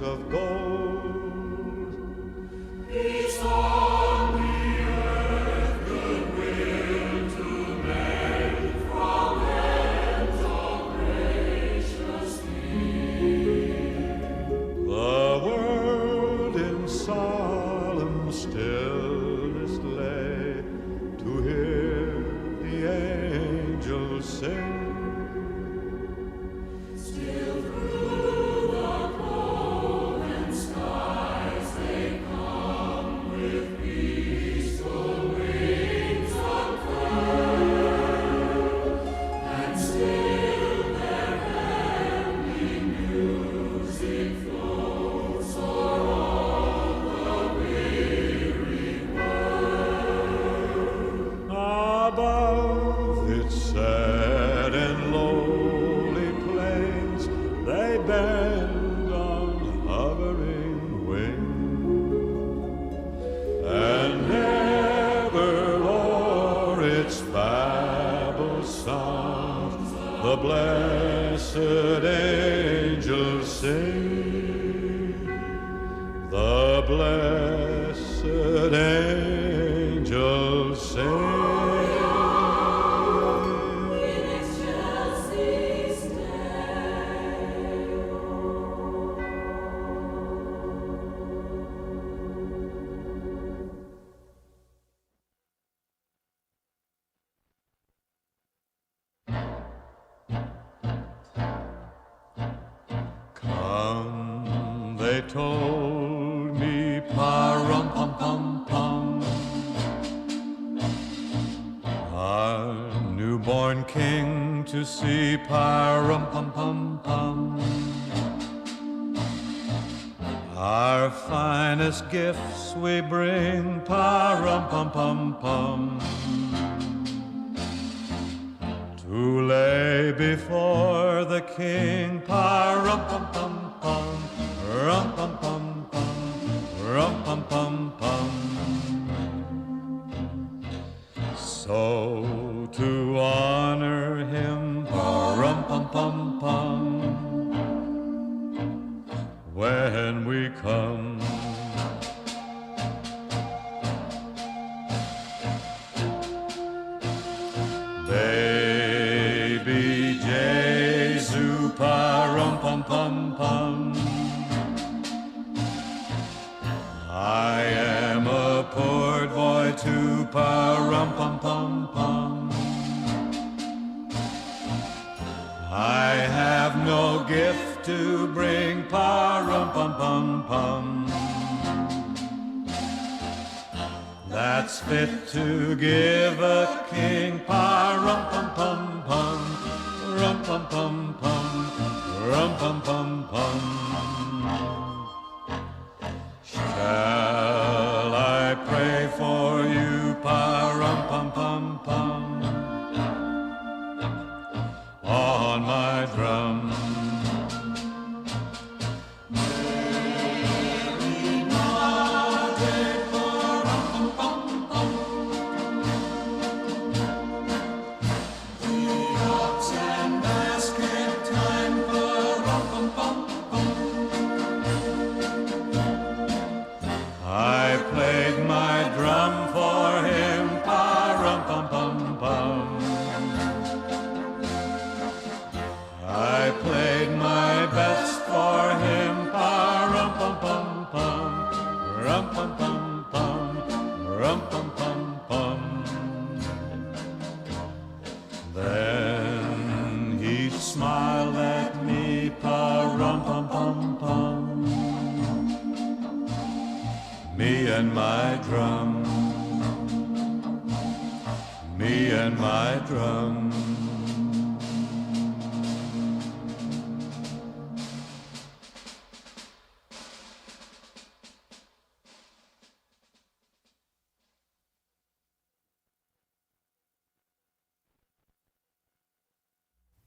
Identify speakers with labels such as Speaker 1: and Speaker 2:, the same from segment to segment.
Speaker 1: hearts of gold.
Speaker 2: Peace on the earth, goodwill to men, from hands all graciously.
Speaker 1: The world in solemn stillness lay to hear the angels sing.
Speaker 2: Still through the cloven skies they come with peaceful wings unfurled, and still their heavenly music floats o'er all the weary world.
Speaker 1: Above its sad and lowly plains, they bend on hovering wing, and ever o'er its babbled songs the blessed angels sing. The blessed angels sing.
Speaker 2: In excelsis
Speaker 1: Come, they told me, pa-rum-pum-pum-pum, our newborn king to see, pa-rum-pum-pum-pum. Our finest gifts we bring, pa-rum-pum-pum-pum, to lay before the king, pa-rum-pum-pum-pum, rum-pum-pum-pum, rum-pum-pum-pum. So to honor him, pa-rum-pum-pum-pum, when we come, baby Jesu, pa-rum-pum-pum-pum, I am a poor boy too, pa-rum-pum-pum-pum. I have no gift to bring, pa-rum-pum-pum-pum, that's fit to give a king, pa-rum-pum-pum-pum, rum-pum-pum-pum, rum-pum-pum-pum. Shall I pray for you, pa-rum-pum-pum-pum, on my drum? I played my drum for him, pa-rum-pum-pum-pum. I played my best for him, pa-rum-pum-pum-pum, rum-pum-pum-pum, rum-pum-pum-pum. Then he smiled at me, pa-rum-pum-pum-pum, me and my drum, me and my drum.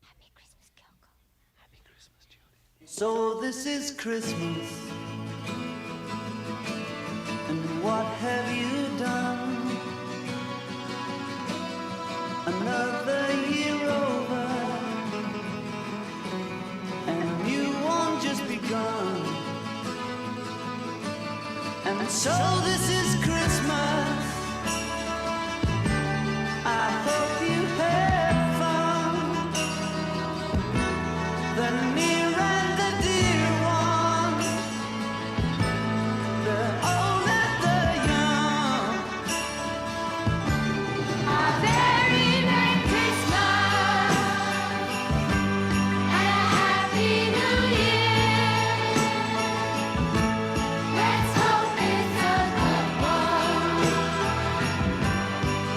Speaker 3: Happy Christmas, Kyoko.
Speaker 4: Happy Christmas, Judy.
Speaker 5: So this is Christmas, and what have you done? Another year over, and you won't just begun. So this is Christmas. I hope you had fun. The near and the dear ones, the old and the young.
Speaker 2: A very Merry Christmas and a Happy New Year. Let's hope it's a good one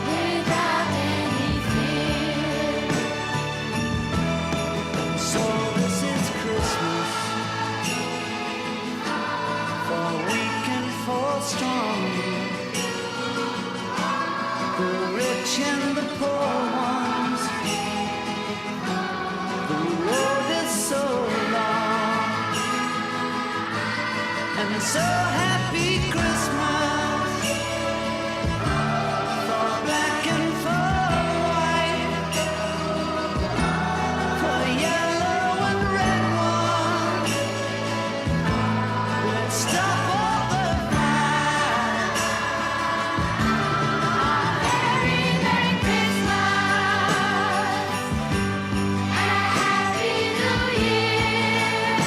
Speaker 2: without any fear.
Speaker 5: So this is Christmas, for weak and for strong, the rich and the poor ones. The road is so long, and so happy Christmas for black and for white, for yellow and red ones. Let's stop all the fight.
Speaker 2: Very Merry Christmas and a Happy New Year.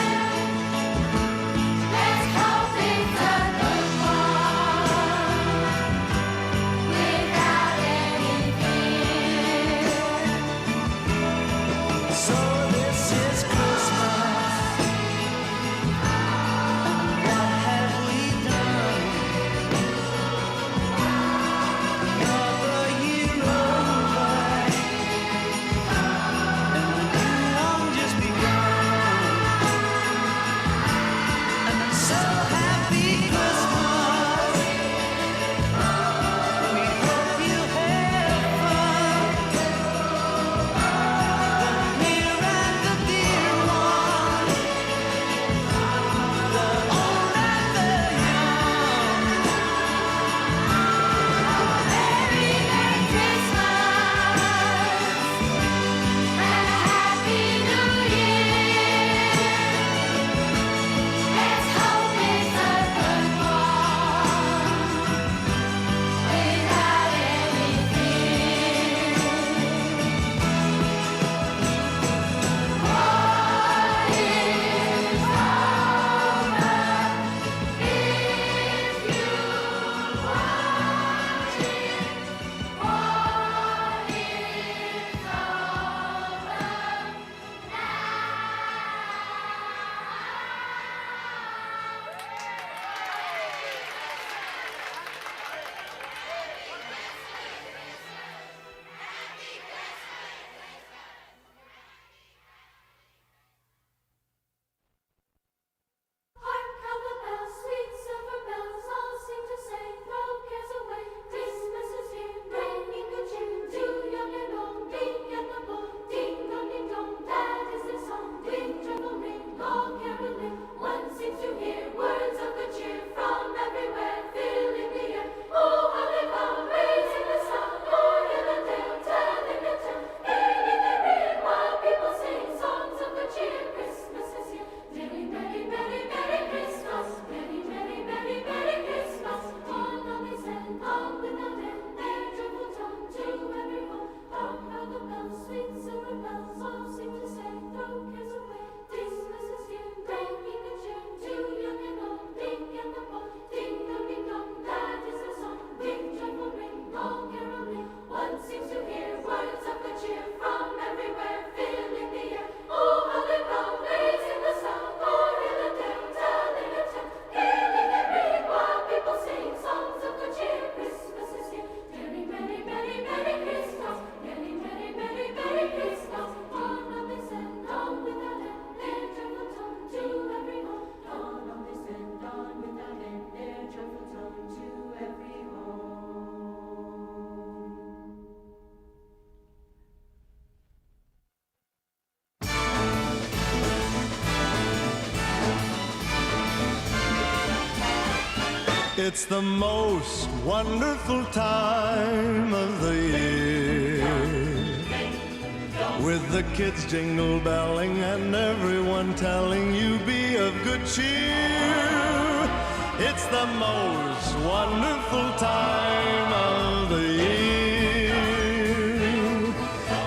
Speaker 2: Let's hope it's a good one without any fear.
Speaker 5: So this is Christmas, and what have we done? Another year over, and the new one just begun. And so happy Christmas. We hope you had fun. The near and the dear ones, the old and the young.
Speaker 2: Very Merry Christmas and a Happy New Year. Let's hope it's a good one without any fear. What is Hark how the bells, sweet silver bells, all seem to say, throw cares away. Christmas is here, bringing good cheer to young and old, big and the bold. Ding dong, that is their song. With joyful ring, all caroling, one seems to hear words of good cheer from everywhere, filling the air. Oh, how they come, raising the sound, o'er hill and dale, telling the tale. Gaiety they ring while people sing songs of good cheer. Christmas is here. Merry, merry, merry, merry Christmas. Merry, merry, merry, merry Christmas. On they send, on without end, their joyful tongue to every home. Hark how the bells, sweet silver bells, all seem to say, throw cares away. Christmas is here, bringing good cheer to young and old, big and the bold. Ding dong, that is their song. With joyful ring, all caroling, one seems to hear words of good cheer from everywhere, filling the air. Oh, how they come, raising the sound, o'er hill and dale, telling a tale. Gaily they ring while people sing songs of good cheer. Christmas is here. Merry, merry, merry, merry Christmas. Merry, merry, merry, merry Christmas. On they send, on without end, their joyful tongue to every home. On they send, on without end, their joyful tongue to every home.
Speaker 1: It's the most wonderful time of the year, with the kids jingle belling and everyone telling you be of good cheer.
Speaker 6: It's the most wonderful time of the year.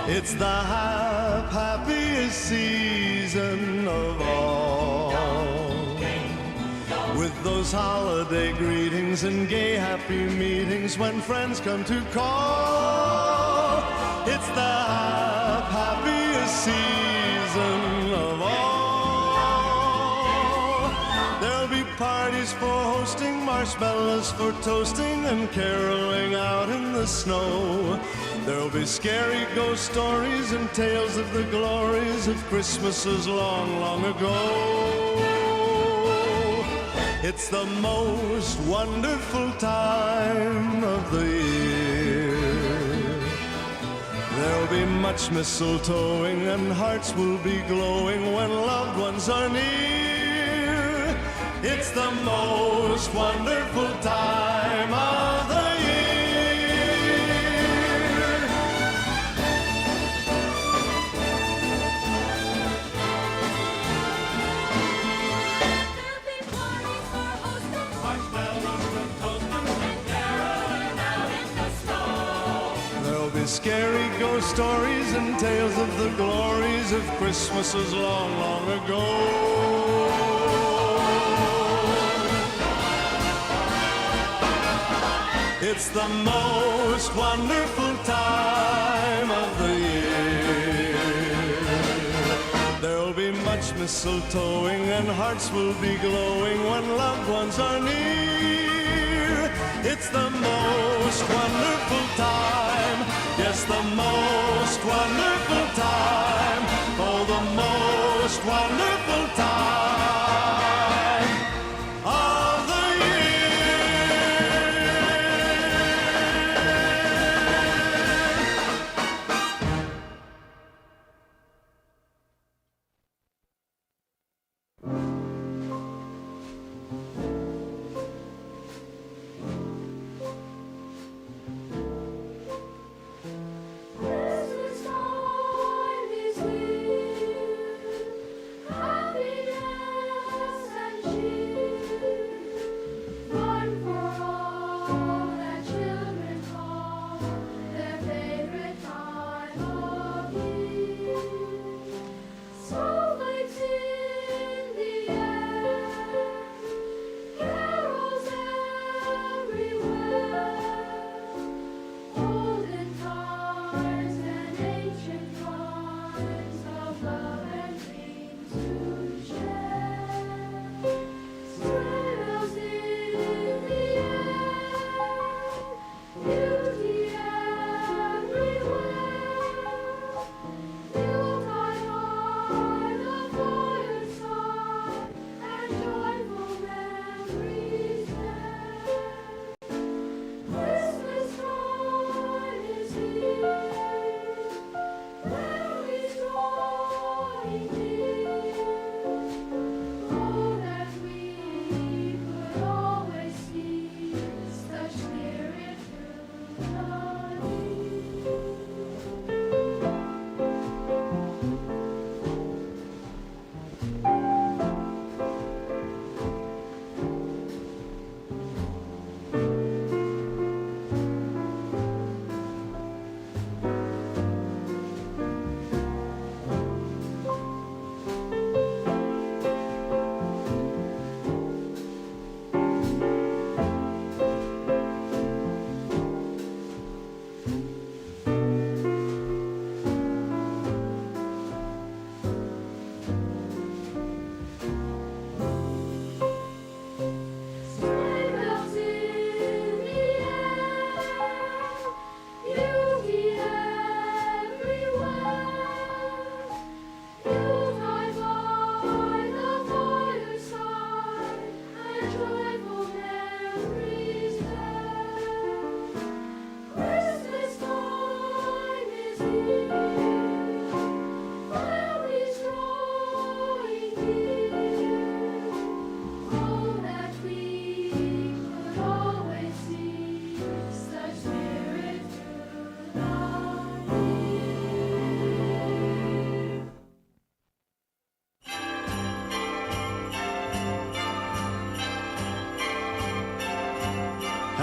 Speaker 6: It's the happiest season of all. With those holiday greetings and gay happy meetings when friends come to call. It's the happiest season of all. There'll be parties for hosting, marshmallows for toasting, and caroling out in the snow. There'll be scary ghost stories and tales of the glories of Christmases long, long ago. It's the most wonderful time of the year. There'll be much mistletoeing and hearts will be glowing when loved ones are near. It's the most wonderful time of the year.
Speaker 2: There'll be parties for hosting, marshmallows for toasting, and caroling out in the snow.
Speaker 6: There'll be scary ghost stories and tales of the glories of Christmases long, long ago. It's the most wonderful time of the year. There'll be much mistletoeing and hearts will be glowing when loved ones are near. It's the most wonderful time. Yes, the most wonderful time. Oh, the most wonderful time of the
Speaker 2: Christmas time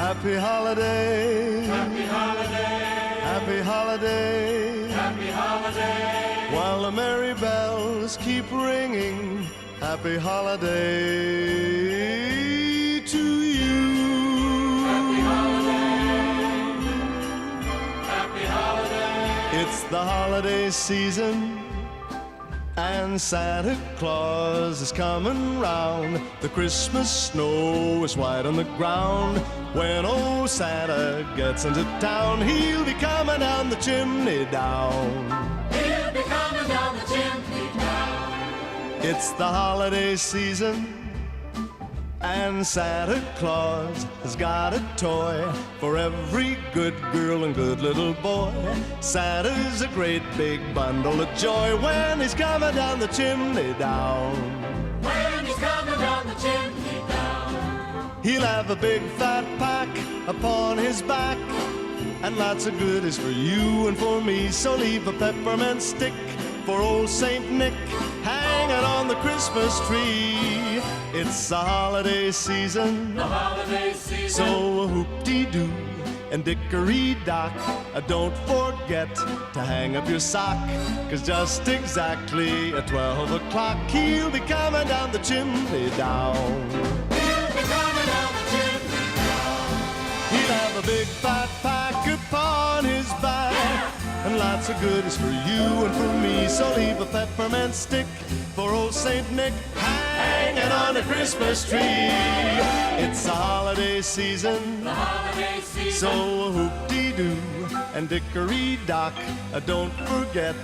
Speaker 6: Happy holiday.
Speaker 1: Happy holiday.
Speaker 6: Happy holiday.
Speaker 1: Happy holiday.
Speaker 6: While the merry bells keep ringing, happy holiday to you.
Speaker 1: Happy holiday. Happy holiday.
Speaker 6: It's the holiday season, and Santa Claus is coming round. The Christmas snow is white on the ground. When old Santa gets into town, he'll be coming down the chimney down.
Speaker 1: He'll be coming down the chimney down.
Speaker 6: It's the holiday season, and Santa Claus has got a toy for every good girl and good little boy. Santa's a great big bundle of joy when he's coming down the chimney down.
Speaker 1: When he's coming down the chimney down.
Speaker 6: He'll have a big fat pack upon his back, and lots of goodies for you and for me. So leave a peppermint stick for old Saint Nick hanging on the Christmas tree. It's the holiday season,
Speaker 1: The holiday season.
Speaker 6: so whoop-dee-doo and dickory-dock, don't forget to hang up your sock, 'cause just exactly at 12 o'clock he'll be coming down the chimney down.
Speaker 1: He'll be coming down the chimney down.
Speaker 6: He'll have a big fat pack upon his back, and lots of goodies for you and for me. So leave a peppermint stick for old Saint Nick hanging on the Christmas tree. It's the holiday season,
Speaker 1: The holiday season.
Speaker 6: so whoop-dee-doo and dickory-dock, don't forget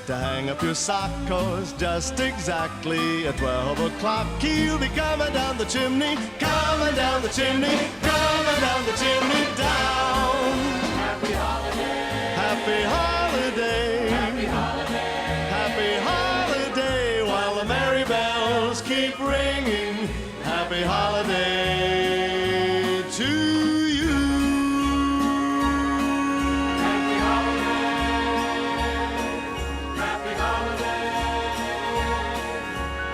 Speaker 6: to hang up your sock, 'cause just exactly at 12 o'clock he'll be coming down the chimney, coming down the chimney, coming down the chimney down.
Speaker 1: Happy holiday.
Speaker 6: Happy holiday.
Speaker 1: Happy holiday.
Speaker 6: Happy holiday while the merry bells keep ringing. Happy holiday to you.
Speaker 1: Happy holiday. Happy holiday.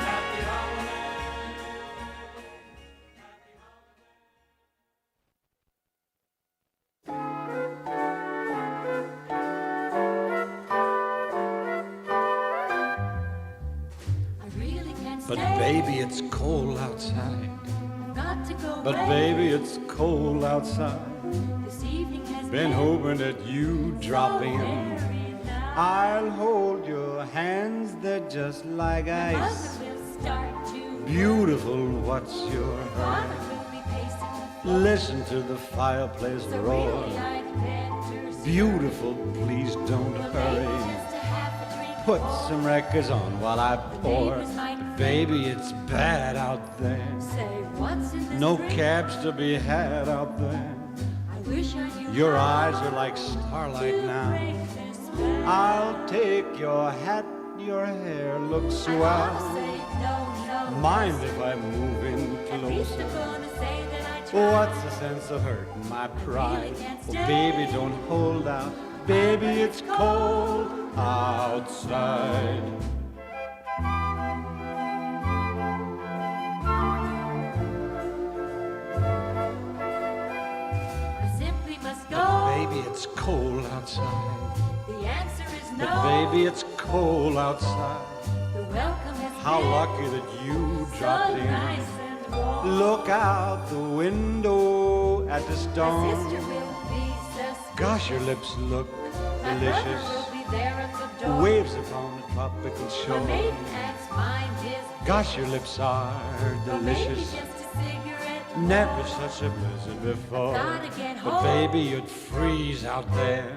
Speaker 1: Happy holiday.
Speaker 2: I really can't
Speaker 4: But
Speaker 2: stay.
Speaker 4: baby, it's cold outside.
Speaker 2: Got to go
Speaker 4: But
Speaker 2: away.
Speaker 4: baby, it's cold outside.
Speaker 2: This evening has
Speaker 4: Been hoping that you drop in.
Speaker 2: very nice.
Speaker 5: I'll hold your hands, they're just like ice.
Speaker 2: Mother will start to
Speaker 4: Beautiful, what's your
Speaker 2: Father
Speaker 4: hurry?
Speaker 2: will be pacing the floor.
Speaker 4: Listen to the fireplace
Speaker 2: So
Speaker 4: roar.
Speaker 2: really I'd better start.
Speaker 4: Beautiful, please don't
Speaker 2: Well, maybe
Speaker 4: hurry.
Speaker 2: just a half a drink
Speaker 4: Put
Speaker 2: more.
Speaker 4: some records on while I pour.
Speaker 2: neighbors might
Speaker 4: Baby, it's bad out there.
Speaker 2: Say, what's in this
Speaker 4: No
Speaker 2: drink?
Speaker 4: cabs to be had out there.
Speaker 2: I wish I knew
Speaker 4: Your
Speaker 2: how
Speaker 4: eyes are like starlight
Speaker 2: to
Speaker 4: now.
Speaker 2: break this spell.
Speaker 5: I'll take your hat, your hair looks
Speaker 2: I wanna
Speaker 5: swell.
Speaker 2: say no, no.
Speaker 4: Mind if I move in
Speaker 2: At least I'm
Speaker 4: closer?
Speaker 2: gonna say that I tried.
Speaker 5: What's the sense of hurting my pride?
Speaker 2: can't
Speaker 5: Oh,
Speaker 2: stay.
Speaker 5: baby, don't hold out. Baby, it's cold outside.
Speaker 2: I simply must go.
Speaker 4: Baby, it's cold outside.
Speaker 2: The answer is no.
Speaker 4: But baby, it's cold outside.
Speaker 2: The welcome has
Speaker 4: How
Speaker 2: been
Speaker 4: lucky that you
Speaker 2: so
Speaker 4: dropped in.
Speaker 2: nice and warm.
Speaker 5: Look out the window at the
Speaker 2: My
Speaker 5: storm.
Speaker 2: sister will be suspicious.
Speaker 4: Gosh, your lips look
Speaker 2: My brother
Speaker 4: delicious.
Speaker 2: will be there at the door.
Speaker 5: Waves upon the tropical
Speaker 2: My
Speaker 5: shore.
Speaker 2: maiden aunt's mind is
Speaker 4: Gosh, your lips are
Speaker 2: or maybe
Speaker 4: delicious.
Speaker 2: just a cigarette.
Speaker 4: Never such a blizzard before.
Speaker 2: Gotta get
Speaker 4: But
Speaker 2: home.
Speaker 4: baby, you'd freeze out there.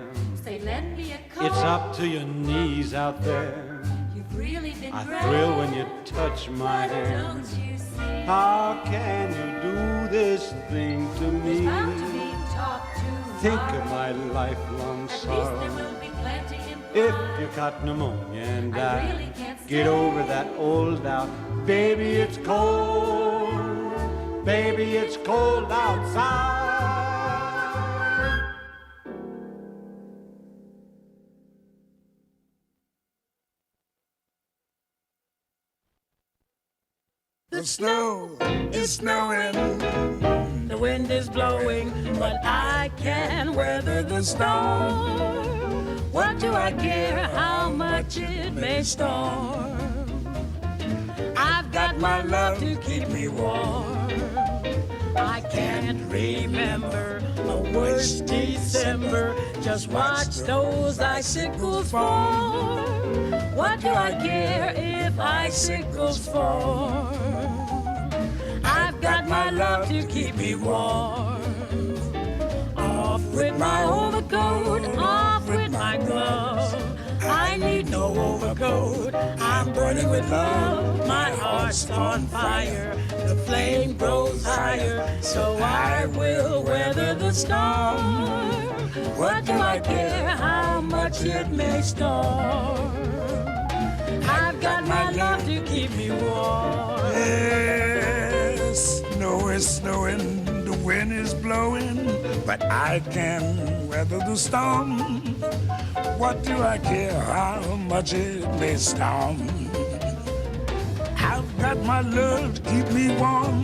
Speaker 2: Say, lend me a coat.
Speaker 4: It's up to your knees out there.
Speaker 2: You've really been
Speaker 4: I
Speaker 2: great.
Speaker 4: thrill when you touch my
Speaker 2: But
Speaker 4: hand.
Speaker 2: don't you see?
Speaker 5: How can you do this thing to
Speaker 2: There's
Speaker 5: me?
Speaker 2: bound to be talk
Speaker 5: Think
Speaker 2: tomorrow.
Speaker 5: of my lifelong
Speaker 2: At least
Speaker 5: sorrow.
Speaker 2: there will be plenty
Speaker 5: If
Speaker 2: implied.
Speaker 5: you got pneumonia and
Speaker 2: I
Speaker 5: die,
Speaker 2: really can't
Speaker 5: get
Speaker 2: stay.
Speaker 5: over that old doubt. Baby, it's cold. Baby, it's cold outside.
Speaker 7: The snow is snowing. The wind is blowing, but I can weather the storm. What do I care how much it may storm? I've got my love to keep me warm. I can't remember a worse December. Just watch those icicles fall. What do I care if icicles fall? I've got my love to keep me warm. Off with my overcoat, off with my glove. I need no overcoat, I'm burning with love. My heart's on fire, the flame grows higher, so I will weather the storm. What do I care how much it may storm? I've got my love to keep me warm.
Speaker 8: Yes, snow is snowing, the wind is blowing, but I can weather the storm. What do I care how much it may storm? I've got my love to keep me warm.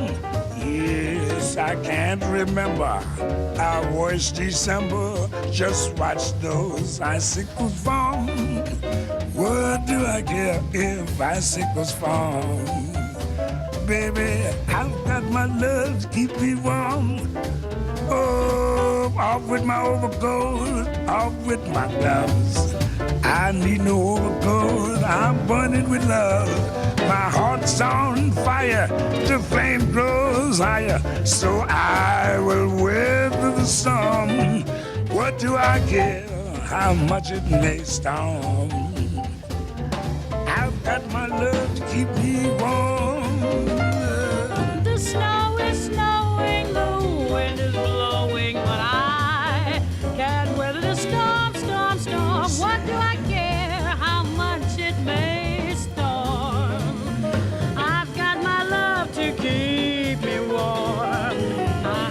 Speaker 8: Yes, I can't remember our worst December. Just watch those icicles fall. What do I care if icicles fall? Baby, I've got my love to keep me warm. Oh, off with my overcoat, off with my gloves. I need no overcoat, I'm burning with love. My heart's on fire, the flame grows higher, so I will weather the storm. What do I care how much it may storm? I've got my love to keep me warm.
Speaker 7: The snow is snowing, the wind is blowing, but I can't weather the storm, storm, storm. What do I care how much it may storm? I've got my love to keep me warm.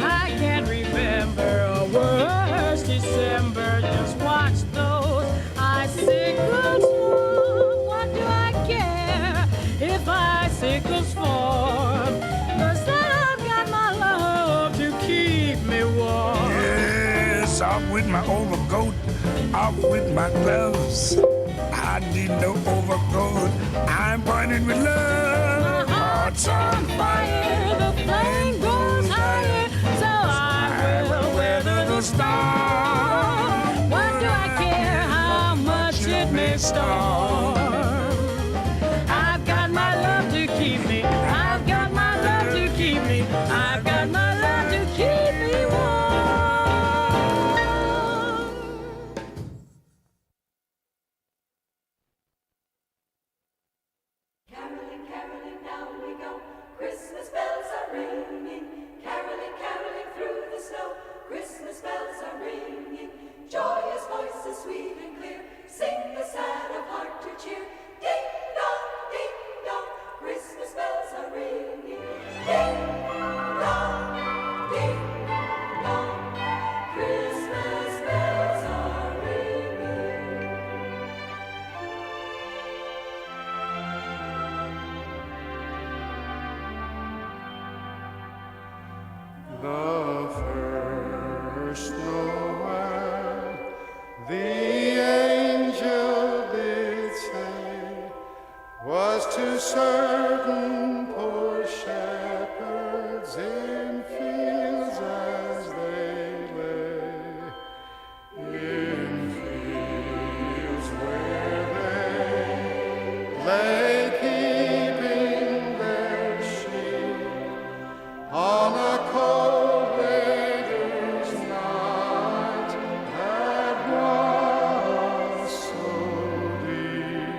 Speaker 7: I can't remember a worse December. Just watch those icicles fall. What do I care if icicles fall? 'Cause I've got my love to keep me warm.
Speaker 8: Yes, off with my overcoat, off with my gloves. I need no overcoat, I'm burning with love.
Speaker 7: My heart's on fire, the flame goes higher, so I will weather the storm. What do I care how much it may storm? I've got my love to keep me, I've got my love to keep me, I've got my love to keep me warm.
Speaker 2: Caroling, caroling, down we go. Christmas bells are ringing. Caroling, caroling through the snow. Christmas bells are ringing. Joyous voices sweet and clear. Sing the sad of heart to cheer. Ding dong, Christmas bells are ringing. Ding dong, Christmas bells are ringing.
Speaker 1: The first Noel, the angel did say, was to certain poor shepherds in fields as they lay, in fields where they lay keeping their sheep on a cold winter's night that was so deep.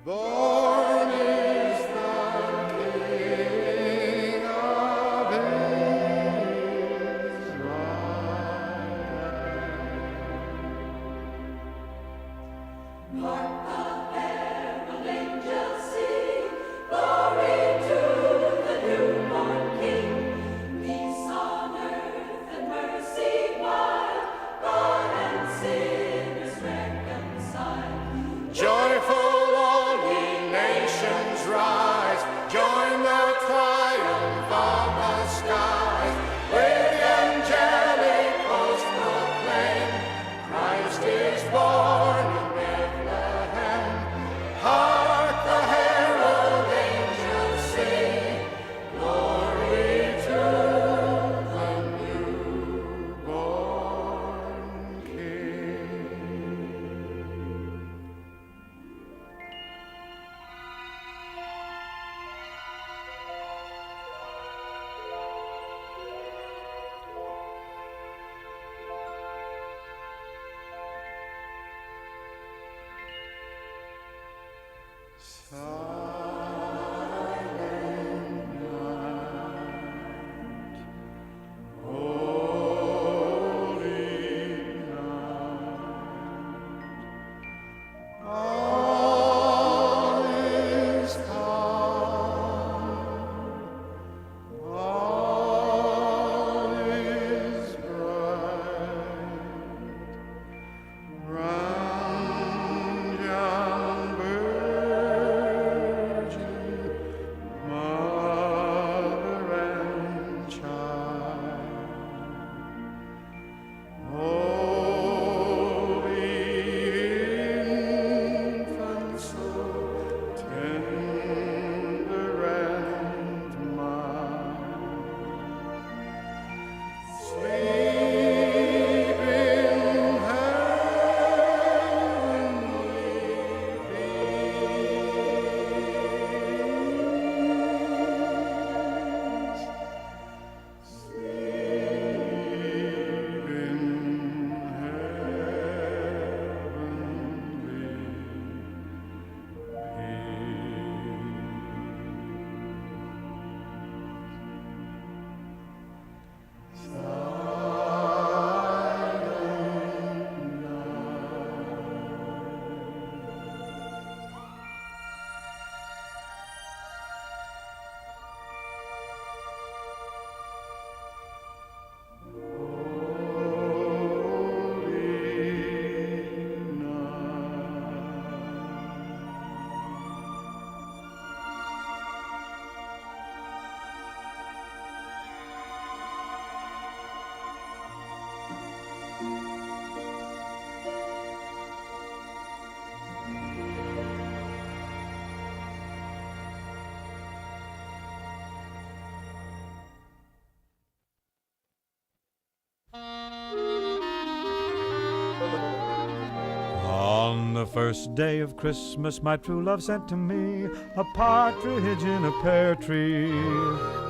Speaker 1: Born is the King of Israel.
Speaker 2: Hark the herald angels sing, glory to the newborn King. Peace on earth
Speaker 1: On the first day of Christmas, my true love sent to me a partridge in a pear tree.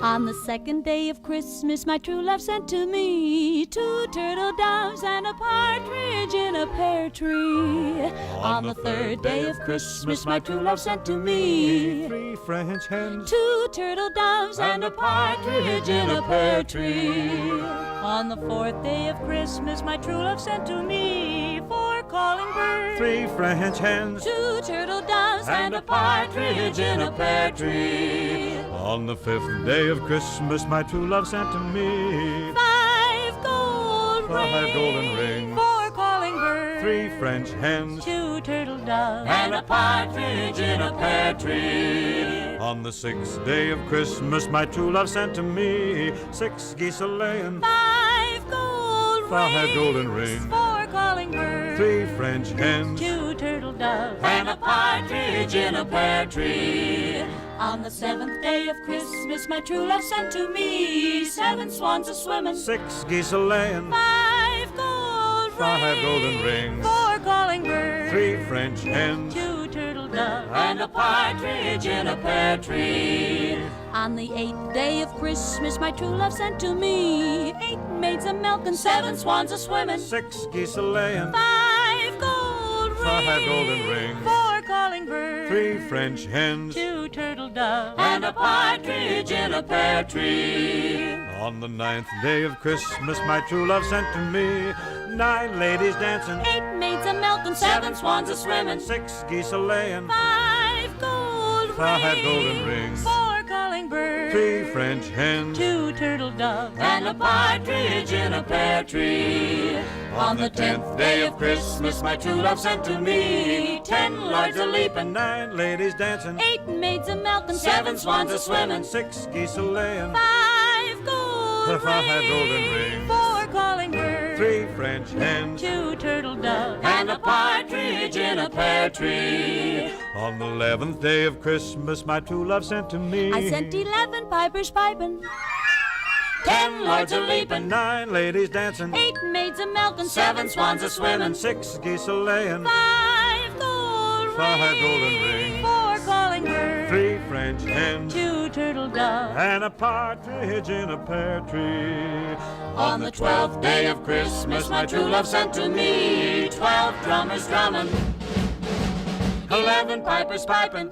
Speaker 7: On the second day of Christmas, my true love sent to me 2 turtle doves and a partridge in a pear tree. On the third day of Christmas, my true love sent to me
Speaker 1: 3 French hens,
Speaker 7: 2 turtle doves and a partridge in a pear tree. On the fourth day of Christmas, my true love sent to me 4 calling birds,
Speaker 1: 3 French hens,
Speaker 7: 2 turtle doves and a partridge in a pear tree.
Speaker 1: On the 5th day of Christmas, my true love sent to me
Speaker 7: 5 gold
Speaker 1: 5 golden rings,
Speaker 7: 4 calling birds,
Speaker 1: 3 French hens,
Speaker 7: 2 turtle doves and a partridge in a pear tree.
Speaker 1: On the 6th day of Christmas, my true love sent to me 6 geese a-laying,
Speaker 7: 5 gold
Speaker 1: 5 golden rings,
Speaker 7: 4 calling birds,
Speaker 1: 3 French hens,
Speaker 7: 2 turtle doves and a partridge in a pear tree. On the 7th day of Christmas, my true love sent to me 7 swans a-swimming,
Speaker 1: 6 geese a-laying,
Speaker 7: 5 gold
Speaker 1: 5 golden rings,
Speaker 7: 4 calling birds,
Speaker 1: 3 French hens,
Speaker 7: 2 turtle doves and a partridge in a pear tree. On the 8th day of Christmas, my true love sent to me 8 maids a-milking, 7 swans a-swimming,
Speaker 1: 6 geese a-laying,
Speaker 7: 5 gold
Speaker 1: 5 golden rings,
Speaker 7: 4 calling birds,
Speaker 1: 3 French hens,
Speaker 7: 2 turtle doves and a partridge in a pear tree.
Speaker 1: On the 9th day of Christmas, my true love sent to me 9 ladies dancing,
Speaker 7: 8 maids a-milking, 7 swans a-swimming,
Speaker 1: 6 geese a-laying,
Speaker 7: 5 gold
Speaker 1: 5 golden rings,
Speaker 7: 4 calling birds,
Speaker 1: 3 French hens,
Speaker 7: 2 turtle doves and a partridge in a pear tree. On the 10th day of Christmas, my true love sent to me 10 lords a-leaping,
Speaker 1: 9 ladies dancing,
Speaker 7: 8 maids a-milking, 7 swans a-swimming,
Speaker 1: 6 geese a-laying,
Speaker 7: 5 gold
Speaker 1: 5 golden rings,
Speaker 7: 4 calling birds,
Speaker 1: 3 French hens,
Speaker 7: 2 turtle doves and a partridge in a pear tree.
Speaker 1: On the 11th day of Christmas, my true love sent to me
Speaker 7: I sent 11 pipers piping, 10 lords a-leaping,
Speaker 1: 9 ladies dancing,
Speaker 7: 8 maids a-milking, 7 swans a-swimming,
Speaker 1: 6 geese a-laying,
Speaker 7: 5 gold
Speaker 1: 5 golden rings,
Speaker 7: 4 calling birds,
Speaker 1: 3 French hens,
Speaker 7: 2 turtle doves
Speaker 1: and a partridge in a pear tree.
Speaker 7: On the 12th day of Christmas, my true love sent to me 12 drummers drumming, 11 pipers piping,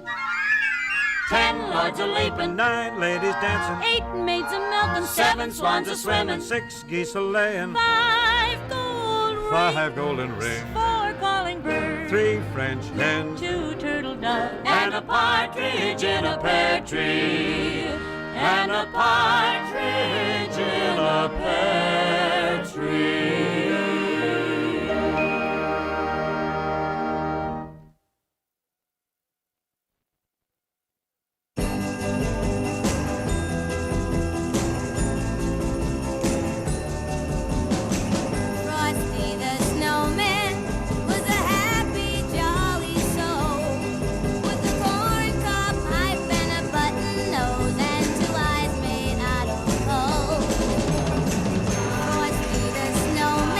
Speaker 7: 10 lords a leaping,
Speaker 1: 9 ladies dancing,
Speaker 7: 8 maids a milking, 7 swans a swimming,
Speaker 1: 6 geese a laying,
Speaker 7: 5 gold rings,
Speaker 1: 5 golden rings,
Speaker 7: 4 calling birds,
Speaker 1: 3 French hens,
Speaker 7: 2 turtle doves, and a partridge in a pear tree, and a partridge in a pear tree.
Speaker 2: Frosty the snowman was a happy, jolly soul, with a corn cob pipe and a button nose and 2 eyes made out of coal. Frosty the snowman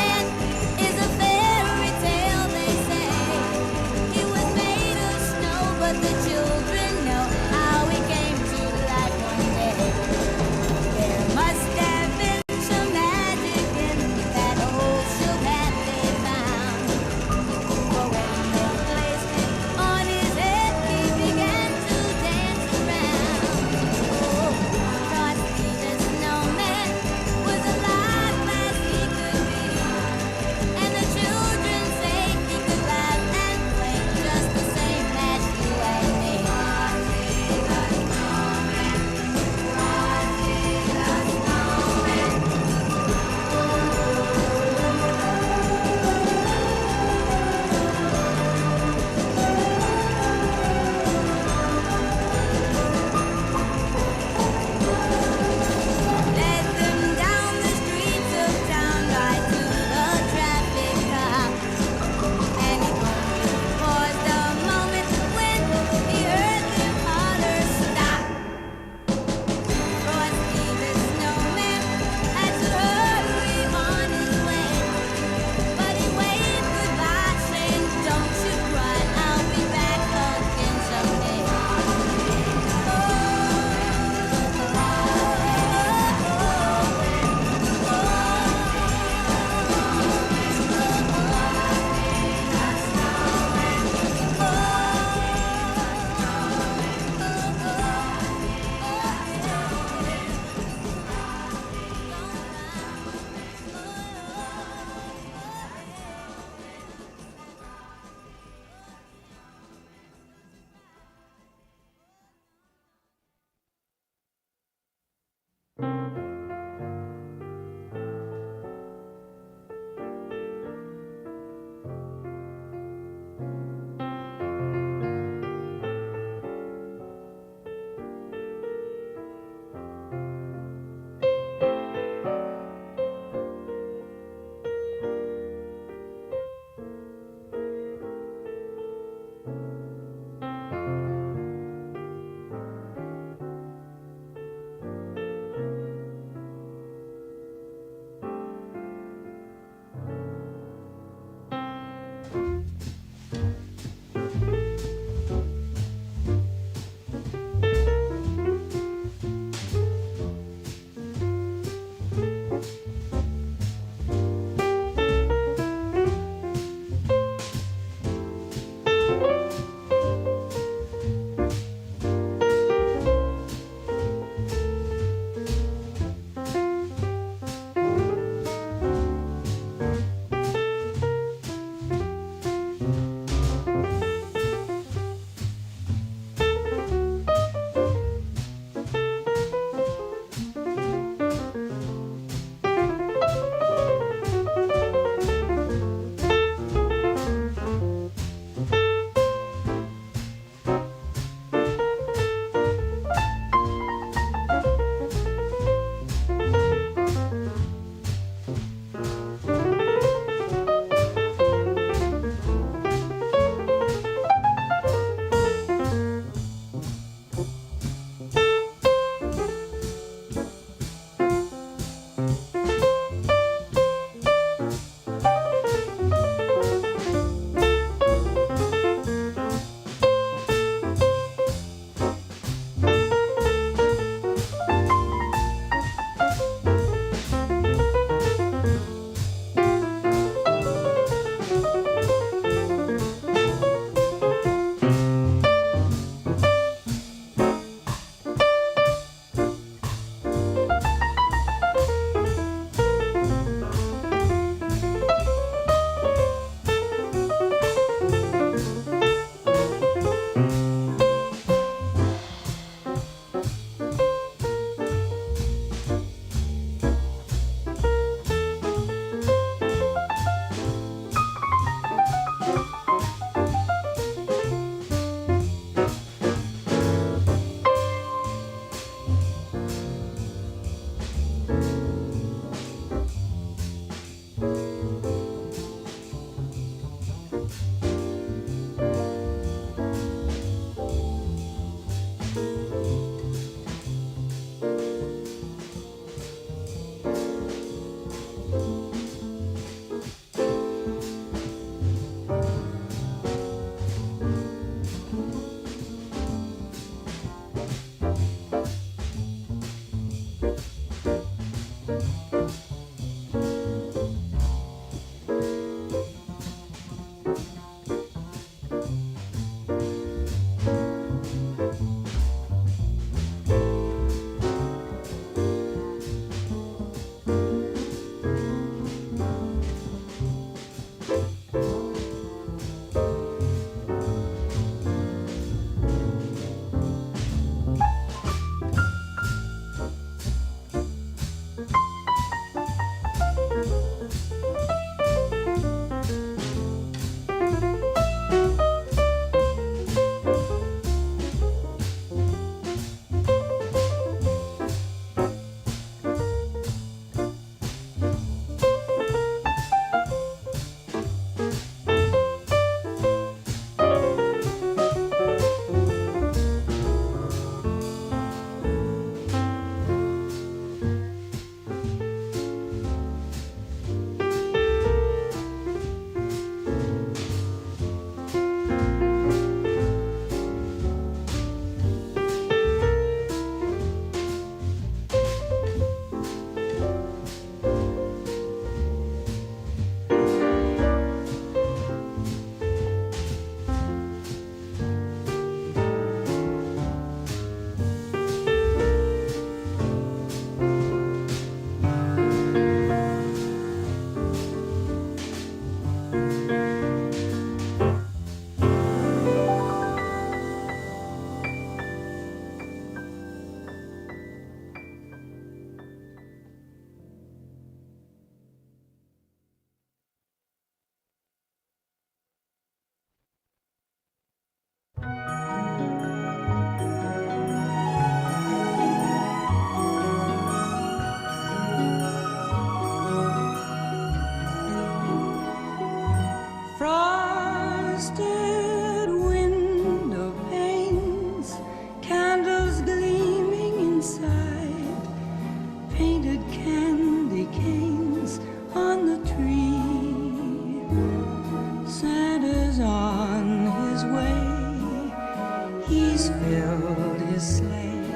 Speaker 7: he's filled his sleigh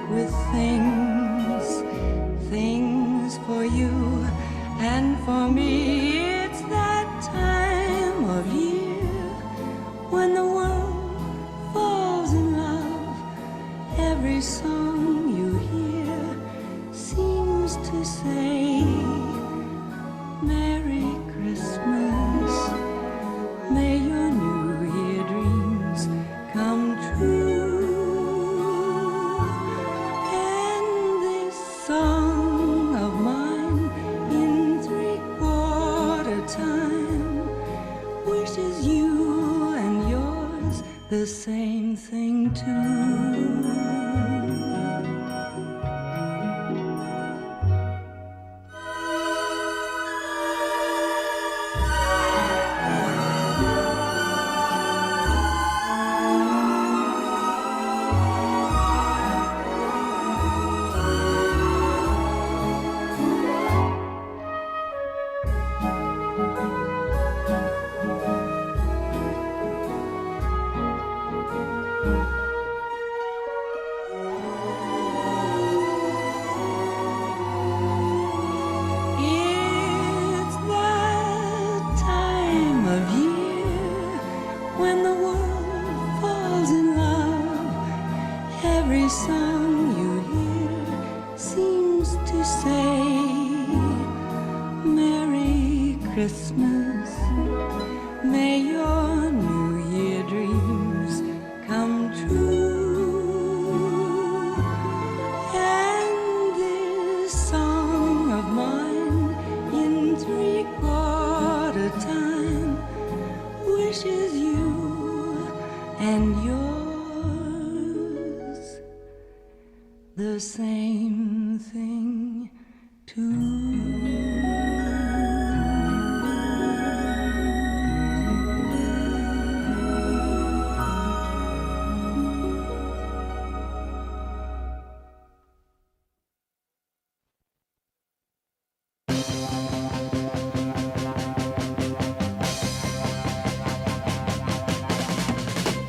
Speaker 7: with things, things for you and for me. It's that time of year when the world falls in love. Every song you hear seems to say, Merry Christmas, may your New Year dreams come true. And this song of mine in three-quarter time wishes you and yours the same thing too. It's that time of year when the world falls in love. Every song you hear seems to say, Merry Christmas, may your New Year dreams come true. And this song of mine in three-quarter time wishes you and yours the same thing too.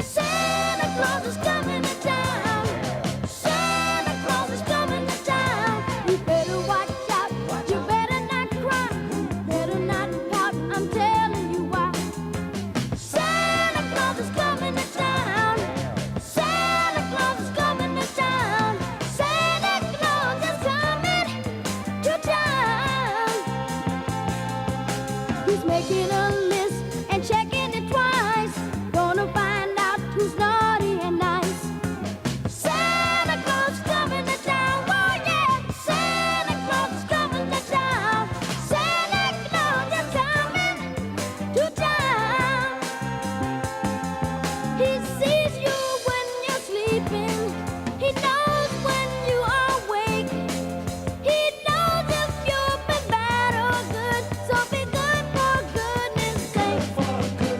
Speaker 2: Santa Claus is coming to town. Santa Claus is coming to town. You better watch out. You better not cry. Better not pout. I'm telling you why. Santa Claus is coming to town. Santa Claus is coming to town. Santa Claus is coming to town. He's making a list and checking it twice. Gonna find out who's naughty and nice. Santa Claus is coming to town. Oh yeah, Santa Claus is coming to town. Santa Claus is coming to town. He sees you when you're sleeping. He knows when you are awake. He knows if you've been bad or good. So be good for goodness sake.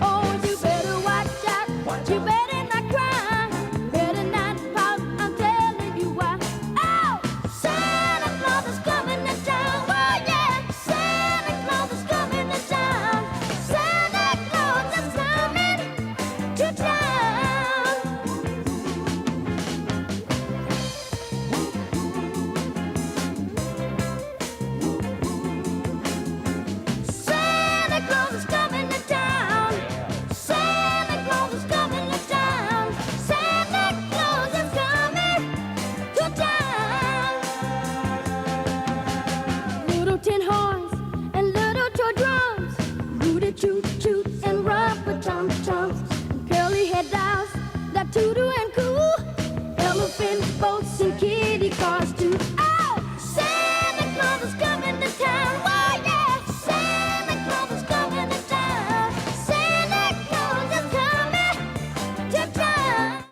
Speaker 2: Oh, you better watch out. You better not cry. Better not pout. I'm telling you why. Oh, Santa Claus is coming to town. Oh yeah, Santa Claus is coming to town. Santa Claus is coming to town. Santa Claus is coming to town. Santa Claus is coming to town. Santa Claus is coming to town. Little tin horns and little toy drums, rooty toot toot and rubber tum tums, curly head dolls that toodoo and coo, elephant boats and kitty cars too. Oh, Santa Claus is coming to town. Oh yeah, Santa Claus is coming to town. Santa Claus is coming to town.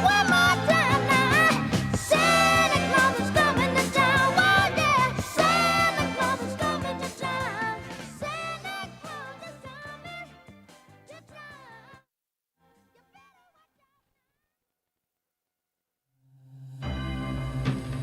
Speaker 2: One more time now. Santa Claus is coming to town. Oh yeah, Santa Claus is coming to town. Santa Claus is coming to town. You better watch out.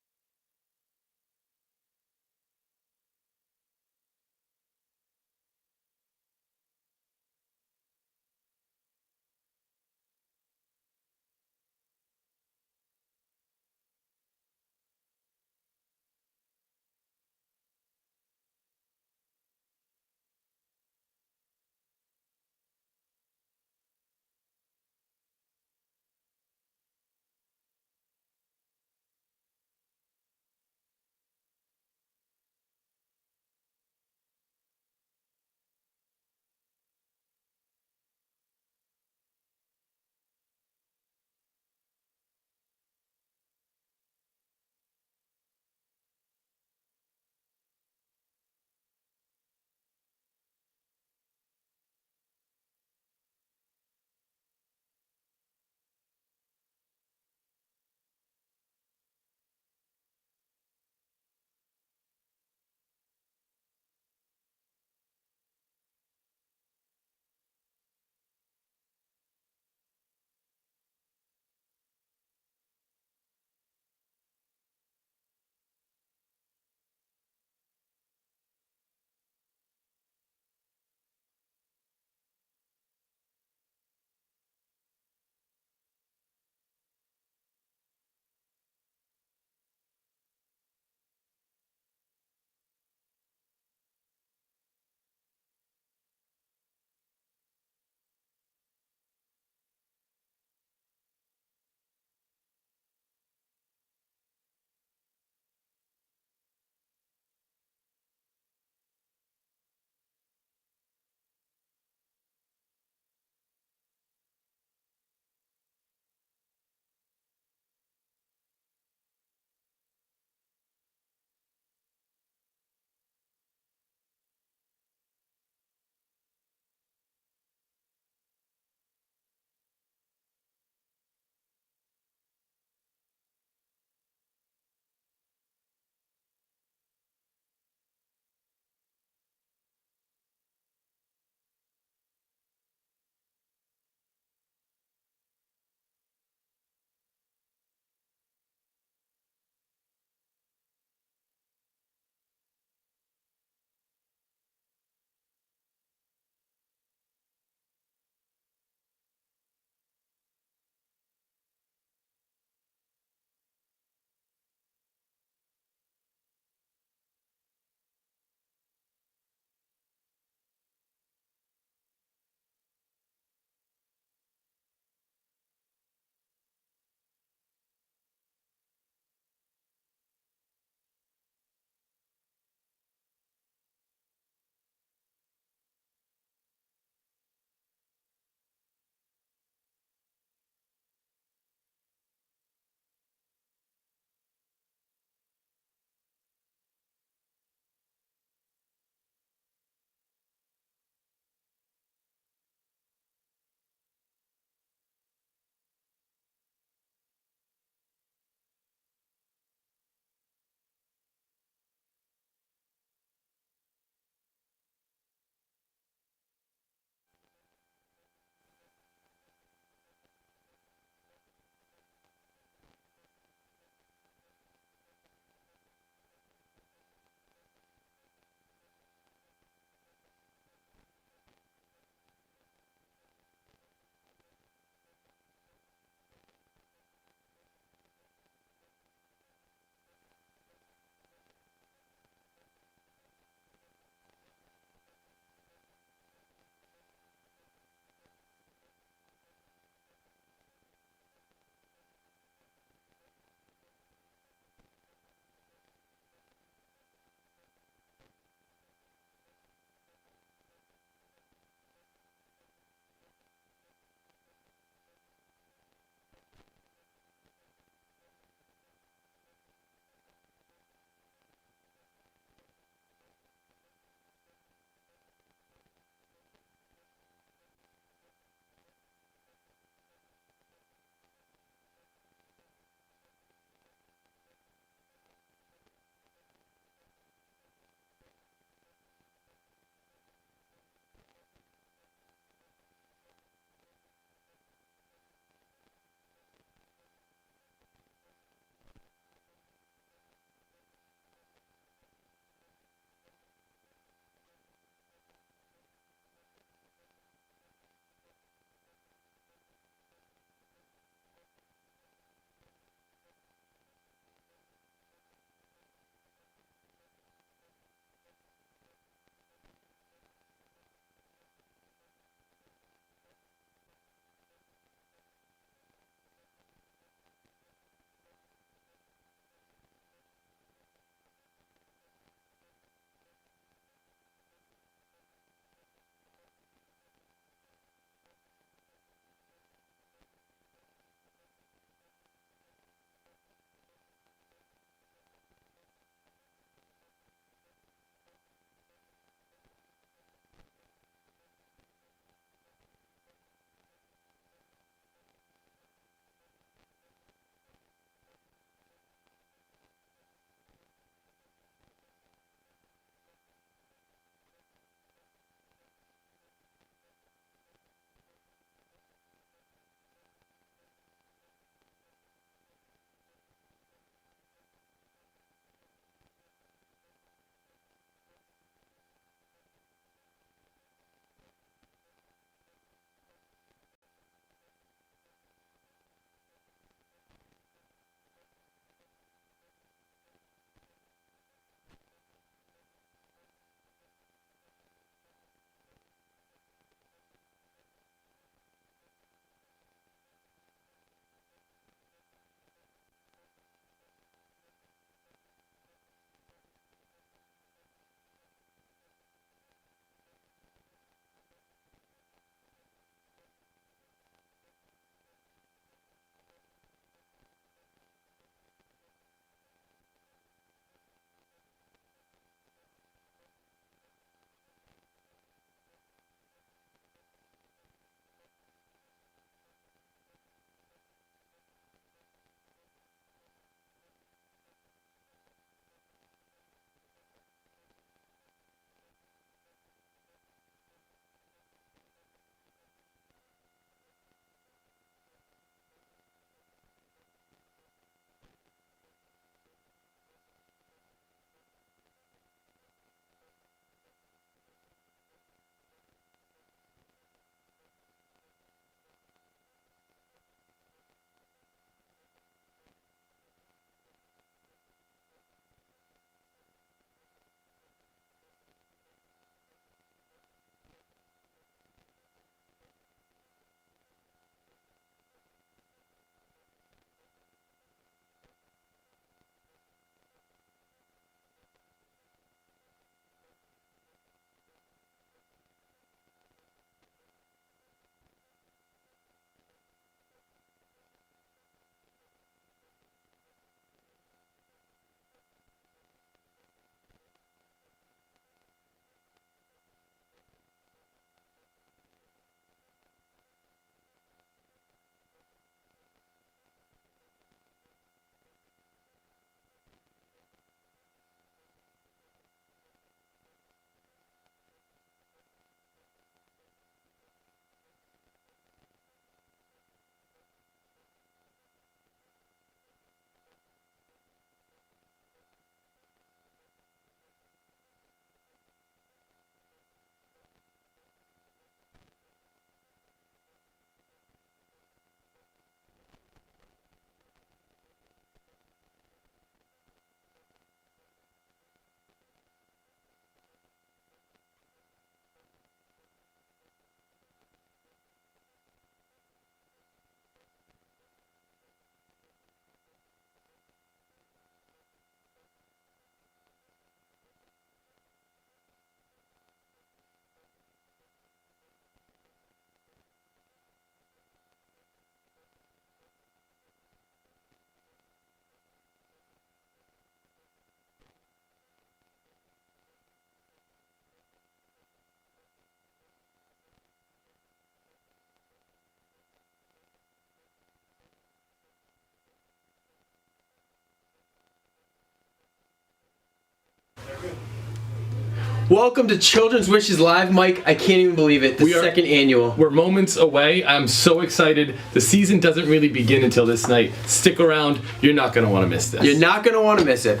Speaker 9: Welcome to Children's Wishes Live, Mike. I can't even believe it. The second annual.
Speaker 10: We're moments away. I'm so excited. The season doesn't really begin until this night. Stick around. You're not going to want to miss this.
Speaker 9: You're not going to want to miss it.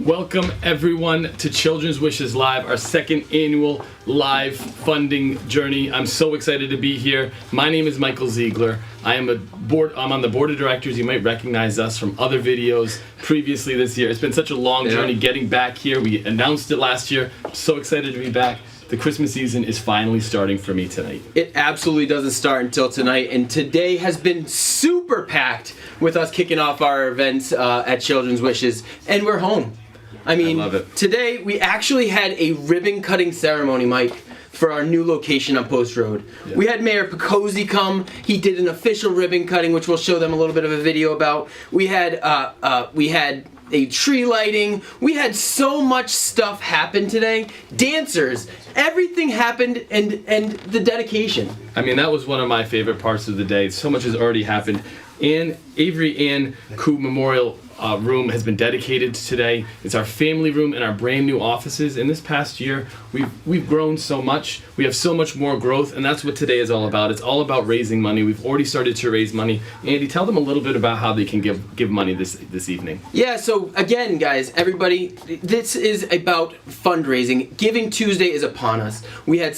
Speaker 10: Welcome everyone to Children's Wishes Live, our second annual live funding journey. I'm so excited to be here. My name is Michael Ziegler. I'm on the board of directors. You might recognize us from other videos previously this year. It's been such a long journey getting back here. We announced it last year. I'm so excited to be back. The Christmas season is finally starting for me tonight.
Speaker 9: It absolutely doesn't start until tonight, and today has been super packed with us kicking off our events at Children's Wishes, and we're home. I mean,
Speaker 10: love it.
Speaker 9: Today we actually had a ribbon cutting ceremony, Mike, for our new location on Post Road.
Speaker 10: Yeah.
Speaker 9: We had Mayor Picozzi come. He did an official ribbon cutting, which we'll show them a little bit of a video about. We had a tree lighting. We had so much stuff happen today. Dancers, everything happened, and the dedication.
Speaker 10: I mean, that was one of my favorite parts of the day. So much has already happened. Avery Ann Coop Memorial room has been dedicated today. It's our family room and our brand new offices. In this past year, we've grown so much. We have so much more growth, and that's what today is all about. It's all about raising money. We've already started to raise money. Andy, tell them a little bit about how they can give money this evening.
Speaker 9: Yeah, so again, guys, everybody, this is about fundraising. Giving Tuesday is upon us. We had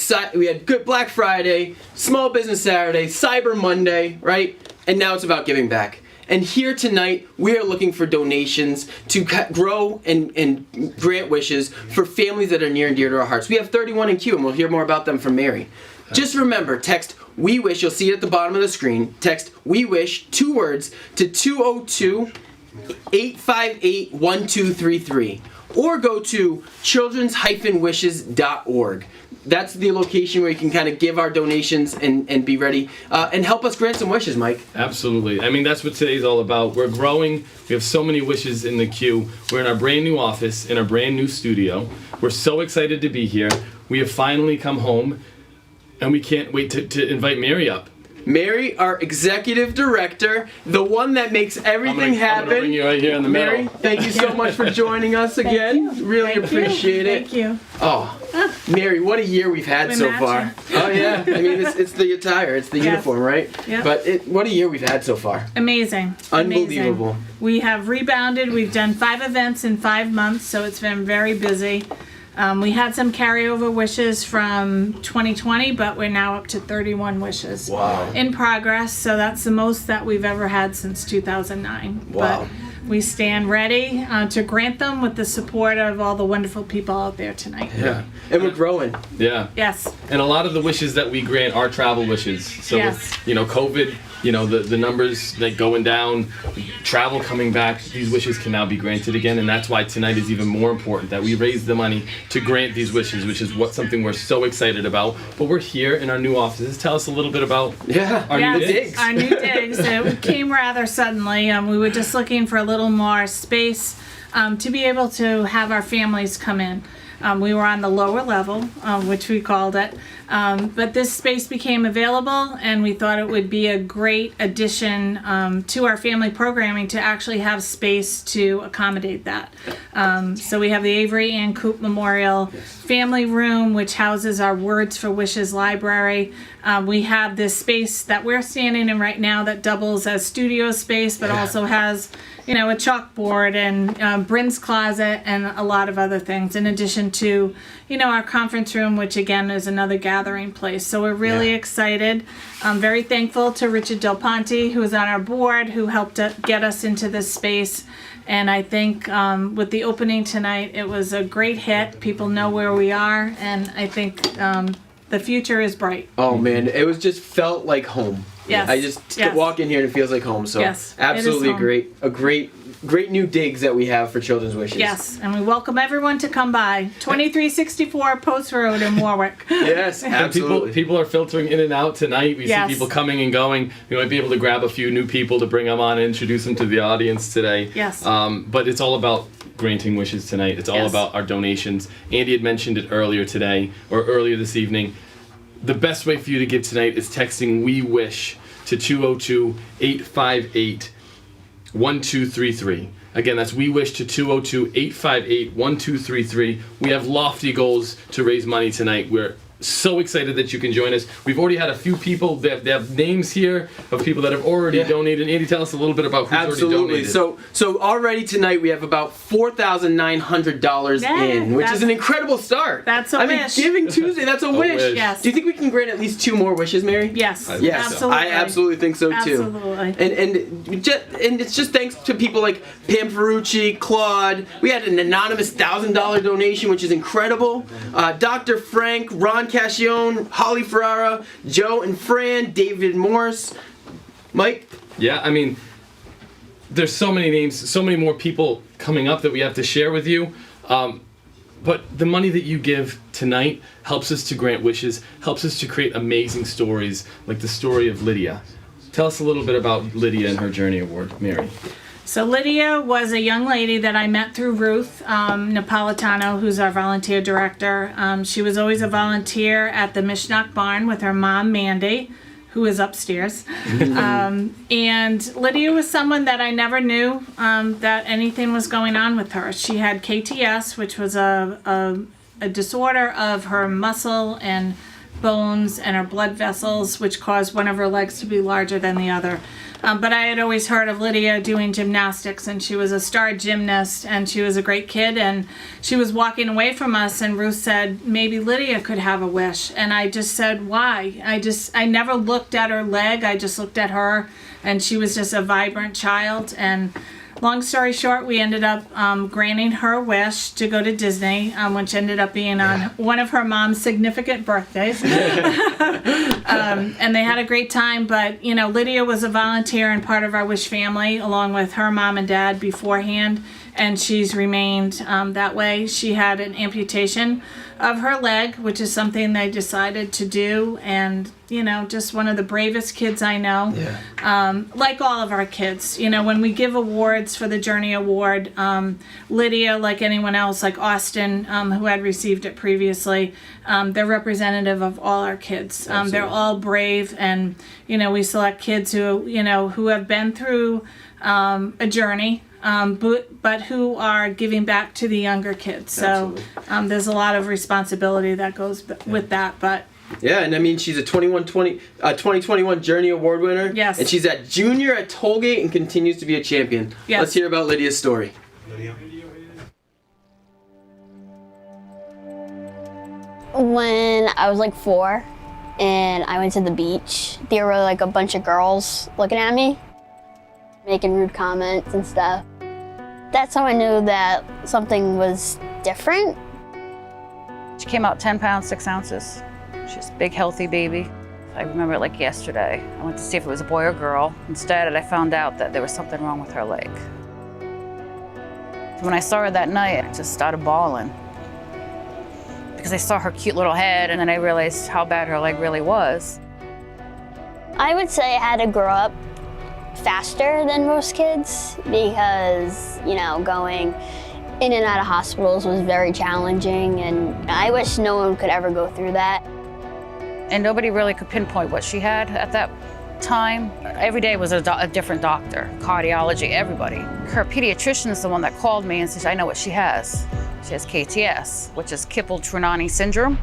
Speaker 9: Good Black Friday, Small Business Saturday, Cyber Monday, right? And now it's about giving back. And here tonight, we are looking for donations to grow and grant wishes for families that are near and dear to our hearts. We have 31 in queue, and we'll hear more about them from Mary. Just remember, text "We Wish," you'll see it at the bottom of the screen. Text "We Wish," 2 words, to 202-858-1233. Or go to childrens-wishes.org. That's the location where you can kind of give our donations and be ready and help us grant some wishes, Mike.
Speaker 10: Absolutely. I mean, that's what today's all about. We're growing. We have so many wishes in the queue. We're in our brand new office, in our brand new studio. We're so excited to be here. We have finally come home, and we can't wait to invite Mary up.
Speaker 9: Mary, our executive director, the one that makes everything happen.
Speaker 10: I'm gonna bring you right here in the
Speaker 9: Mary,
Speaker 10: middle.
Speaker 9: thank you so much for joining us again. Really appreciate it.
Speaker 7: Thank you.
Speaker 9: Oh, Mary, what a year we've had so far. Oh yeah, I mean it's the attire, it's the uniform, right?
Speaker 7: Yeah.
Speaker 9: But what a year we've had so far.
Speaker 7: Amazing.
Speaker 9: Unbelievable.
Speaker 7: Amazing. We have rebounded. We've done 5 events in 5 months, so it's been very busy. We had some carryover wishes from 2020, but we're now up to 31 wishes in progress. So that's the most that we've ever had since 2009.
Speaker 9: Wow.
Speaker 7: But we stand ready to grant them with the support of all the wonderful people out there tonight.
Speaker 9: Yeah. And we're growing.
Speaker 10: Yeah.
Speaker 7: Yes.
Speaker 10: And a lot of the wishes that we grant are travel wishes. So
Speaker 7: Yes.
Speaker 10: with, COVID, the numbers like going down, travel coming back, these wishes can now be granted again, and that's why tonight is even more important that we raise the money to grant these wishes, which is something we're so excited about. But we're here in our new offices. Tell us a little bit about our new digs.
Speaker 7: Our new digs. It came rather suddenly. We were just looking for a little more space to be able to have our families come in. We were on the lower level, which we called it, but this space became available, and we thought it would be a great addition to our family programming to actually have space to accommodate that. So we have the Avery Ann Coop Memorial Family Room, which houses our Words for Wishes library. We have this space that we're standing in right now that doubles as studio space, but also has a chalkboard and Bryn's closet and a lot of other things, in addition to, our conference room, which again is another gathering place. So we're really excited. I'm very thankful to Richard Del Ponte, who is on our board, who helped get us into this space. And I think with the opening tonight, it was a great hit. People know where we are, and I think the future is bright.
Speaker 9: Oh man, it was just felt like home.
Speaker 7: Yes.
Speaker 9: I just walk in here and it feels like home. So
Speaker 7: Yes, it is
Speaker 9: absolutely
Speaker 7: home.
Speaker 9: a great new digs that we have for Children's Wishes.
Speaker 7: Yes, and we welcome everyone to come by. 2364 Post Road in Warwick.
Speaker 9: Yes, absolutely.
Speaker 10: People are filtering in and out tonight. We
Speaker 7: Yes.
Speaker 10: see people coming and going. We might be able to grab a few new people to bring them on and introduce them to the audience today.
Speaker 7: Yes.
Speaker 10: But it's all about granting wishes tonight. It's all
Speaker 7: Yes.
Speaker 10: about our donations. Andy had mentioned it earlier today, or earlier this evening. The best way for you to give tonight is texting "We Wish" to 202-858-1233. Again, that's "We Wish" to 202-858-1233. We have lofty goals to raise money tonight. We're so excited that you can join us. We've already had a few people. They have names here of people that have already donated. Andy, tell us a little bit about who's already donated.
Speaker 9: So already tonight we have about $4,900 in, which is an incredible start.
Speaker 7: That's a wish.
Speaker 9: mean, Giving Tuesday, that's a wish.
Speaker 10: wish.
Speaker 7: Yes.
Speaker 9: Do you think we can grant at least 2 more wishes, Mary?
Speaker 7: Yes.
Speaker 9: Yes,
Speaker 7: Absolutely.
Speaker 9: I absolutely think so too.
Speaker 7: Absolutely.
Speaker 9: And it's just thanks to people like Pam Ferrucci, Claude. We had an anonymous $1,000 donation, which is incredible. Dr. Frank, Ron Cascione, Holly Ferrara, Joe and Fran, David Morse, Mike.
Speaker 10: Yeah, I mean, there's so many names, so many more people coming up that we have to share with you. But the money that you give tonight helps us to grant wishes, helps us to create amazing stories, like the story of Lydia. Tell us a little bit about Lydia and her Journey Award, Mary.
Speaker 7: So Lydia was a young lady that I met through Ruth Napolitano, who's our volunteer director. She was always a volunteer at the Mishnock Barn with her mom, Mandy, who is upstairs. And Lydia was someone that I never knew that anything was going on with her. She had KTS, which was a disorder of her muscle and bones and her blood vessels, which caused one of her legs to be larger than the other. But I had always heard of Lydia doing gymnastics, and she was a star gymnast, and she was a great kid, and she was walking away from us, and Ruth said, maybe Lydia could have a wish. And I just said, why? I never looked at her leg, I just looked at her, and she was just a vibrant child. And long story short, we ended up granting her a wish to go to Disney, which ended up being on one of her mom's significant birthdays. And they had a great time, but you know, Lydia was a volunteer and part of our Wish family, along with her mom and dad beforehand, and she's remained that way. She had an amputation of her leg, which is something they decided to do, and you know, just one of the bravest kids I know. Like all of our kids, you know, when we give awards for the Journey Award, Lydia, like anyone else, like Austin, who had received it previously, they're representative of all our kids. They're all brave, and you know, we select kids who, you know, who have been through a journey, but who are giving back to the younger kids. So there's a lot of responsibility that goes with that, but.
Speaker 9: Yeah, and I mean, she's a 2021 Journey Award winner.
Speaker 7: Yes.
Speaker 9: And she's at junior at Tollgate and continues to be a champion.
Speaker 7: Yes.
Speaker 9: Let's hear about Lydia's story.
Speaker 3: When I was like 4 and I went to the beach, there were like a bunch of girls looking at me, making rude comments and stuff. That's how I knew that something was different.
Speaker 11: She came out 10 pounds, 6 ounces. She's a big, healthy baby. I remember it like yesterday. I went to see if it was a boy or girl. Instead, I found out that there was something wrong with her leg. When I saw her that night, I just started bawling. Because I saw her cute little head, and then I realized how bad her leg really was.
Speaker 3: I would say I had to grow up faster than most kids because, you know, going in and out of hospitals was very challenging, and I wish no one could ever go through that.
Speaker 11: And nobody really could pinpoint what she had at that time. Every day was a different doctor, cardiology, everybody. Her pediatrician is the one that called me and said, I know what she has. She has KTS, which is Kipple-Trinani syndrome.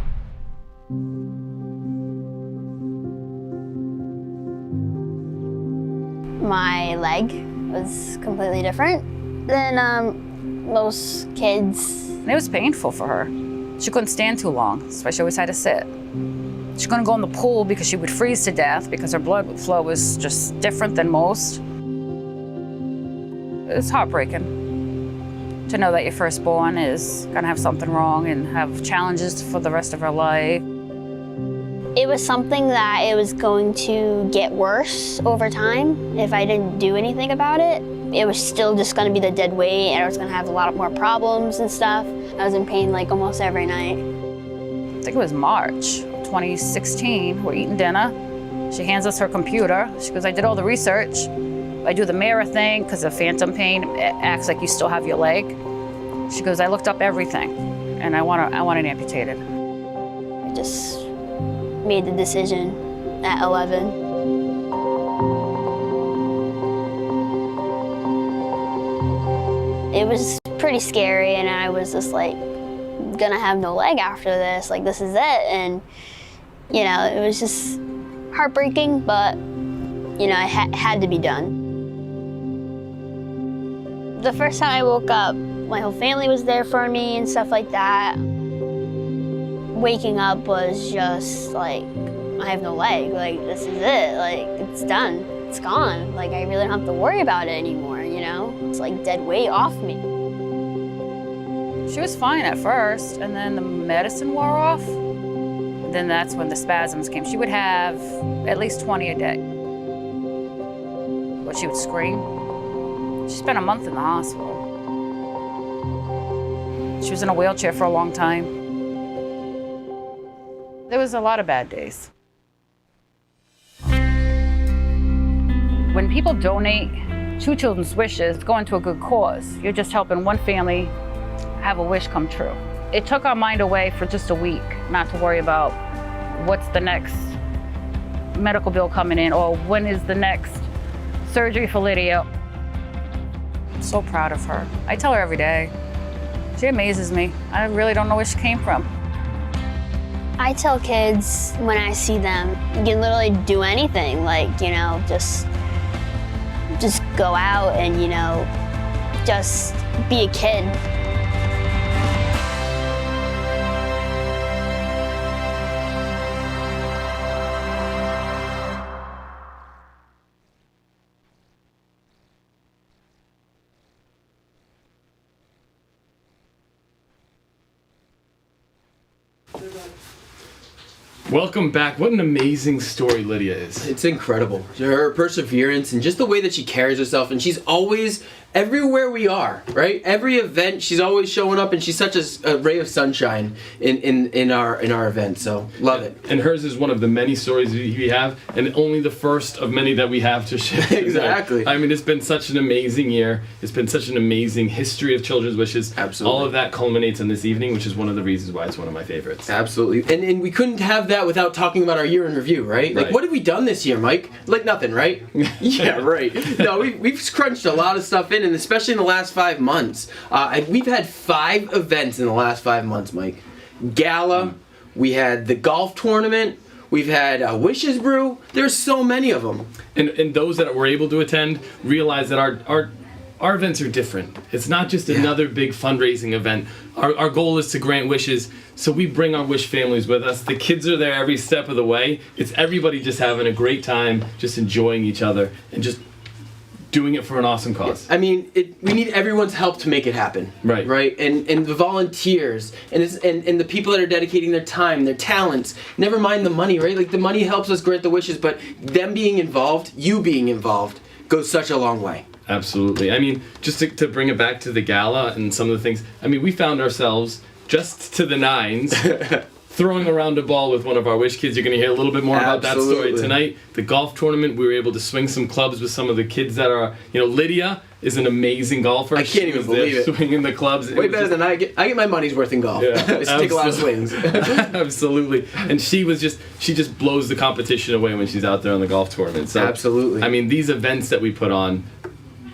Speaker 3: My leg was completely different than most kids.
Speaker 11: And it was painful for her. She couldn't stand too long, so she always had to sit. She couldn't go in the pool because she would freeze to death because her blood flow was just different than most. It's heartbreaking to know that your firstborn is gonna have something wrong and have challenges for the rest of her life.
Speaker 3: It was something that it was going to get worse over time if I didn't do anything about it. It was still just gonna be the dead weight, and I was gonna have a lot more problems and stuff. I was in pain like almost every night.
Speaker 11: I think it was March 2016, we're eating dinner. She hands us her computer. She goes, I did all the research. I do the mirror thing because of phantom pain. It acts like you still have your leg. She goes, I looked up everything and I want it amputated.
Speaker 3: I just made the decision at 11. It was pretty scary, and I was just like gonna have no leg after this. Like, this is it. And, you know, it was just heartbreaking, but, you know, it had to be done. The first time I woke up, my whole family was there for me and stuff like that. Waking up was just like, I have no leg. Like, this is it. Like, it's done. It's gone. Like, I really don't have to worry about it anymore, you know? It's like dead weight off me.
Speaker 11: She was fine at first, and then the medicine wore off. Then that's when the spasms came. She would have at least 20 a day. But she would scream. She spent a month in the hospital. She was in a wheelchair for a long time. There was a lot of bad days. When people donate to Children's Wishes, it's going to a good cause. You're just helping one family have a wish come true. It took our mind away for just a week, not to worry about what's the next medical bill coming in or when is the next surgery for Lydia. I'm so proud of her. I tell her every day. She amazes me. I really don't know where she came from.
Speaker 3: I tell kids when I see them, you can literally do anything. Like, you know, just go out and, you know, just be a kid.
Speaker 10: Welcome back. What an amazing story Lydia is.
Speaker 9: It's incredible. Her perseverance and just the way that she carries herself, and she's always everywhere we are, right? Every event, she's always showing up, and she's such a ray of sunshine in our event. So love it.
Speaker 10: And hers is one of the many stories we have, and only the first of many that we have to share.
Speaker 9: Exactly.
Speaker 10: I mean, it's been such an amazing year. It's been such an amazing history of Children's Wishes.
Speaker 9: Absolutely.
Speaker 10: All of that culminates in this evening, which is one of the reasons why it's one of my favorites.
Speaker 9: Absolutely. And we couldn't have that without talking about our year in review, right? Like, what have we done this year, Mike? Like, nothing, right? Yeah, right. No, we've crunched a lot of stuff in, and especially in the last 5 months. We've had 5 events in the last 5 months, Mike. Gala, we had the golf tournament, we've had Wishes Brew. There's so many of them.
Speaker 10: And those that were able to attend realize that our events are different. It's not just another big fundraising event. Our goal is to grant wishes, so we bring our wish families with us. The kids are there every step of the way. It's everybody just having a great time, just enjoying each other, and just doing it for an awesome cause.
Speaker 9: I mean, we need everyone's help to make it happen.
Speaker 10: Right.
Speaker 9: Right. And the volunteers and the people that are dedicating their time, their talents. Never mind the money, right? Like, the money helps us grant the wishes, but them being involved, you being involved, goes such a long way.
Speaker 10: Absolutely. I mean, just to bring it back to the gala and some of the things, I mean, we found ourselves just to the nines throwing around a ball with one of our wish kids. You're going to hear a little bit more about that story tonight. The golf tournament, we were able to swing some clubs with some of the kids that are, you know, Lydia is an amazing golfer.
Speaker 9: I can't even believe it.
Speaker 10: Swinging the clubs.
Speaker 9: Way better than I get my money's worth in golf.
Speaker 10: Yeah,
Speaker 9: I just take a lot of swings.
Speaker 10: Absolutely. And she just blows the competition away when she's out there on the golf tournament. So,
Speaker 9: absolutely.
Speaker 10: I mean, these events that we put on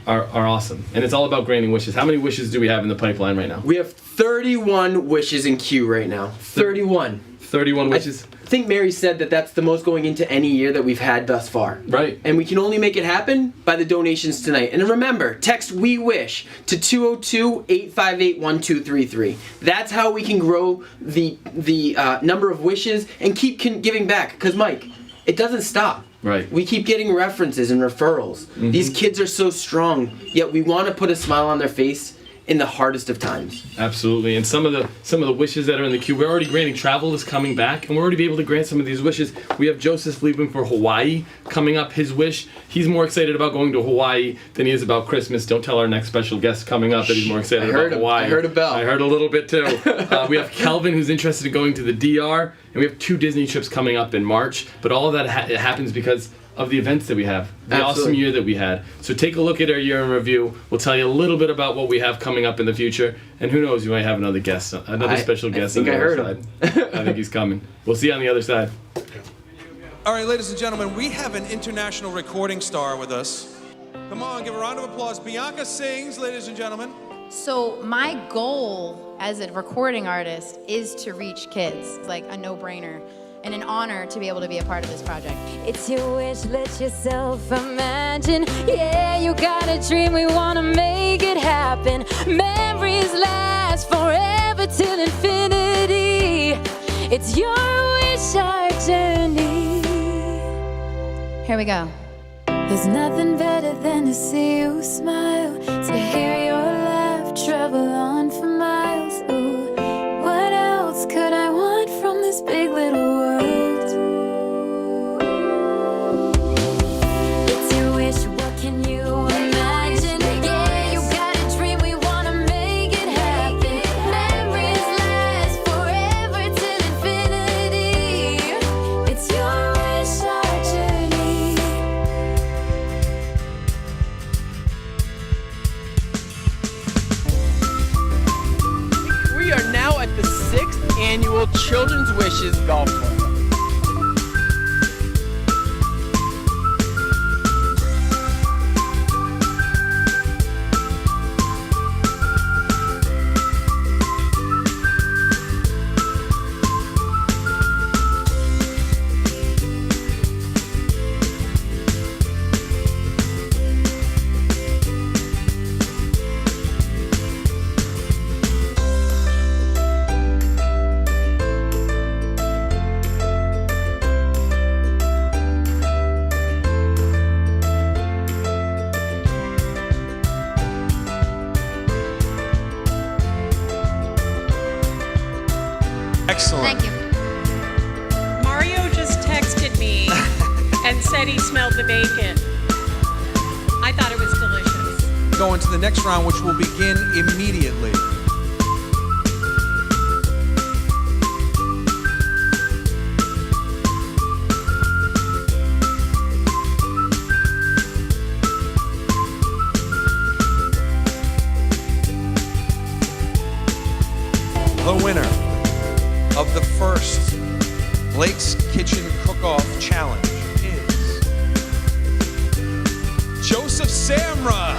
Speaker 10: are awesome. And it's all about granting wishes. How many wishes do we have in the pipeline right now?
Speaker 9: We have 31 wishes in queue right now. 31.
Speaker 10: 31 wishes.
Speaker 9: I think Mary said that that's the most going into any year that we've had thus far.
Speaker 10: Right.
Speaker 9: And we can only make it happen by the donations tonight. And remember, text We Wish to 202-858-1233. That's how we can grow the number of wishes and keep giving back. Because, Mike, it doesn't stop.
Speaker 10: Right.
Speaker 9: We keep getting references and referrals. Mm-hmm. These kids are so strong, yet we want to put a smile on their face in the hardest of times.
Speaker 10: Absolutely. And some of the wishes that are in the queue, we're already granting. Travel is coming back, and we're already able to grant some of these wishes. We have Joseph leaving for Hawaii coming up. His wish, he's more excited about going to Hawaii than he is about Christmas. Don't tell our next special guest coming up that he's more excited about Hawaii.
Speaker 9: I heard a bell.
Speaker 10: I heard a little bit too. We have Kelvin, who's interested in going to the DR, and we have 2 Disney trips coming up in March. But all of that it happens because of the events that we have, the awesome year that we had. So take a look at our year in review. We'll tell you a little bit about what we have coming up in the future, and who knows, you might have another guest, another special guest.
Speaker 9: I think
Speaker 10: on the
Speaker 9: I heard
Speaker 10: other
Speaker 9: him.
Speaker 10: side. I think he's coming. We'll see you on the other side.
Speaker 12: All right, ladies and gentlemen, we have an international recording star with us. Come on, give a round of applause. Bianca sings, ladies and gentlemen.
Speaker 13: So my goal as a recording artist is to reach kids. It's like a no-brainer and an honor to be able to be a part of this project.
Speaker 2: It's your wish, let yourself imagine. Yeah, you got a dream, we wanna make it happen. Memories last forever till infinity. It's your wish, our journey.
Speaker 13: Here we go.
Speaker 2: There's nothing better than to see you smile, to hear your laugh travel on for miles. Ooh, what else could I want from this big little world? It's your wish, what can you imagine? Yeah, you got a dream, we wanna make it happen. Memories last forever till infinity. It's your wish, our journey.
Speaker 9: We are now at the 6th annual Children's Wishes Golf Tournament.
Speaker 12: Excellent.
Speaker 13: Thank you.
Speaker 14: Mario just texted me and said he smelled the bacon. I thought it was delicious.
Speaker 12: Go into the next round, which will begin immediately. The winner of the first Blake's Kitchen Cook-Off Challenge is Joseph Samra.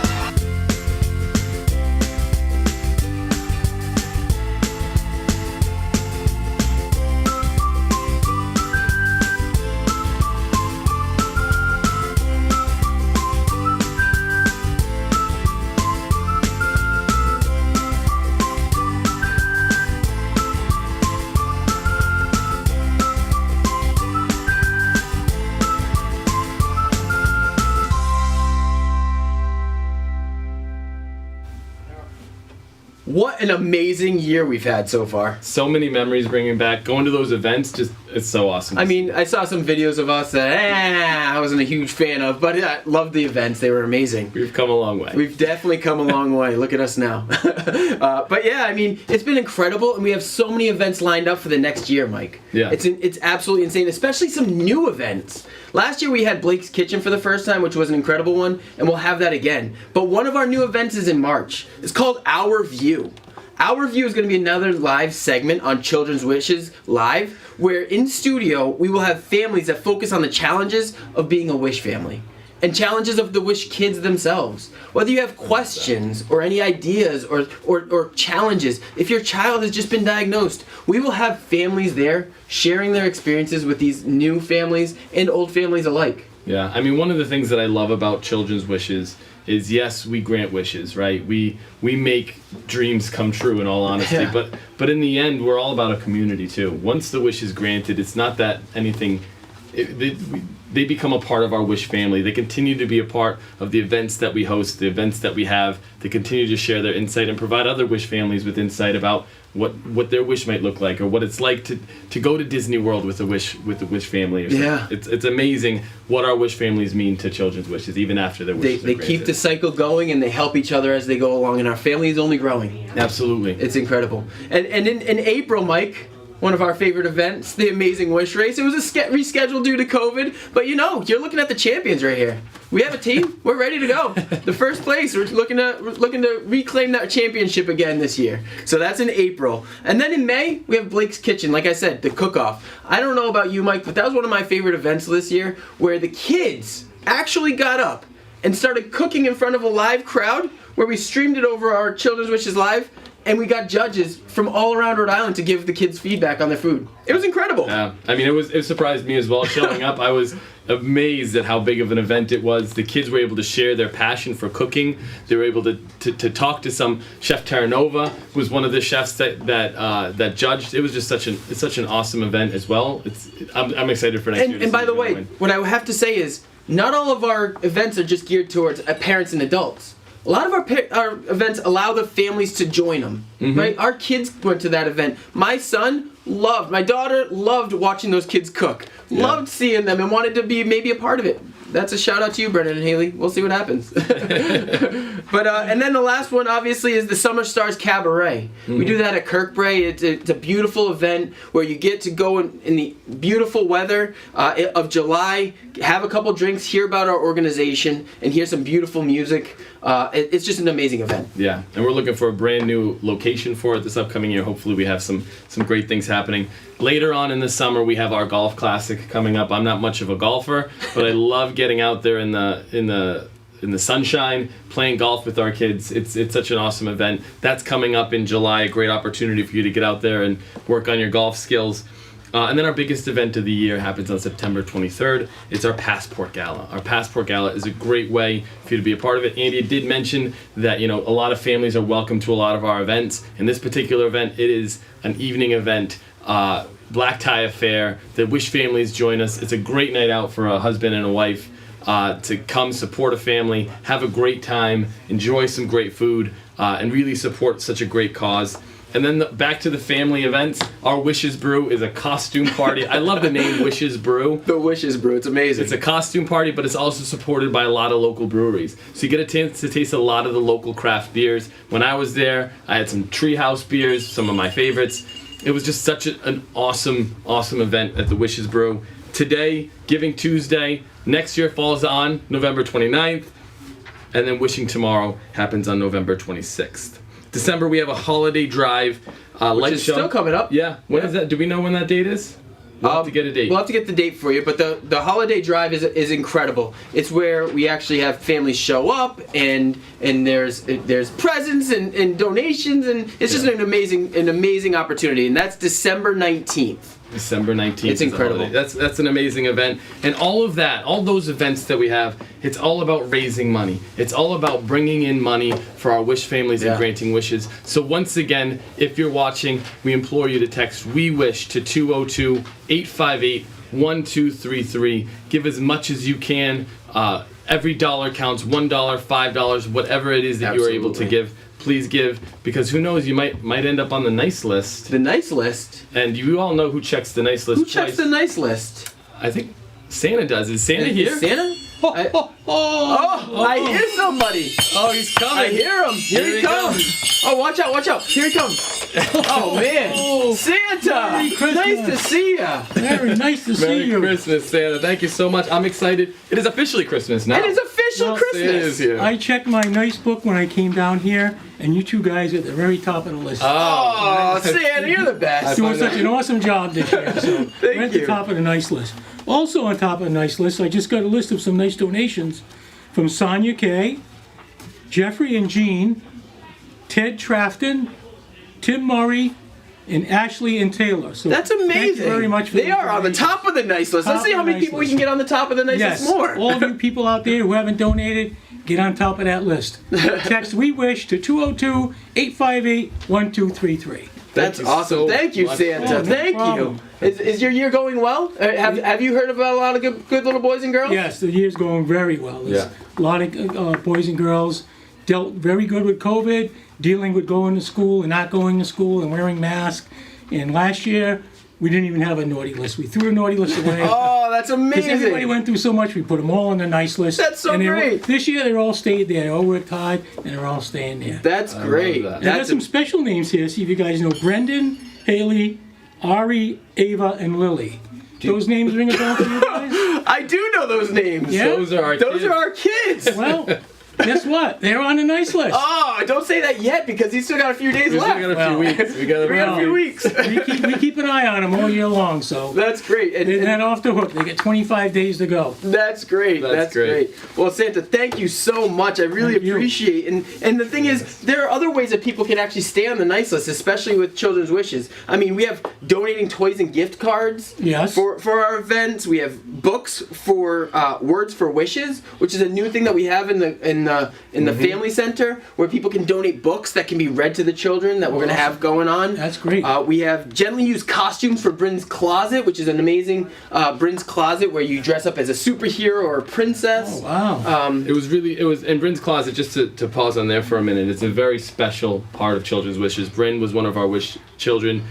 Speaker 9: What an amazing year we've had so far.
Speaker 10: So many memories bringing back. Going to those events, it's so awesome.
Speaker 9: I mean, I saw some videos of us that I wasn't a huge fan of, but I loved the events. They were amazing.
Speaker 10: We've come a long way.
Speaker 9: We've definitely come a long way. Look at us now. But yeah, I mean, it's been incredible, and we have so many events lined up for the next year, Mike.
Speaker 10: Yeah.
Speaker 9: It's absolutely insane, especially some new events. Last year we had Blake's Kitchen for the first time, which was an incredible one, and we'll have that again. But one of our new events is in March. It's called Our View. Our View is going to be another live segment on Children's Wishes Live, where in studio we will have families that focus on the challenges of being a Wish family and challenges of the Wish kids themselves. Whether you have questions or any ideas or challenges, if your child has just been diagnosed, we will have families there sharing their experiences with these new families and old families alike.
Speaker 10: Yeah, I mean, one of the things that I love about Children's Wishes is, yes, we grant wishes, right? We make dreams come true, in all honesty.
Speaker 9: Yeah.
Speaker 10: But in the end, we're all about a community too. Once the wish is granted, it's not that anything. They become a part of our Wish family. They continue to be a part of the events that we host, the events that we have. They continue to share their insight and provide other Wish families with insight about what their wish might look like, or what it's like to go to Disney World with the Wish family.
Speaker 9: Yeah.
Speaker 10: It's amazing what our Wish families mean to Children's Wishes, even after their wishes
Speaker 9: They keep the cycle going, and they help each other as they go along, and our family is only growing.
Speaker 10: Absolutely.
Speaker 9: It's incredible. And in April, Mike, one of our favorite events, the Amazing Wish Race. It was rescheduled due to COVID, but you're looking at the champions right here. We have a team. We're ready to go. The first place. We're looking to reclaim that championship again this year. So that's in April. And then in May, we have Blake's Kitchen. Like I said, the cook-off. I don't know about you, Mike, but that was one of my favorite events this year, where the kids actually got up and started cooking in front of a live crowd, where we streamed it over our Children's Wishes Live. and we got judges from all around Rhode Island to give the kids feedback on their food. It was incredible.
Speaker 10: Yeah, I mean, it surprised me as well. Showing up, I was amazed at how big of an event it was. The kids were able to share their passion for cooking. They were able to talk to some Chef Terranova, who was one of the chefs that judged. It was just such an awesome event as well. I'm excited for next year.
Speaker 9: And by the way, what I have to say is, not all of our events are just geared towards parents and adults. A lot of our events allow the families to join them, right? Our kids went to that event. My daughter loved watching those kids cook. Loved seeing them and wanted to be maybe a part of it. That's a shout out to you, Brendan and Haley. We'll see what happens. But and then the last one, obviously, is the Summer Stars Cabaret. We do that at Kirkbrae. It's a beautiful event where you get to go in the beautiful weather of July, have a couple drinks, hear about our organization, and hear some beautiful music. It's just an amazing event.
Speaker 10: Yeah, and we're looking for a brand new location for it this upcoming year. Hopefully we have some great things happening. Later on in the summer, we have our golf classic coming up. I'm not much of a golfer, but I love getting out there in the sunshine, playing golf with our kids. It's such an awesome event. That's coming up in July. A great opportunity for you to get out there and work on your golf skills. And then our biggest event of the year happens on September 23rd. It's our Passport Gala. Our Passport Gala is a great way for you to be a part of it. Andy did mention that, a lot of families are welcome to a lot of our events. In this particular event, it is an evening event, black tie affair. The Wish families join us. It's a great night out for a husband and a wife to come support a family, have a great time, enjoy some great food, and really support such a great cause. And then back to the family events. Our Wishes Brew is a costume party. I love the name Wishes Brew.
Speaker 9: The Wishes Brew, it's amazing.
Speaker 10: It's a costume party, but it's also supported by a lot of local breweries. So you get a chance to taste a lot of the local craft beers. When I was there, I had some Treehouse beers, some of my favorites. It was just such an awesome event at the Wishes Brew. Today, Giving Tuesday. Next year falls on November 29th. And then Wishing Tomorrow happens on November 26th. December, we have a holiday drive
Speaker 9: Which is still coming up.
Speaker 10: Yeah. When is that? Do we know when that date is? We'll have to get a date.
Speaker 9: We'll have to get the date for you, but the holiday drive is incredible. It's where we actually have families show up, and there's presents and donations, and it's just an amazing opportunity. And that's December 19th.
Speaker 10: December 19th.
Speaker 9: It's incredible.
Speaker 10: That's an amazing event. And all those events that we have, it's all about raising money. It's all about bringing in money for our Wish families and granting wishes. So once again, if you're watching, we implore you to text We Wish to 202-858-1233. Give as much as you can. Every dollar counts. $1, $5, whatever it is that you are able to give. Please give, because who knows, you might end up on the nice list.
Speaker 9: The nice list?
Speaker 10: And you all know who checks the nice list.
Speaker 9: Who checks the nice list?
Speaker 10: I think Santa does. Is Santa here?
Speaker 9: Santa? I hear somebody.
Speaker 10: Oh, he's coming.
Speaker 9: I hear him. Here he comes. Oh, watch out. Here he comes. Oh, man. Santa. Nice to see you.
Speaker 15: Very nice to see you.
Speaker 10: Merry Christmas, Santa. Thank you so much. I'm excited. It is officially Christmas now.
Speaker 9: It is official Christmas.
Speaker 10: It is here.
Speaker 15: I checked my nice book when I came down here, and you two guys are at the very top of the list.
Speaker 9: Oh, Santa, you're the best.
Speaker 15: Doing such an awesome job this year. So we're at the top of the nice list. Also on top of the nice list, I just got a list of some nice donations from Sonia Kay, Jeffrey and Jean, Ted Trafton, Tim Murray, and Ashley and Taylor. So
Speaker 9: that's amazing.
Speaker 15: Thank you very much for
Speaker 9: They are on the top of the nice list. Let's see how many people we can get on the top of the nice list more.
Speaker 15: All of you people out there who haven't donated, get on top of that list. Text We Wish to 202-858-1233.
Speaker 9: That's awesome. Thank you, Santa. Thank you. Is your year going well? Have you heard about a lot of good little boys and girls?
Speaker 15: Yes, the year's going very well. There's a lot of boys and girls dealt very good with COVID, dealing with going to school and not going to school and wearing masks. And last year, we didn't even have a naughty list. We threw a naughty list away.
Speaker 9: Oh, that's amazing.
Speaker 15: Because everybody went through so much, we put them all on the nice list.
Speaker 9: That's so great.
Speaker 15: This year, they're all stayed there. They all worked hard, and they're all staying there.
Speaker 9: That's great.
Speaker 15: I got some special names here. See if you guys know Brendan, Haley, Ari, Ava, and Lily. Those names ring a bell for you guys?
Speaker 9: I do know those names.
Speaker 15: Yeah?
Speaker 10: Those are our kids.
Speaker 15: Well, Guess what? They're on the nice list.
Speaker 9: Oh, don't say that yet because he's still got a few days
Speaker 10: We
Speaker 9: left.
Speaker 10: still got a few weeks. We got
Speaker 9: a few weeks.
Speaker 15: we keep an eye on them all year long, so
Speaker 9: That's great. And,
Speaker 15: they're not off the hook. They get 25 days to go.
Speaker 9: That's great.
Speaker 10: That's great.
Speaker 9: Well, Santa, thank you so much. I really
Speaker 15: Thank you.
Speaker 9: appreciate it. And the thing is, there are other ways that people can actually stay on the nice list, especially with Children's Wishes. I mean, we have donating toys and gift cards
Speaker 15: Yes.
Speaker 9: for our events. We have books for Words for Wishes, which is a new thing that we have in the family center, where people can donate books that can be read to the children that we're going to have going on.
Speaker 15: That's great.
Speaker 9: We have gently used costumes for Bryn's Closet, which is an amazing Bryn's Closet where you dress up as a superhero or a princess.
Speaker 15: Oh, wow.
Speaker 10: It was in Bryn's Closet, just to pause on there for a minute, it's a very special part of Children's Wishes. Bryn was one of our wish children.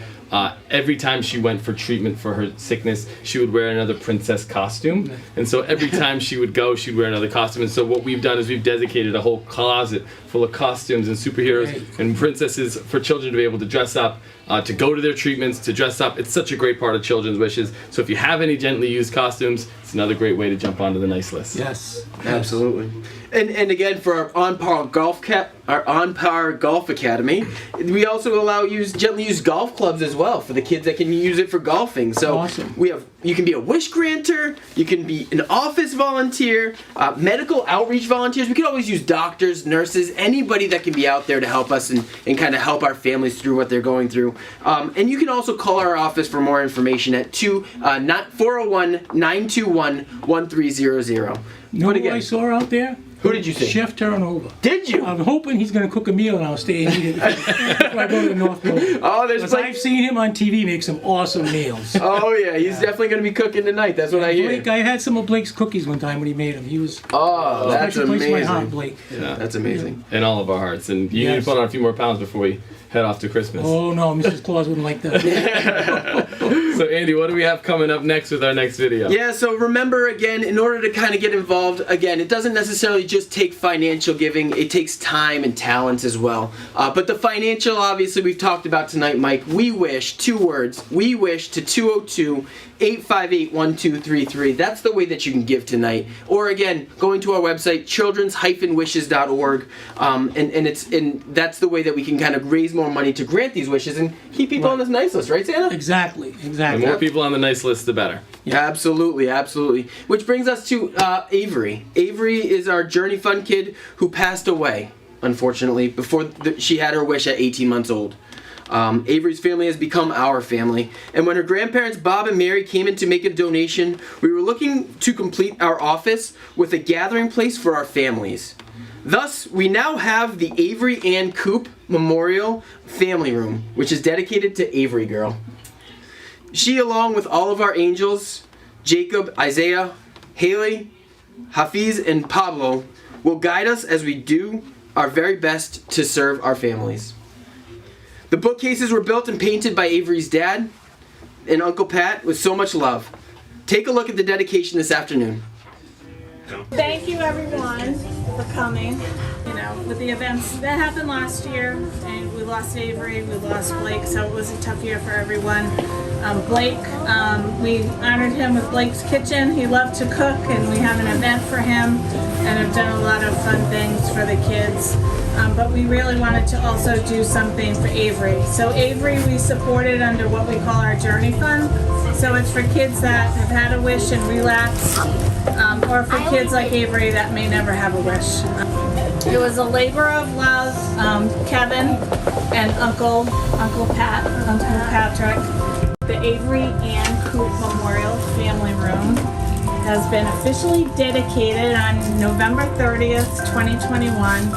Speaker 10: Every time she went for treatment for her sickness, she would wear another princess costume. And so every time she would go, she'd wear another costume. And so what we've done is we've dedicated a whole closet full of costumes and superheroes and princesses for children to be able to dress up, to go to their treatments, to dress up. It's such a great part of Children's Wishes. So if you have any gently used costumes, it's another great way to jump onto the nice list.
Speaker 15: Yes.
Speaker 9: Absolutely. And again, for our On Par Golf Academy, we also allow gently used golf clubs as well for the kids that can use it for golfing. So
Speaker 15: Awesome.
Speaker 9: you can be a wish granter, you can be an office volunteer, medical outreach volunteers. We can always use doctors, nurses, anybody that can be out there to help us and kind of help our families through what they're going through. And you can also call our office for more information at 401-921-1300.
Speaker 15: You know who I saw out there?
Speaker 9: Who did you see?
Speaker 15: Chef Turnover.
Speaker 9: Did you?
Speaker 15: I'm hoping he's going to cook a meal and I'll stay and eat it before I go to the North Building.
Speaker 9: Oh, there's
Speaker 15: Because I've seen him on TV make some awesome meals.
Speaker 9: Oh yeah, he's definitely going to be cooking tonight. That's what I hear.
Speaker 15: Blake, I had some of Blake's cookies one time when he made them. He was
Speaker 9: Oh, that's
Speaker 15: special place in my heart,
Speaker 9: amazing.
Speaker 15: Blake.
Speaker 10: Yeah.
Speaker 9: That's amazing.
Speaker 10: In all of our hearts. And you need
Speaker 15: Yes.
Speaker 10: to put on a few more pounds before we head off to Christmas.
Speaker 15: Oh no, Mrs. Claus wouldn't like that.
Speaker 10: So Andy, what do we have coming up next with our next video?
Speaker 9: Yeah, so remember again, in order to kind of get involved, again, it doesn't necessarily just take financial giving, it takes time and talents as well. But the financial, obviously, we've talked about tonight, Mike. We wish, 2 words, we wish to 202-858-1233. That's the way that you can give tonight. Or again, going to our website, children's-wishes.org, and that's the way that we can kind of raise more money to grant these wishes and keep people on this nice list, right, Santa?
Speaker 15: Exactly.
Speaker 10: The more people on the nice list, the better.
Speaker 9: Yeah, absolutely. Which brings us to Avery. Avery is our Journey Fund kid who passed away, unfortunately, before she had her wish at 18 months old. Avery's family has become our family, and when her grandparents Bob and Mary came in to make a donation, we were looking to complete our office with a gathering place for our families. Thus, we now have the Avery Ann Coop Memorial Family Room, which is dedicated to Avery Girl. She, along with all of our angels, Jacob, Isaiah, Haley, Hafiz, and Pablo, will guide us as we do our very best to serve our families. The bookcases were built and painted by Avery's dad and Uncle Pat with so much love. Take a look at the dedication this afternoon.
Speaker 16: Thank you everyone for coming. You know, with the events that happened last year, and we lost Avery, we lost Blake, so it was a tough year for everyone. Blake, we honored him with Blake's Kitchen. He loved to cook, and we have an event for him, and have done a lot of fun things for the kids. But we really wanted to also do something for Avery. So Avery we supported under what we call our Journey Fund. So it's for kids that have had a wish and relapsed, or for kids like Avery that may never have a wish. It was a labor of love. Kevin and Uncle Patrick. The Avery Ann Coop Memorial Family Room has been officially dedicated on November 30th, 2021.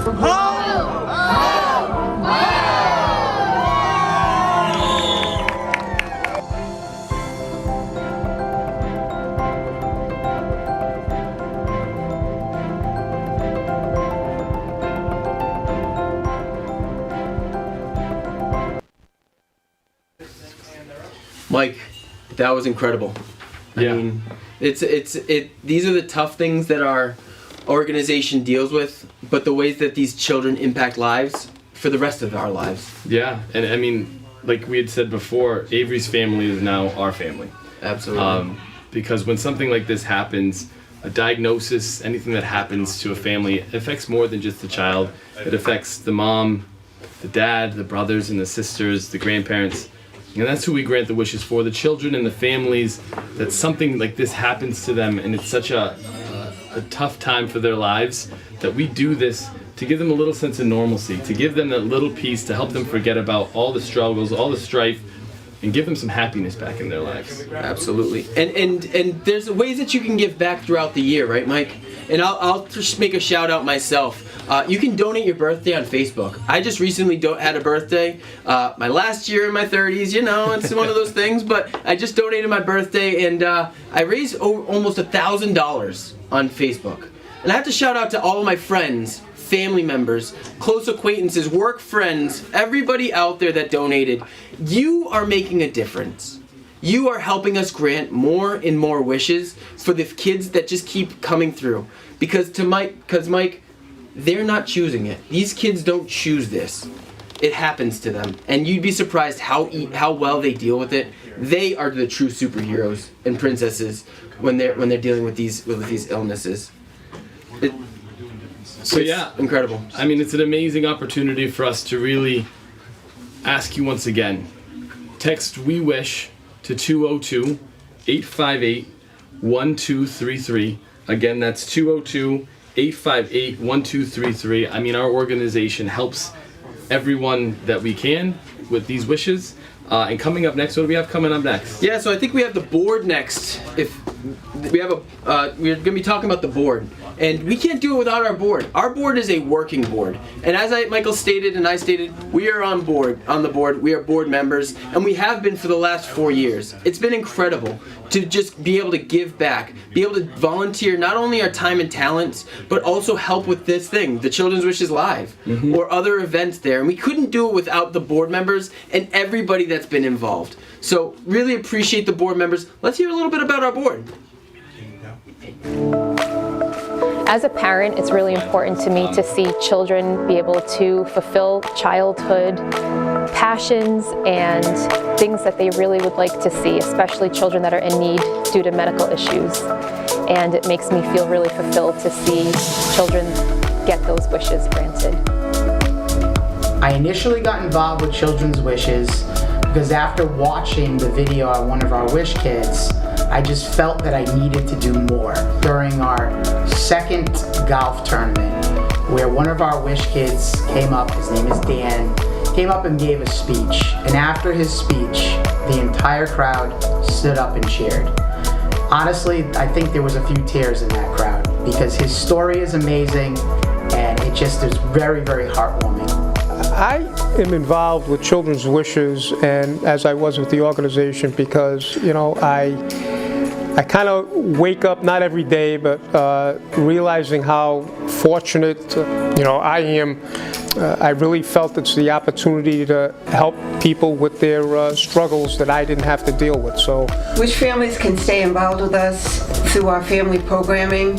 Speaker 9: Mike, that was incredible.
Speaker 10: Yeah.
Speaker 9: I mean, these are the tough things that our organization deals with, but the ways that these children impact lives for the rest of our lives.
Speaker 10: Yeah, and I mean, like we had said before, Avery's family is now our family.
Speaker 9: Absolutely.
Speaker 10: Because when something like this happens, a diagnosis, anything that happens to a family, it affects more than just the child. It affects the mom, the dad, the brothers and the sisters, the grandparents. And that's who we grant the wishes for, the children and the families that something like this happens to them, and it's such a tough time for their lives, that we do this to give them a little sense of normalcy, to give them that little piece, to help them forget about all the struggles, all the strife, and give them some happiness back in their lives.
Speaker 9: Absolutely. And there's ways that you can give back throughout the year, right, Mike? And I'll just make a shout out myself. You can donate your birthday on Facebook. I just recently had a birthday. My last year in my 30s, you know, it's one of those things. But I just donated my birthday, and I raised almost $1,000 on Facebook. And I have to shout out to all of my friends, family members, close acquaintances, work friends, everybody out there that donated. You are making a difference. You are helping us grant more and more wishes for the kids that just keep coming through. Because Mike, they're not choosing it. These kids don't choose this. It happens to them. And you'd be surprised how well they deal with it. They are the true superheroes and princesses when they're dealing with these illnesses.
Speaker 10: So yeah,
Speaker 9: incredible.
Speaker 10: I mean, it's an amazing opportunity for us to really ask you once again. Text "We Wish" to 202-858-1233. Again, that's 202-858-1233. I mean, our organization helps everyone that we can with these wishes. And coming up next, what do we have coming up next?
Speaker 9: Yeah, so I think we have the board next. We're going to be talking about the board. And we can't do it without our board. Our board is a working board. And as Michael stated and I stated, we are on the board. We are board members, and we have been for the last 4 years. It's been incredible to just be able to give back, be able to volunteer not only our time and talents, but also help with this thing, the Children's Wishes Live, or other events there. And we couldn't do it without the board members and everybody that's been involved. So really appreciate the board members. Let's hear a little bit about our board.
Speaker 17: As a parent, it's really important to me to see children be able to fulfill childhood passions and things that they really would like to see, especially children that are in need due to medical issues. And it makes me feel really fulfilled to see children get those wishes granted.
Speaker 18: I initially got involved with Children's Wishes because after watching the video on one of our Wish Kids, I just felt that I needed to do more. During our second golf tournament, where one of our Wish Kids came up, his name is Dan, came up and gave a speech. And after his speech, the entire crowd stood up and cheered. Honestly, I think there was a few tears in that crowd because his story is amazing and it just is very, very heartwarming.
Speaker 19: I am involved with Children's Wishes, and as I was with the organization, because I kind of wake up, not every day, but realizing how fortunate I am. I really felt it's the opportunity to help people with their struggles that I didn't have to deal with. So,
Speaker 20: Wish families can stay involved with us through our family programming,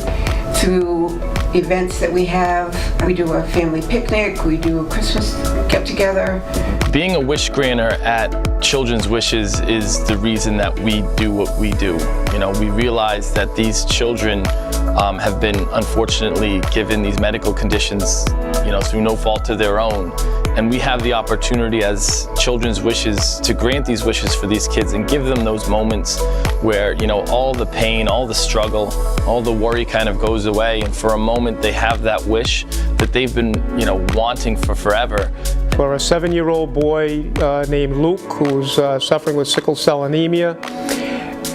Speaker 20: through events that we have. We do a family picnic, we do a Christmas get-together.
Speaker 10: Being a wish granter at Children's Wishes is the reason that we do what we do. We realize that these children have been unfortunately given these medical conditions, through no fault of their own. And we have the opportunity as Children's Wishes to grant these wishes for these kids and give them those moments where, all the pain, all the struggle, all the worry kind of goes away. And for a moment, they have that wish that they've been, wanting for forever.
Speaker 19: For a 7-year-old boy named Luke, who's suffering with sickle cell anemia.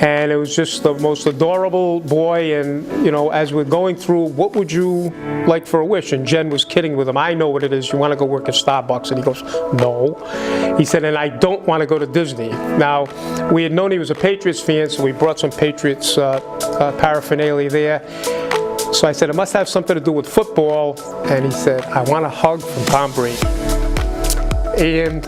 Speaker 19: And it was just the most adorable boy, and as we're going through, what would you like for a wish? And Jen was kidding with him. I know what it is. You want to go work at Starbucks? And he goes, no. He said, and I don't want to go to Disney. Now, we had known he was a Patriots fan, so we brought some Patriots paraphernalia there. So I said, it must have something to do with football. And he said, I want a hug from Tom Brady. And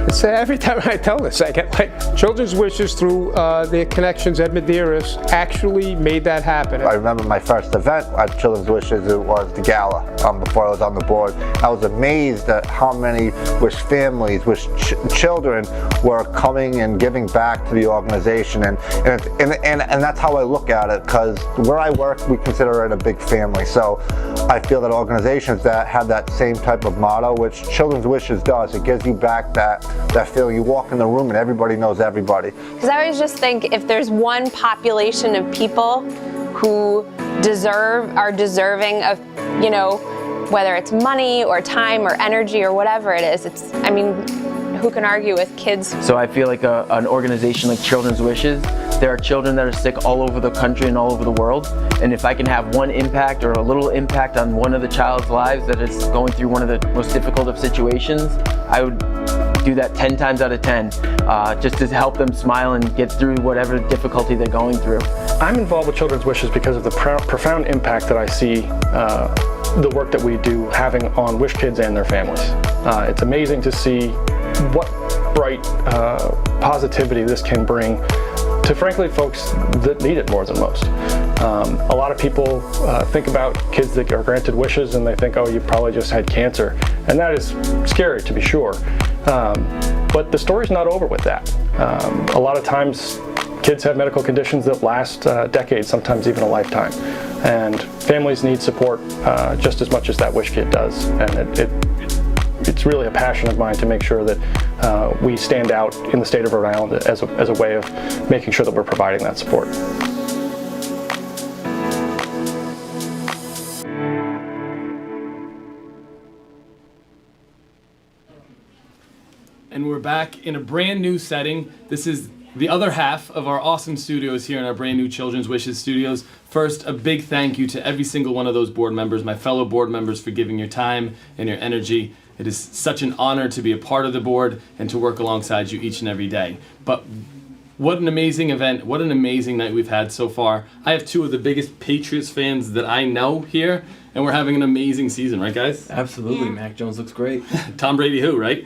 Speaker 19: It's every time I tell this, I get like Children's Wishes through their connections. Ed Medeiros actually made that happen.
Speaker 21: I remember my first event at Children's Wishes, it was the gala before I was on the board. I was amazed at how many Wish families, Wish children were coming and giving back to the organization, and that's how I look at it, because where I work, we consider it a big family. So I feel that organizations that have that same type of motto, which Children's Wishes does, it gives you back that feeling. You walk in the room and everybody knows everybody.
Speaker 22: Because I always just think if there's one population of people who are deserving of, you know, whether it's money or time or energy or whatever it is, I mean, who can argue with kids?
Speaker 23: So I feel like an organization like Children's Wishes, there are children that are sick all over the country and all over the world, and if I can have one impact or a little impact on one of the child's lives that is going through one of the most difficult of situations, I would do that 10 times out of 10, just to help them smile and get through whatever difficulty they're going through.
Speaker 24: I'm involved with Children's Wishes because of the profound impact that I see the work that we do having on Wish kids and their families. It's amazing to see what bright positivity this can bring to, frankly, folks that need it more than most. A lot of people think about kids that are granted wishes and they think, oh, you probably just had cancer. And that is scary, to be sure. But the story's not over with that. A lot of times kids have medical conditions that last decades, sometimes even a lifetime. And families need support just as much as that Wish kid does. And it's really a passion of mine to make sure that we stand out in the state of Rhode Island as a way of making sure that we're providing that support.
Speaker 10: And we're back in a brand new setting. This is the other half of our awesome studios here in our brand new Children's Wishes studios. First, a big thank you to every single one of those board members, my fellow board members, for giving your time and your energy. It is such an honor to be a part of the board and to work alongside you each and every day. But what an amazing event, what an amazing night we've had so far. I have two of the biggest Patriots fans that I know here, and we're having an amazing season, right guys?
Speaker 23: Absolutely, Mac Jones looks great.
Speaker 10: Tom Brady who, right?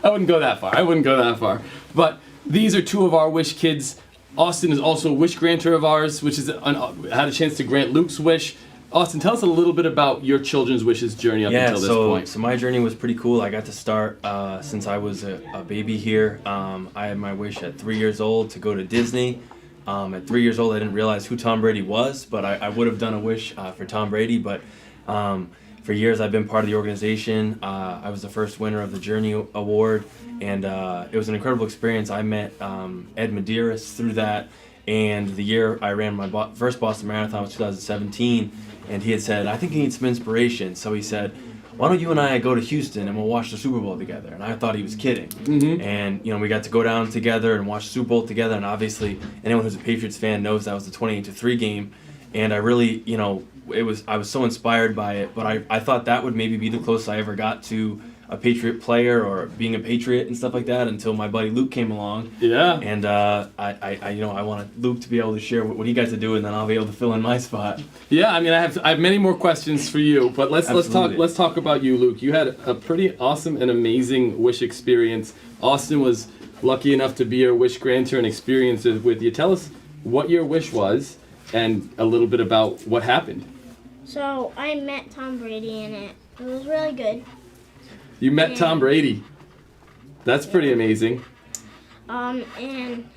Speaker 10: I wouldn't go that far. But these are two of our Wish kids. Austin is also a Wish granter of ours, which is had a chance to grant Luke's Wish. Austin, tell us a little bit about your Children's Wishes journey up until this point.
Speaker 23: So my journey was pretty cool. I got to start since I was a baby here. I had my wish at 3 years old to go to Disney. At 3 years old, I didn't realize who Tom Brady was, but I would have done a wish for Tom Brady. But for years, I've been part of the organization. I was the first winner of the Journey Award, and it was an incredible experience. I met Ed Medeiros through that, and the year I ran my first Boston Marathon was 2017, and he had said, I think you need some inspiration. So he said, why don't you and I go to Houston and we'll watch the Super Bowl together? And I thought he was kidding. Mm-hmm. And we got to go down together and watch the Super Bowl together. And obviously, anyone who's a Patriots fan knows that was the 28-3 game. And I really, I was so inspired by it. But I thought that would maybe be the closest I ever got to a Patriot player or being a Patriot and stuff like that until my buddy Luke came along.
Speaker 10: Yeah.
Speaker 23: And I wanted Luke to be able to share what he got to do, and then I'll be able to fill in my spot.
Speaker 10: Yeah, I mean, I have many more questions for you, but let's talk about you, Luke. You had a pretty awesome and amazing Wish experience. Austin was lucky enough to be your Wish granter and experience it with you. Tell us what your wish was and a little bit about what happened.
Speaker 25: So I met Tom Brady in it. It was really good.
Speaker 10: You met Tom Brady. That's pretty amazing.
Speaker 25: And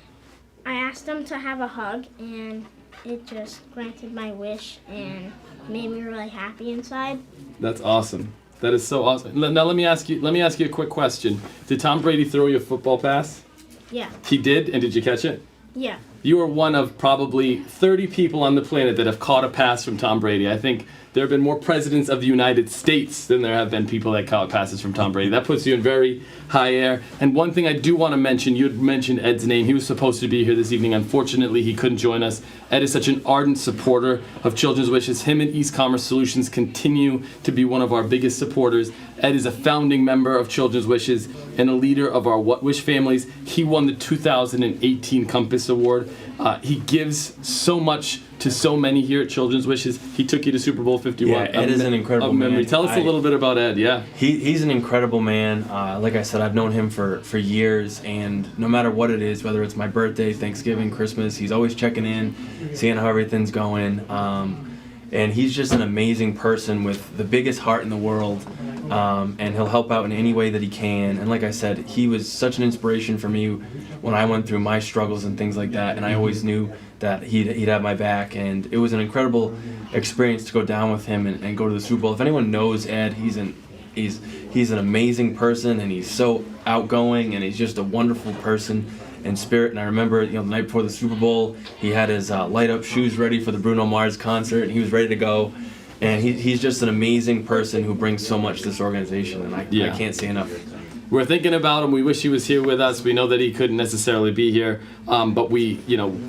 Speaker 25: I asked him to have a hug, and it just granted my wish and made me really happy inside.
Speaker 10: That's awesome. That is so awesome. Now let me ask you a quick question. Did Tom Brady throw you a football pass?
Speaker 25: Yeah.
Speaker 10: He did, and did you catch it?
Speaker 25: Yeah.
Speaker 10: You are one of probably 30 people on the planet that have caught a pass from Tom Brady. I think there have been more presidents of the United States than there have been people that caught passes from Tom Brady. That puts you in very high air. And one thing I do want to mention, you had mentioned Ed's name. He was supposed to be here this evening. Unfortunately, he couldn't join us. Ed is such an ardent supporter of Children's Wishes. Him and East Commerce Solutions continue to be one of our biggest supporters. Ed is a founding member of Children's Wishes and a leader of our What Wish families. He won the 2018 Compass Award. He gives so much to so many here at Children's Wishes. He took you to Super Bowl 51.
Speaker 23: Yeah, Ed is an incredible man.
Speaker 10: Tell us a little bit about Ed. Yeah,
Speaker 23: he's an incredible man. Like I said, I've known him for years, and no matter what it is, whether it's my birthday, Thanksgiving, Christmas, he's always checking in, seeing how everything's going. And he's just an amazing person with the biggest heart in the world, and he'll help out in any way that he can. And like I said, he was such an inspiration for me when I went through my struggles and things like that, and I always knew that he'd have my back, and it was an incredible experience to go down with him and go to the Super Bowl. If anyone knows Ed, he's an amazing person, and he's so outgoing, and he's just a wonderful person in spirit. And I remember, the night before the Super Bowl, he had his light-up shoes ready for the Bruno Mars concert, and he was ready to go. And he's just an amazing person who brings so much to this organization, and I can't say enough.
Speaker 10: We're thinking about him. We wish he was here with us. We know that he couldn't necessarily be here, but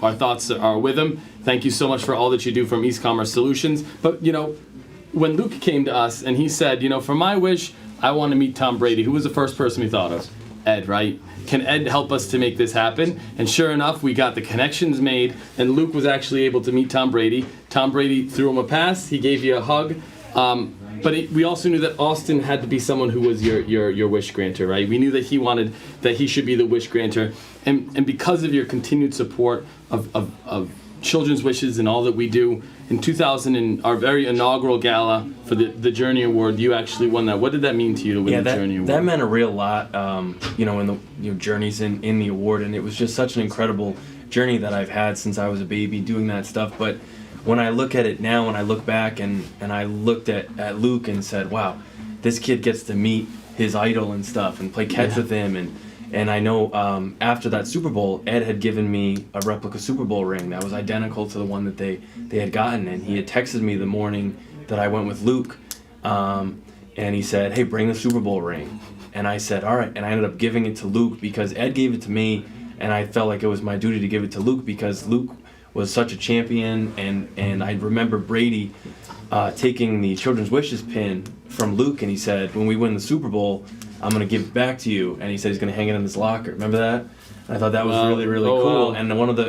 Speaker 10: our thoughts are with him. Thank you so much for all that you do from East Commerce Solutions. But, when Luke came to us and he said, for my wish, I want to meet Tom Brady, who was the first person we thought of? Ed, right? Can Ed help us to make this happen? And sure enough, we got the connections made, and Luke was actually able to meet Tom Brady. Tom Brady threw him a pass. He gave you a hug. But we also knew that Austin had to be someone who was your wish granter, right? We knew that he should be the wish granter. And because of your continued support of Children's Wishes and all that we do, in 2000, in our very inaugural gala for the Journey Award, you actually won that. What did that mean to you to win the Journey Award?
Speaker 23: That meant a real lot, in the journeys in the award, and it was just such an incredible journey that I've had since I was a baby doing that stuff. But when I look at it now, and I look back and I looked at Luke and said, wow, this kid gets to meet his idol and stuff and play catch with him. And I know after that Super Bowl, Ed had given me a replica Super Bowl ring that was identical to the one that they had gotten. And he had texted me the morning that I went with Luke. And he said, hey, bring the Super Bowl ring. And I said, all right. And I ended up giving it to Luke because Ed gave it to me. And I felt like it was my duty to give it to Luke because Luke was such a champion, and I remember Brady taking the Children's Wishes pin from Luke, and he said, when we win the Super Bowl, I'm going to give it back to you. And he said he's going to hang it in his locker. Remember that? And I thought that was really, really cool. Wow. And one of the,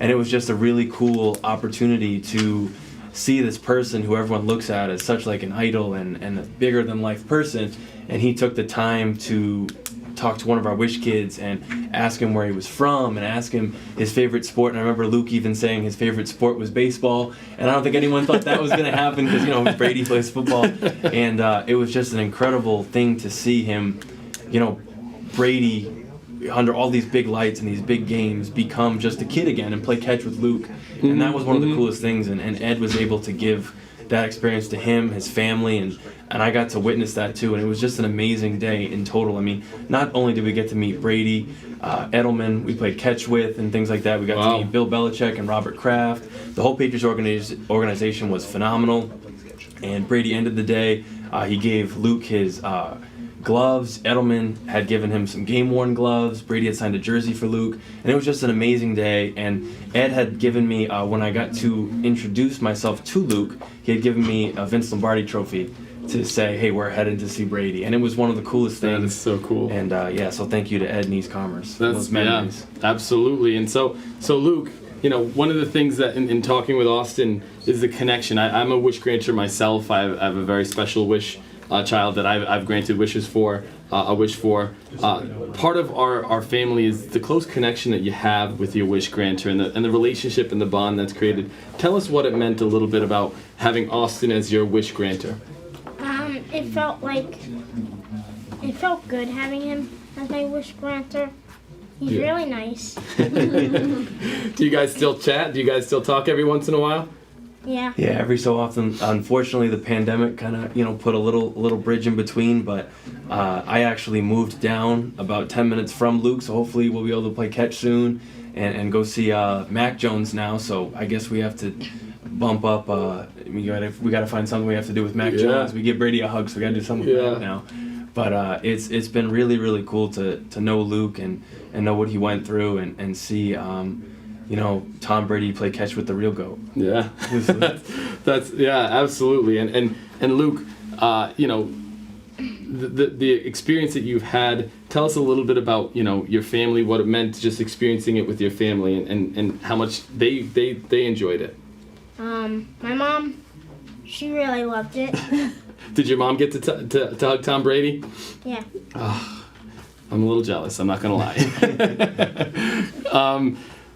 Speaker 23: and it was just a really cool opportunity to see this person who everyone looks at as such like an idol and a bigger than life person. And he took the time to talk to one of our wish kids and ask him where he was from and ask him his favorite sport. And I remember Luke even saying his favorite sport was baseball. And I don't think anyone thought that was going to happen because, Brady plays football. And it was just an incredible thing to see him, Brady, under all these big lights and these big games, become just a kid again and play catch with Luke. And that was one of the coolest things. And Ed was able to give that experience to him, his family, and I got to witness that too, and it was just an amazing day in total. I mean, not only did we get to meet Brady, Edelman, we played catch with and things like that. We got to meet Bill Belichick and Robert Kraft. The whole Patriots organization was phenomenal, and Brady ended the day. He gave Luke his gloves. Edelman had given him some game-worn gloves. Brady had signed a jersey for Luke, and it was just an amazing day. And Ed had given me, when I got to introduce myself to Luke, he had given me a Vince Lombardi trophy to say, hey, we're headed to see Brady. And it was one of the coolest things.
Speaker 10: That is so cool.
Speaker 23: And so thank you to Ed and East Commerce. Those memories.
Speaker 10: Yeah, absolutely. And so Luke, one of the things that in talking with Austin is the connection. I'm a wish granter myself. I have a very special wish child that I've granted wishes for, a wish for. Part of our family is the close connection that you have with your wish granter and the relationship and the bond that's created. Tell us what it meant a little bit about having Austin as your wish granter.
Speaker 25: It felt good having him as my wish granter. He's really nice.
Speaker 10: Do you guys still chat? Do you guys still talk every once in a while?
Speaker 25: Yeah.
Speaker 23: Yeah, every so often. Unfortunately, the pandemic kind of, put a little bridge in between, but I actually moved down about 10 minutes from Luke, so hopefully we'll be able to play catch soon and go see Mac Jones now, so I guess we have to bump up. We gotta find something we have to do with Mac Jones. We give Brady a hug, so we gotta do something with that now. But it's been really, really cool to know Luke and know what he went through and see Tom Brady play catch with the real GOAT.
Speaker 10: Yeah, that's absolutely. And Luke, the experience that you've had. Tell us a little bit about your family, what it meant just experiencing it with your family, and how much they enjoyed it.
Speaker 25: My mom, she really loved it.
Speaker 10: Did your mom get to hug Tom Brady?
Speaker 25: Yeah.
Speaker 10: Oh, I'm a little jealous, I'm not gonna lie.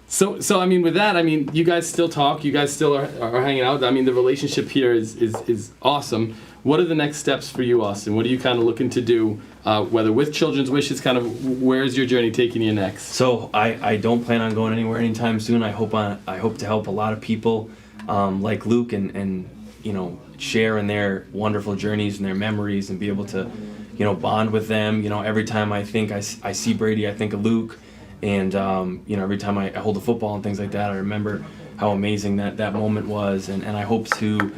Speaker 10: So I mean, with that, I mean, you guys still talk, you guys still are hanging out. I mean, the relationship here is awesome. What are the next steps for you, Austin? What are you kind of looking to do, whether with Children's Wishes, kind of where's your journey taking you next?
Speaker 23: So I don't plan on going anywhere anytime soon. I hope to help a lot of people like Luke and you know, share in their wonderful journeys and their memories and be able to, you know, bond with them. You know, every time I think I see Brady, I think of Luke. And, you know, every time I hold the football and things like that, I remember how amazing that moment was. And I hope to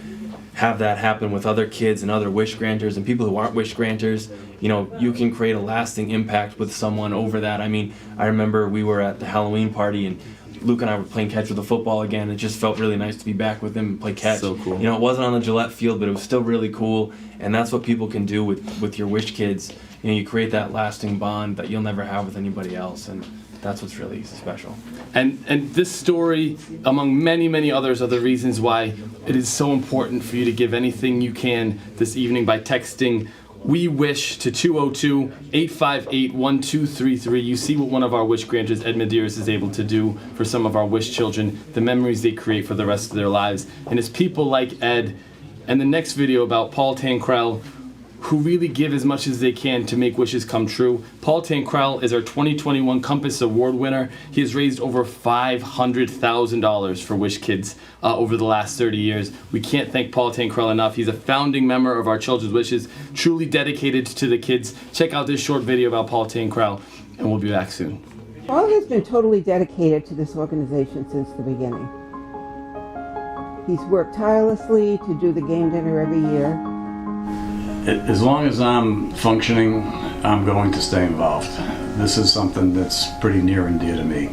Speaker 23: have that happen with other kids and other wish granters and people who aren't wish granters. You know, you can create a lasting impact with someone over that. I mean, I remember we were at the Halloween party and Luke and I were playing catch with the football again. It just felt really nice to be back with him and play catch.
Speaker 10: So cool.
Speaker 23: You know, it wasn't on the Gillette field, but it was still really cool. And that's what people can do with your wish kids. You know, you create that lasting bond that you'll never have with anybody else. And that's what's really special.
Speaker 10: And this story, among many, many others, are the reasons why it is so important for you to give anything you can this evening by texting "We Wish" to 202-858-1233. You see what one of our wish granters, Ed Medeiros, is able to do for some of our wish children, the memories they create for the rest of their lives. And it's people like Ed, and the next video about Paul Tankrell, who really give as much as they can to make wishes come true. Paul Tankrell is our 2021 Compass Award winner. He has raised over $500,000 for Wish Kids over the last 30 years. We can't thank Paul Tankrell enough. He's a founding member of our Children's Wishes, truly dedicated to the kids. Check out this short video about Paul Tankrell, and we'll be back soon.
Speaker 20: Paul has been totally dedicated to this organization since the beginning. He's worked tirelessly to do the game dinner every year.
Speaker 1: As long as I'm functioning, I'm going to stay involved. This is something that's pretty near and dear to me.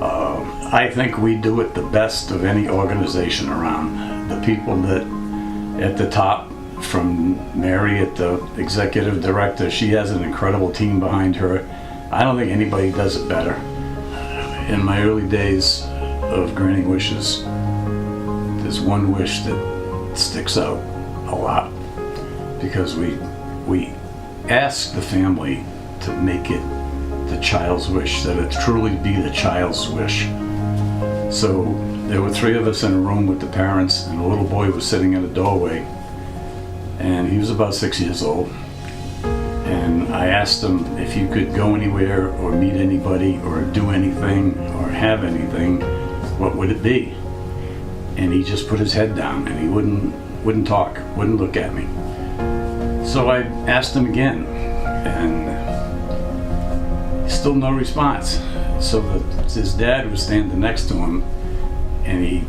Speaker 1: I think we do it the best of any organization around. The people that at the top, from Mary at the executive director, she has an incredible team behind her. I don't think anybody does it better. In my early days of granting wishes, there's one wish that sticks out a lot. Because we ask the family to make it the child's wish, that it truly be the child's wish. So there were 3 of us in a room with the parents, and a little boy was sitting in a doorway, and he was about 6 years old. And I asked him if you could go anywhere or meet anybody or do anything or have anything, what would it be? And he just put his head down and he wouldn't talk, wouldn't look at me. So I asked him again, and still no response. So his dad was standing next to him, and he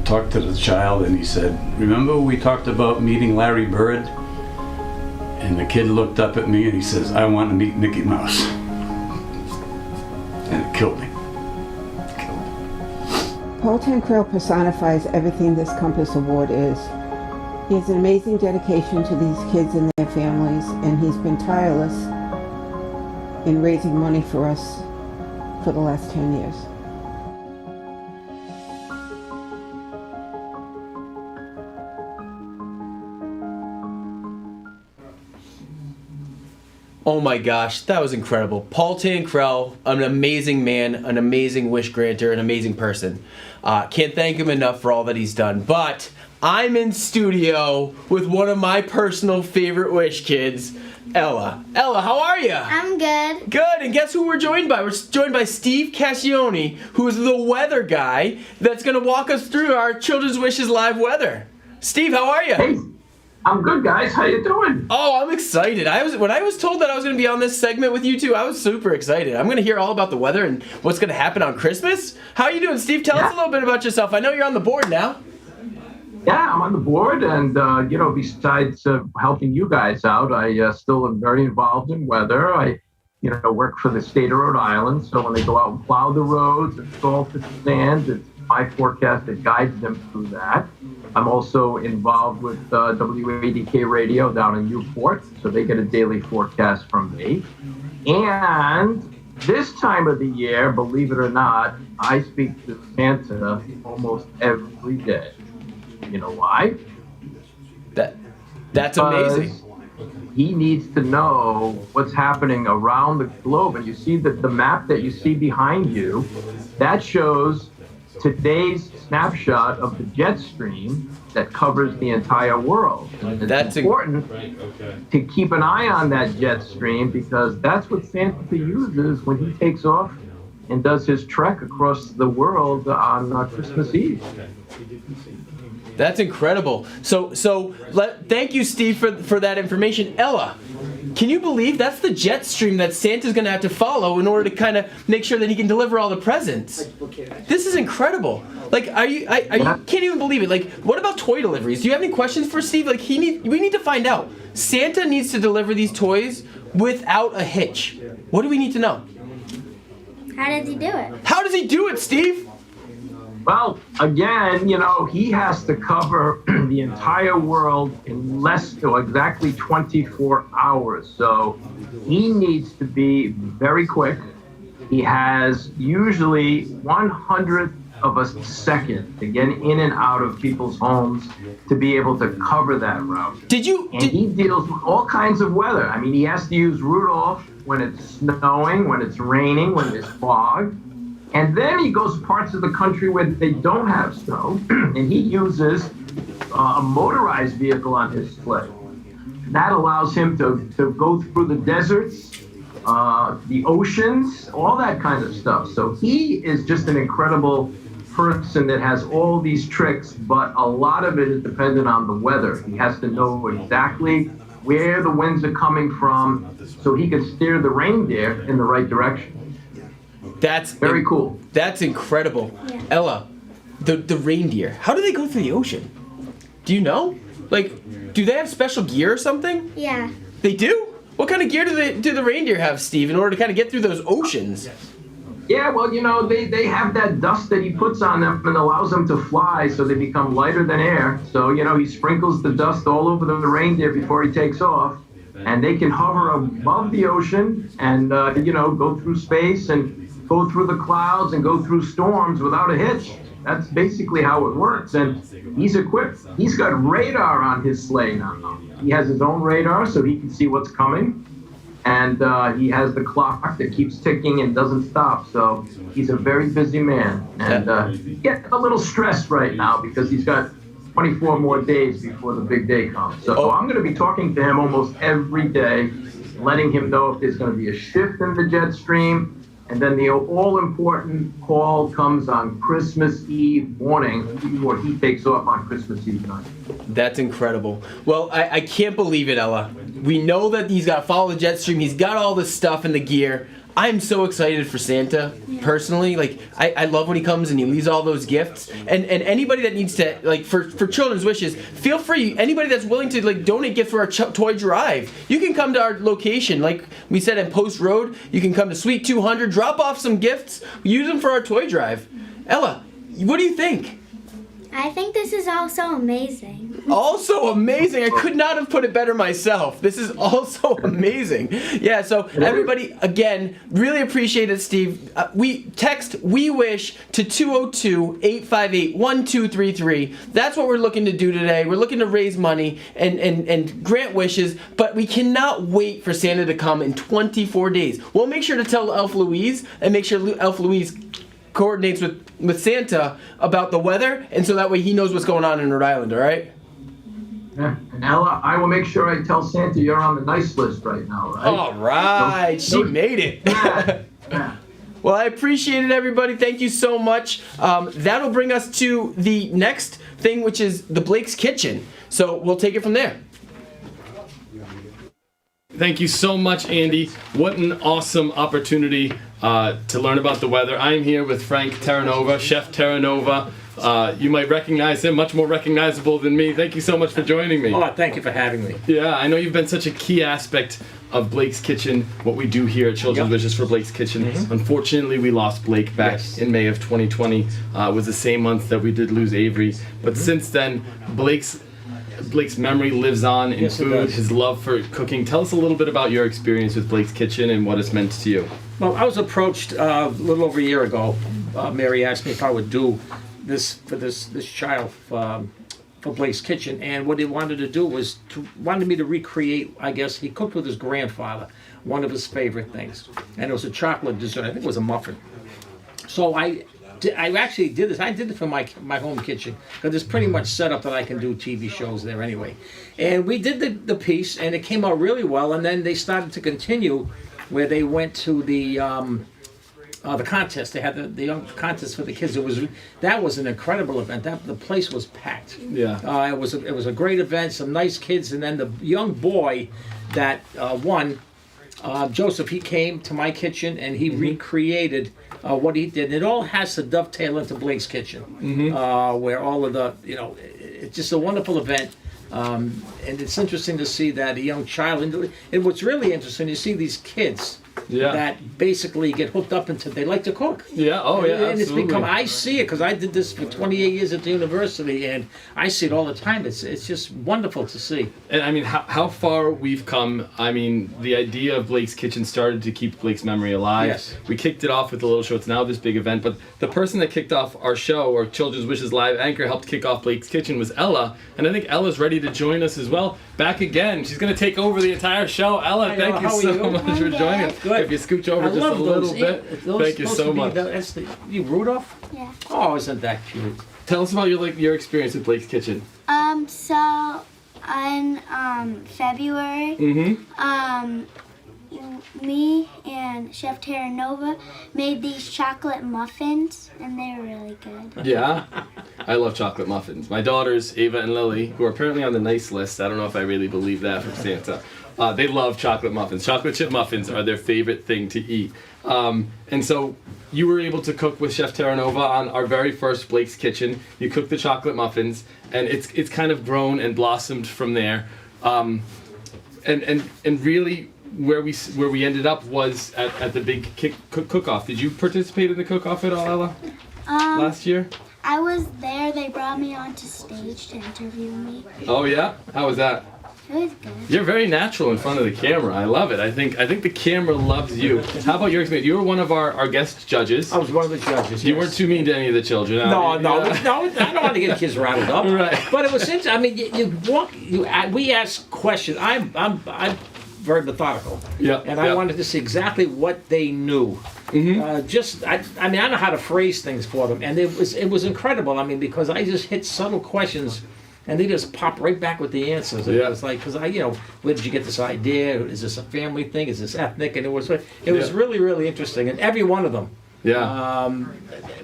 Speaker 1: talked to the child, and he said, "Remember we talked about meeting Larry Bird?" And the kid looked up at me, and he says, "I want to meet Mickey Mouse." And it killed me.
Speaker 20: Paul Tankrell personifies everything this Compass Award is. He has an amazing dedication to these kids and their families, and he's been tireless in raising money for us for the last 10 years.
Speaker 9: Oh my gosh, that was incredible. Paul Tankrell, an amazing man, an amazing wish granter, an amazing person. Can't thank him enough for all that he's done. But I'm in studio with one of my personal favorite wish kids, Ella. Ella, how are you?
Speaker 25: I'm good.
Speaker 9: Good, and guess who we're joined by? We're joined by Steve Cassione, who is the weather guy that's going to walk us through our Children's Wishes live weather. Steve, how are you?
Speaker 4: Hey, I'm good, guys. How you doing?
Speaker 9: Oh, I'm excited. When I was told that I was going to be on this segment with you two, I was super excited. I'm going to hear all about the weather and what's going to happen on Christmas. How are you doing, Steve? Tell us a little bit about yourself. I know you're on the board now.
Speaker 4: Yeah, I'm on the board, and besides helping you guys out, I still am very involved in weather. I, work for the state of Rhode Island, so when they go out and plow the roads and salt the sand, it's my forecast that guides them through that. I'm also involved with WADK Radio down in Newport, so they get a daily forecast from me. And this time of the year, believe it or not, I speak to Santa almost every day. You know why?
Speaker 9: That's amazing.
Speaker 4: He needs to know what's happening around the globe. And you see that the map that you see behind you, that shows today's snapshot of the jet stream that covers the entire world. And it's important to keep an eye on that jet stream because that's what Santa uses when he takes off and does his trek across the world on Christmas Eve.
Speaker 9: That's incredible. Thank you, Steve, for that information. Ella, can you believe that's the jet stream that Santa's going to have to follow in order to kind of make sure that he can deliver all the presents? This is incredible. Like, you can't even believe it. Like, what about toy deliveries? Do you have any questions for Steve? Like, we need to find out. Santa needs to deliver these toys without a hitch. What do we need to know?
Speaker 25: How does he do it?
Speaker 9: How does he do it, Steve?
Speaker 4: Well, again, he has to cover the entire world in exactly 24 hours. So he needs to be very quick. He has usually 1/100th of a second to get in and out of people's homes to be able to cover that route. He deals with all kinds of weather. I mean, he has to use Rudolph when it's snowing, when it's raining, when there's fog. And then he goes to parts of the country where they don't have snow, and he uses a motorized vehicle on his sleigh. That allows him to go through the deserts, the oceans, all that kind of stuff. So he is just an incredible person that has all these tricks, but a lot of it is dependent on the weather. He has to know exactly where the winds are coming from so he can steer the reindeer in the right direction.
Speaker 9: That's
Speaker 4: very cool.
Speaker 9: That's incredible. Yeah. Ella, the reindeer, how do they go through the ocean? Do you know? Like, do they have special gear or something?
Speaker 25: Yeah.
Speaker 9: They do? What kind of gear do the reindeer have, Steve, in order to kind of get through those oceans?
Speaker 4: Yeah, well, they have that dust that he puts on them and allows them to fly so they become lighter than air. So, he sprinkles the dust all over the reindeer before he takes off. And they can hover above the ocean and, go through space and go through the clouds and go through storms without a hitch. That's basically how it works. And he's equipped. He's got radar on his sleigh now. He has his own radar so he can see what's coming. And he has the clock that keeps ticking and doesn't stop. So he's a very busy man. And he gets a little stressed right now because he's got 24 more days before the big day comes. So I'm going to be talking to him almost every day, letting him know if there's going to be a shift in the jet stream. And then the all-important call comes on Christmas Eve morning before he takes off on Christmas Eve night.
Speaker 9: That's incredible. Well, I can't believe it, Ella. We know that he's got to follow the jet stream. He's got all this stuff in the gear. I'm so excited for Santa, personally. Like, I love when he comes and he leaves all those gifts. And anybody that needs to, like, for Children's Wishes, feel free. Anybody that's willing to, like, donate gifts for our toy drive, you can come to our location. Like we said, at Post Road, you can come to Suite 200, drop off some gifts, use them for our toy drive. Ella, what do you think?
Speaker 25: I think this is also amazing.
Speaker 9: Also amazing. I could not have put it better myself. This is also amazing. Yeah, so everybody, again, really appreciate it, Steve. We text We Wish to 202-858-1233. That's what we're looking to do today. We're looking to raise money and grant wishes, but we cannot wait for Santa to come in 24 days. We'll make sure to tell Elf Louise and make sure Elf Louise coordinates with Santa about the weather, and so that way he knows what's going on in Rhode Island, all right?
Speaker 4: Yeah. And Ella, I will make sure I tell Santa you're on the nice list right now, right?
Speaker 9: All right, she made it.
Speaker 4: Yeah.
Speaker 9: Well, I appreciate it, everybody. Thank you so much. That'll bring us to the next thing, which is the Blake's Kitchen. So we'll take it from there.
Speaker 10: Thank you so much, Andy. What an awesome opportunity to learn about the weather. I'm here with Frank Terranova, Chef Terranova. You might recognize him, much more recognizable than me. Thank you so much for joining me.
Speaker 5: Oh, thank you for having me.
Speaker 10: Yeah, I know you've been such a key aspect of Blake's Kitchen, what we do here at Children's Wishes for Blake's Kitchen. Mm-hmm. Unfortunately, we lost Blake back in May of 2020. It was the same month that we did lose Avery. But since then, Blake's Blake's memory lives on in
Speaker 5: Yes, it
Speaker 10: food,
Speaker 5: does.
Speaker 10: his love for cooking. Tell us a little bit about your experience with Blake's Kitchen and what it's meant to you.
Speaker 5: Well, I was approached a little over a year ago. Mary asked me if I would do this for this child for Blake's Kitchen, and what he wanted to do was wanted me to recreate. I guess he cooked with his grandfather, one of his favorite things, and it was a chocolate dessert. I think it was a muffin. So I actually did this. I did it for my home kitchen because it's pretty much set up that I can do TV shows there anyway. And we did the piece, and it came out really well. And then they started to continue, where they went to the contest. They had the young contest for the kids. That was an incredible event. The place was packed.
Speaker 10: Yeah.
Speaker 5: It was a great event. Some nice kids, and then the young boy that won. Joseph, he came to my kitchen and he recreated what he did. And it all has to dovetail into Blake's Kitchen, where all of the, it's just a wonderful event. And it's interesting to see that a young child, and what's really interesting, you see these kids that basically get hooked up into, they like to cook.
Speaker 10: Yeah, oh yeah,
Speaker 5: And it's
Speaker 10: absolutely.
Speaker 5: become, I see it because I did this for 28 years at the university, and I see it all the time. It's just wonderful to see.
Speaker 10: And I mean, how far we've come. I mean, the idea of Blake's Kitchen started to keep Blake's memory alive.
Speaker 5: Yes.
Speaker 10: We kicked it off with the little show. It's now this big event. But the person that kicked off our show, or Children's Wishes Live anchor, helped kick off Blake's Kitchen was Ella. And I think Ella's ready to join us as well. Back again. She's going to take over the entire show. Ella, thank you so much for joining us. If you scooch over just a little bit. Thank you so much.
Speaker 5: That's you Rudolph?
Speaker 25: Yeah.
Speaker 5: Oh, isn't that cute?
Speaker 10: Tell us about your experience with Blake's Kitchen.
Speaker 25: So on February, me and Chef Terra Nova made these chocolate muffins, and they were really good.
Speaker 10: Yeah, I love chocolate muffins. My daughters, Ava and Lily, who are apparently on the nice list, I don't know if I really believe that from Santa, they love chocolate muffins. Chocolate chip muffins are their favorite thing to eat. And so you were able to cook with Chef Terra Nova on our very first Blake's Kitchen. You cooked the chocolate muffins, and it's kind of grown and blossomed from there. And really, where we ended up was at the big cook-off. Did you participate in the cook-off at all, Ella? Last year?
Speaker 25: I was there. They brought me onto stage to interview me.
Speaker 10: Oh yeah? How was that?
Speaker 25: It was good.
Speaker 10: You're very natural in front of the camera. I love it. I think the camera loves you. How about your experience? You were one of our guest judges.
Speaker 5: I was one of the judges.
Speaker 10: You weren't too mean to any of the children.
Speaker 5: No, I don't want to get kids rattled up.
Speaker 10: Right.
Speaker 5: But it was interesting. I mean, we ask questions. I'm very methodical.
Speaker 10: Yeah.
Speaker 5: And I wanted to see exactly what they knew. I mean, I know how to phrase things for them, and it was incredible. I mean, because I just hit subtle questions, and they just pop right back with the answers. It was like, because where did you get this idea? Is this a family thing? Is this ethnic? And it was really, really interesting. And every one of them.
Speaker 10: Yeah.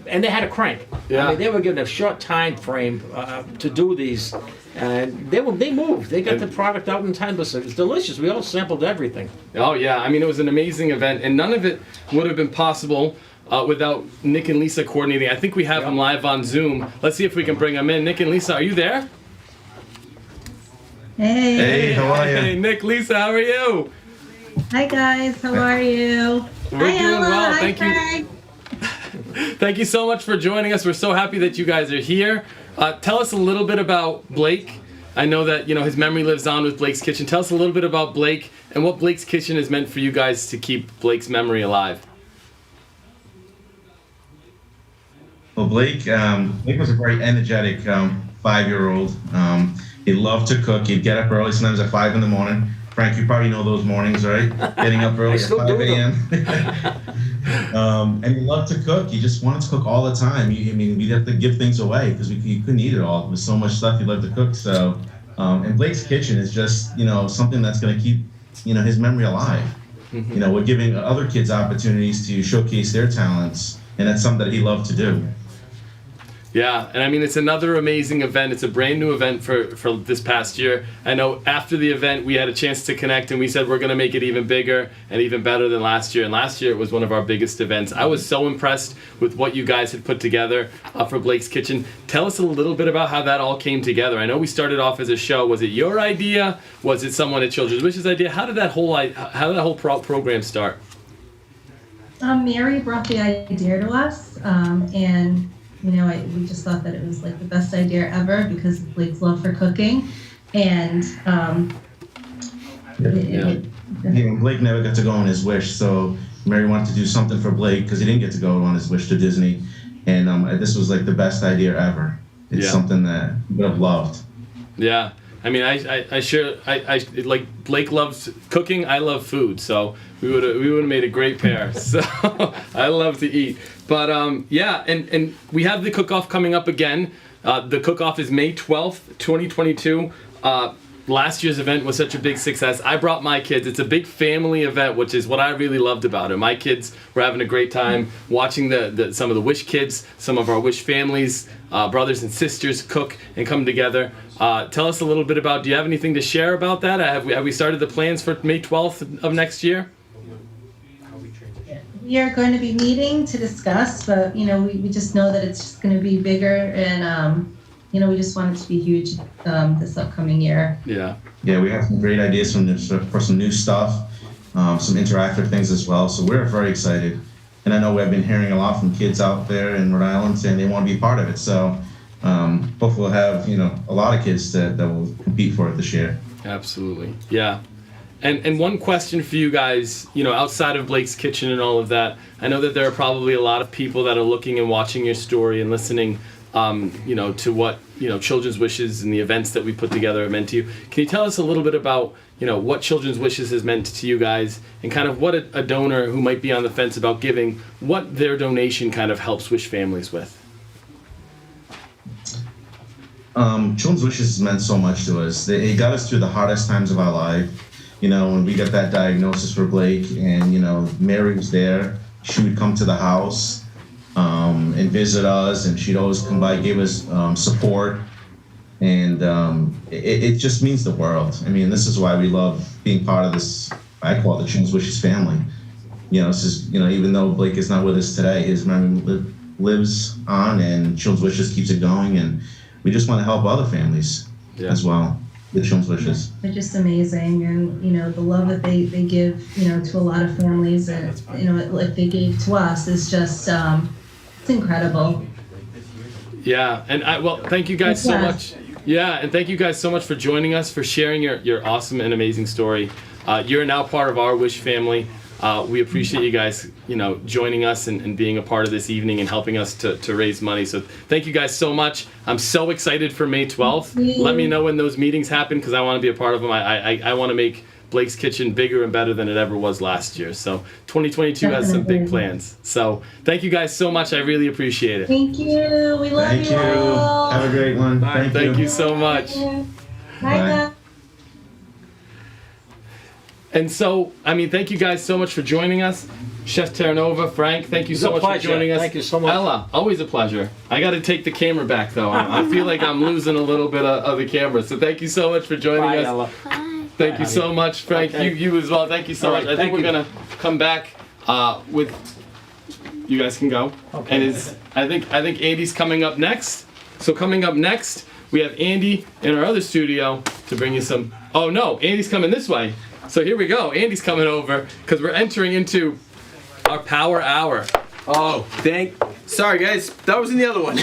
Speaker 5: And they had a crank.
Speaker 10: Yeah.
Speaker 5: I mean, they were given a short time frame to do these, and they moved. They got the product out in time. It was delicious. We all sampled everything.
Speaker 10: Oh yeah. I mean, it was an amazing event, and none of it would have been possible without Nick and Lisa coordinating. I think we have them live on Zoom. Let's see if we can bring them in. Nick and Lisa, are you there?
Speaker 6: Hey.
Speaker 10: Hey, how are you? Hey, Nick, Lisa, how are you?
Speaker 6: Hi guys, how are you?
Speaker 10: We're
Speaker 6: Hi,
Speaker 10: doing
Speaker 6: Ella.
Speaker 10: well.
Speaker 6: Hi,
Speaker 10: Thank
Speaker 6: Craig.
Speaker 10: you. Thank you so much for joining us. We're so happy that you guys are here. Tell us a little bit about Blake. I know that his memory lives on with Blake's Kitchen. Tell us a little bit about Blake and what Blake's Kitchen has meant for you guys to keep Blake's memory alive.
Speaker 7: Well, Blake was a very energetic 5-year-old. He loved to cook. He'd get up early, sometimes at 5 in the morning. Frank, you probably know those mornings, right? Getting up early at 5 a.m. And he loved to cook. He just wanted to cook all the time. We'd have to give things away because he couldn't eat it all. There was so much stuff he loved to cook. So, and Blake's Kitchen is just, something that's going to keep, his memory alive. We're giving other kids opportunities to showcase their talents, and that's something that he loved to do.
Speaker 10: Yeah, and I mean, it's another amazing event. It's a brand new event for this past year. I know after the event, we had a chance to connect, and we said we're going to make it even bigger and even better than last year. And last year, it was one of our biggest events. I was so impressed with what you guys had put together for Blake's Kitchen. Tell us a little bit about how that all came together. I know we started off as a show. Was it your idea? Was it someone at Children's Wishes' idea? How did that whole program start?
Speaker 6: Mary brought the idea to us, and we just thought that it was like the best idea ever because of Blake's love for cooking. And
Speaker 7: Blake never got to go on his wish, so Mary wanted to do something for Blake because he didn't get to go on his wish to Disney, and this was like the best idea ever. It's something that he would have loved.
Speaker 10: Yeah. I mean, I like Blake loves cooking. I love food, so we would have made a great pair. So I love to eat, but yeah, and we have the cook-off coming up again. The cook-off is May 12th, 2022. Last year's event was such a big success. I brought my kids. It's a big family event, which is what I really loved about it. My kids were having a great time watching some of the Wish kids, some of our Wish families, brothers and sisters cook and come together. Tell us a little bit about, do you have anything to share about that? Have we started the plans for May 12th of next year?
Speaker 6: we are going to be meeting to discuss, but we just know that it's just going to be bigger, and we just want it to be huge this upcoming year.
Speaker 7: Yeah, we have some great ideas for some new stuff, some interactive things as well. So we're very excited, and I know we've been hearing a lot from kids out there in Rhode Island saying they want to be part of it. So hopefully we'll have a lot of kids that will compete for it this year.
Speaker 10: Absolutely, yeah. And one question for you guys, outside of Blake's Kitchen and all of that, I know that there are probably a lot of people that are looking and watching your story and listening, to what, Children's Wishes and the events that we put together have meant to you. Can you tell us a little bit about, what Children's Wishes has meant to you guys, and kind of what a donor who might be on the fence about giving, what their donation kind of helps Wish families with?
Speaker 7: Children's Wishes has meant so much to us. It got us through the hardest times of our life. When we got that diagnosis for Blake, and Mary was there, she would come to the house and visit us, and she'd always come by, give us support, and it just means the world. I mean, this is why we love being part of this. I call it the Children's Wishes family. This is even though Blake is not with us today, his memory lives on, and Children's Wishes keeps it going, and we just want to help other families as well. The Children's Wishes.
Speaker 6: They're just amazing, and the love that they give to a lot of families, and like they gave to us is just it's incredible.
Speaker 10: Yeah, and thank you guys so much. Yeah, and thank you guys so much for joining us, for sharing your awesome and amazing story. You're now part of our Wish family. We appreciate you guys, joining us and being a part of this evening and helping us to raise money. So thank you guys so much. I'm so excited for May 12th. Let me know when those meetings happen, because I want to be a part of them. I want to make Blake's Kitchen bigger and better than it ever was last year. So 2022 has some big plans. So thank you guys so much. I really appreciate it.
Speaker 6: Thank you. We love you all.
Speaker 7: Have a great one.
Speaker 10: Bye. Thank you so much.
Speaker 6: Bye.
Speaker 10: And so, thank you guys so much for joining us. Chef Terranova, Frank, thank you so much for joining us.
Speaker 5: Thank you so much.
Speaker 10: Ella, always a pleasure. I got to take the camera back, though. I feel like I'm losing a little bit of the camera. So thank you so much for joining us.
Speaker 5: Ella.
Speaker 10: Thank you so much, Frank.
Speaker 5: Okay.
Speaker 10: You as well. Thank you so much. I think we're going to come back with... You guys can go.
Speaker 5: Okay.
Speaker 10: And I think Andy's coming up next. So coming up next, we have Andy in our other studio to bring you some... Oh, no. Andy's coming this way. So here we go. Andy's coming over because we're entering into our Power Hour.
Speaker 9: Oh, sorry guys, that was in the other one.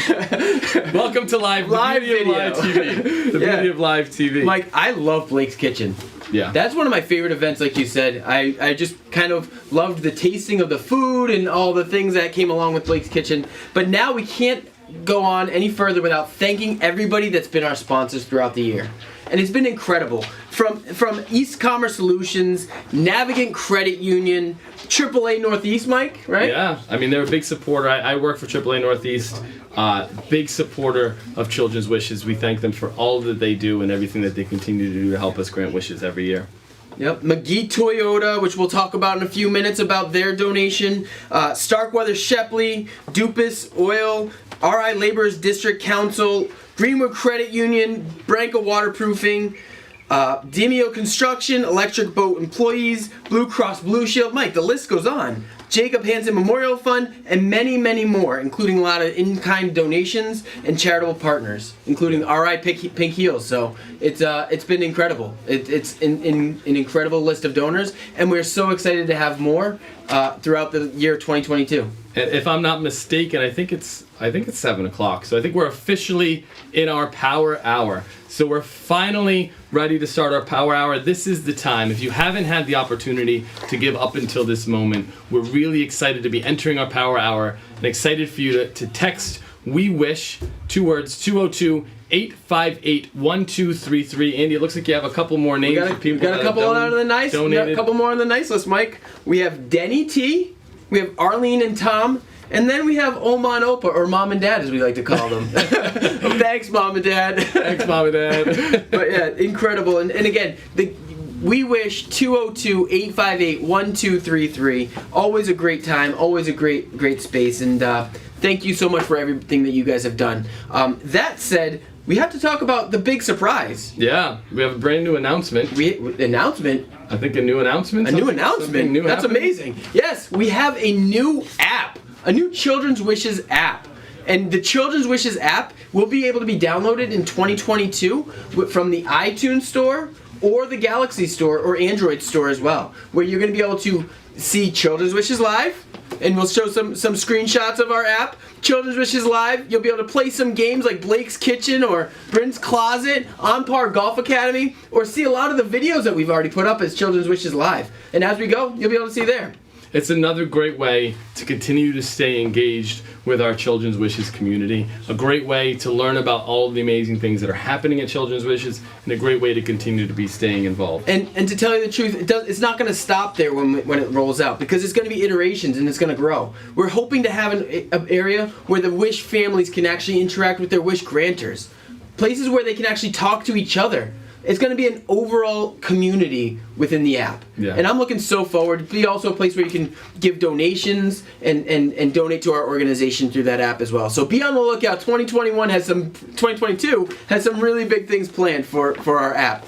Speaker 10: Welcome to live
Speaker 9: video.
Speaker 10: Live TV. The beauty of live TV.
Speaker 9: Mike, I love Blake's Kitchen.
Speaker 10: Yeah.
Speaker 9: That's one of my favorite events, like you said. I just kind of loved the tasting of the food and all the things that came along with Blake's Kitchen. But now we can't go on any further without thanking everybody that's been our sponsors throughout the year. And it's been incredible. From East Commerce Solutions, Navigant Credit Union, AAA Northeast, Mike, right?
Speaker 10: Yeah, they're a big supporter. I work for AAA Northeast, big supporter of Children's Wishes. We thank them for all that they do and everything that they continue to do to help us grant wishes every year.
Speaker 9: Yep, McGee Toyota, which we'll talk about in a few minutes about their donation. Starkweather Shepley, Dupas Oil, RI Laborers District Council, Greenwood Credit Union, Branca Waterproofing, Demio Construction, Electric Boat Employees, Blue Cross Blue Shield. Mike, the list goes on. Jacob Hansen Memorial Fund, and many, many more, including a lot of in-kind donations and charitable partners, including RI Pink Heels. So it's been incredible. It's an incredible list of donors, and we're so excited to have more throughout the year 2022.
Speaker 10: And if I'm not mistaken, I think it's 7 o'clock. So I think we're officially in our power hour. So we're finally ready to start our power hour. This is the time. If you haven't had the opportunity to give up until this moment, we're really excited to be entering our power hour and excited for you to text "We Wish," 2 words, 202-858-1233. Andy, it looks like you have a couple more names of people.
Speaker 9: We got a couple on the nice. We got a
Speaker 10: donated.
Speaker 9: couple more on the nice list, Mike. We have Denny T. We have Arlene and Tom. And then we have Oma and Opa, or Mom and Dad, as we like to call them. Thanks, Mom and Dad.
Speaker 10: Thanks, Mom and Dad.
Speaker 9: But yeah, incredible. And again, We Wish, 202-858-1233. Always a great time. Always a great space. And thank you so much for everything that you guys have done. That said, we have to talk about the big surprise.
Speaker 10: Yeah, we have a brand new announcement.
Speaker 9: Announcement?
Speaker 10: I think a new announcement.
Speaker 9: A new announcement. That's
Speaker 10: happening?
Speaker 9: amazing. Yes, we have a new app. A new Children's Wishes app. And the Children's Wishes app will be able to be downloaded in 2022 from the iTunes Store or the Galaxy Store or Android Store as well, where you're going to be able to see Children's Wishes live, and we'll show some screenshots of our app. Children's Wishes live. You'll be able to play some games like Blake's Kitchen or Bryn's Closet, On Par Golf Academy, or see a lot of the videos that we've already put up as Children's Wishes live. And as we go, you'll be able to see there.
Speaker 10: It's another great way to continue to stay engaged with our Children's Wishes community. A great way to learn about all of the amazing things that are happening at Children's Wishes, and a great way to continue to be staying involved.
Speaker 9: And to tell you the truth, it's not going to stop there when it rolls out, because it's going to be iterations and it's going to grow. We're hoping to have an area where the Wish families can actually interact with their Wish grantors. Places where they can actually talk to each other. It's going to be an overall community within the app.
Speaker 10: Yeah.
Speaker 9: And I'm looking so forward. It'll be also a place where you can give donations and donate to our organization through that app as well. So be on the lookout. 2022 has some really big things planned for our app.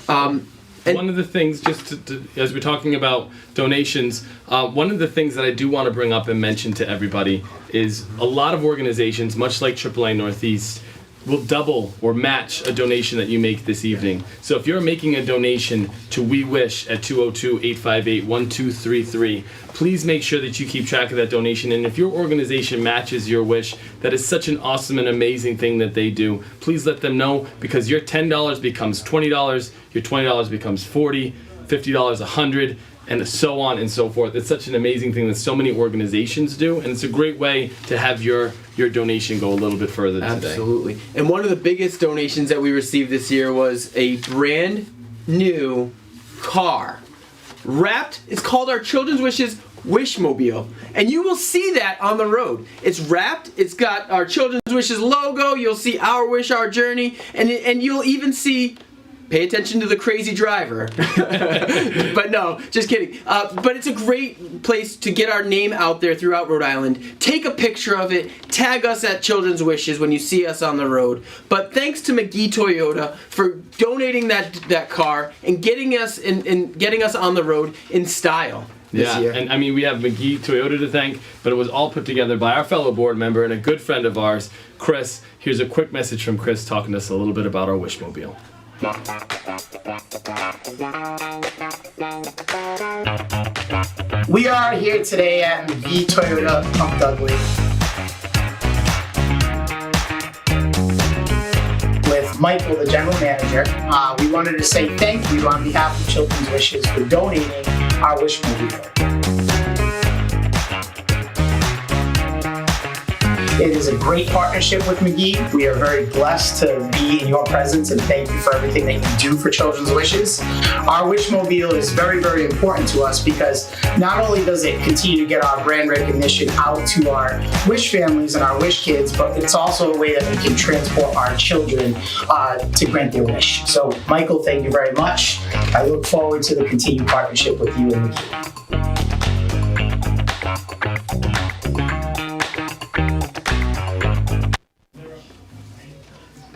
Speaker 10: One of the things, just as we're talking about donations, one of the things that I do want to bring up and mention to everybody is a lot of organizations, much like AAA Northeast, will double or match a donation that you make this evening. So if you're making a donation to We Wish at 202-858-1233, please make sure that you keep track of that donation. And if your organization matches your wish, that is such an awesome and amazing thing that they do. Please let them know, because your $10 becomes $20, your $20 becomes $40, $50, $100, and so on and so forth. It's such an amazing thing that so many organizations do, and it's a great way to have your donation go a little bit further today.
Speaker 9: Absolutely. And one of the biggest donations that we received this year was a brand new car. Wrapped, it's called our Children's Wishes Wishmobile. And you will see that on the road. It's wrapped, it's got our Children's Wishes logo, you'll see Our Wish, Our Journey, and you'll even see, pay attention to the crazy driver. But no, just kidding. But it's a great place to get our name out there throughout Rhode Island. Take a picture of it. Tag us at Children's Wishes when you see us on the road. But thanks to McGee Toyota for donating that car and getting us on the road in style. This year.
Speaker 10: And I mean, we have McGee Toyota to thank, but it was all put together by our fellow board member and a good friend of ours, Chris. Here's a quick message from Chris talking to us a little bit about our Wishmobile.
Speaker 18: We are here today at McGee Toyota of Dudley with Michael, the general manager. We wanted to say thank you on behalf of Children's Wishes for donating our Wishmobile. It is a great partnership with McGee. We are very blessed to be in your presence, and thank you for everything that you do for Children's Wishes. Our Wishmobile is very, very important to us because not only does it continue to get our brand recognition out to our Wish families and our Wish kids, but it's also a way that we can transport our children to grant their wish. So, Michael, thank you very much. I look forward to the continued partnership with you and McGee.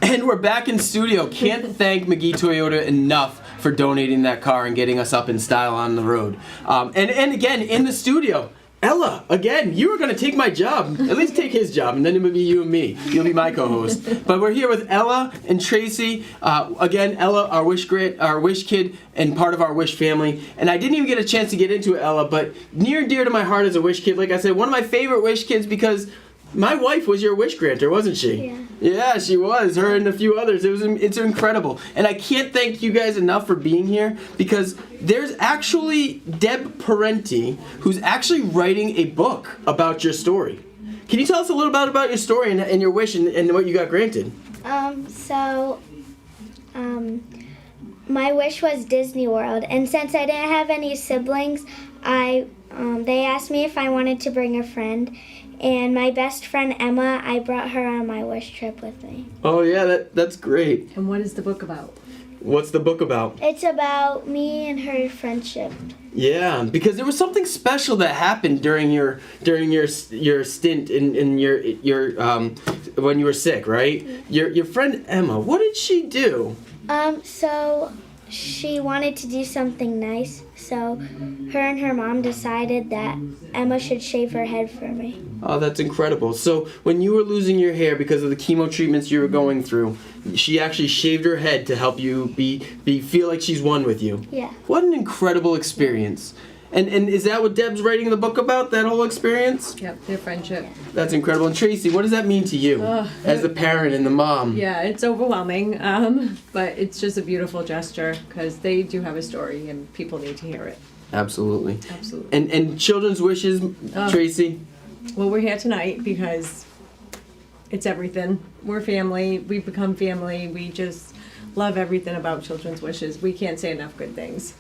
Speaker 9: And we're back in studio. Can't thank McGee Toyota enough for donating that car and getting us up in style on the road. And again, in the studio, Ella, again, you were going to take my job. At least take his job, and then it would be you and me. You'll be my co-host. But we're here with Ella and Tracy. Again, Ella, our wish kid, and part of our wish family. And I didn't even get a chance to get into it, Ella, but near and dear to my heart as a wish kid. Like I said, one of my favorite wish kids because my wife was your wish granter, wasn't she?
Speaker 25: Yeah.
Speaker 9: Yeah, she was. Her and a few others. It's incredible. And I can't thank you guys enough for being here because there's actually Deb Parenti who's actually writing a book about your story. Can you tell us a little bit about your story and your wish and what you got granted?
Speaker 25: My wish was Disney World, and since I didn't have any siblings, they asked me if I wanted to bring a friend. And my best friend Emma, I brought her on my wish trip with me.
Speaker 9: Oh yeah, that's great.
Speaker 2: And what is the book about?
Speaker 9: What's the book about?
Speaker 25: It's about me and her friendship.
Speaker 9: Yeah, because there was something special that happened during your stint in your when you were sick, right? Your friend Emma, what did she do?
Speaker 25: So she wanted to do something nice. So her and her mom decided that Emma should shave her head for me.
Speaker 9: Oh, that's incredible. So when you were losing your hair because of the chemo treatments you were going through, she actually shaved her head to help you feel like she's one with you.
Speaker 25: Yeah.
Speaker 9: What an incredible experience. And is that what Deb's writing the book about, that whole experience?
Speaker 2: Yep, their friendship.
Speaker 9: That's incredible. And Tracy, what does that mean to you as the parent and the mom?
Speaker 2: Yeah, it's overwhelming, but it's just a beautiful gesture because they do have a story and people need to hear it.
Speaker 9: Absolutely.
Speaker 2: Absolutely.
Speaker 9: And children's wishes, Tracy?
Speaker 2: Well, we're here tonight because it's everything. We're family. We've become family. We just love everything about Children's Wishes. We can't say enough good things.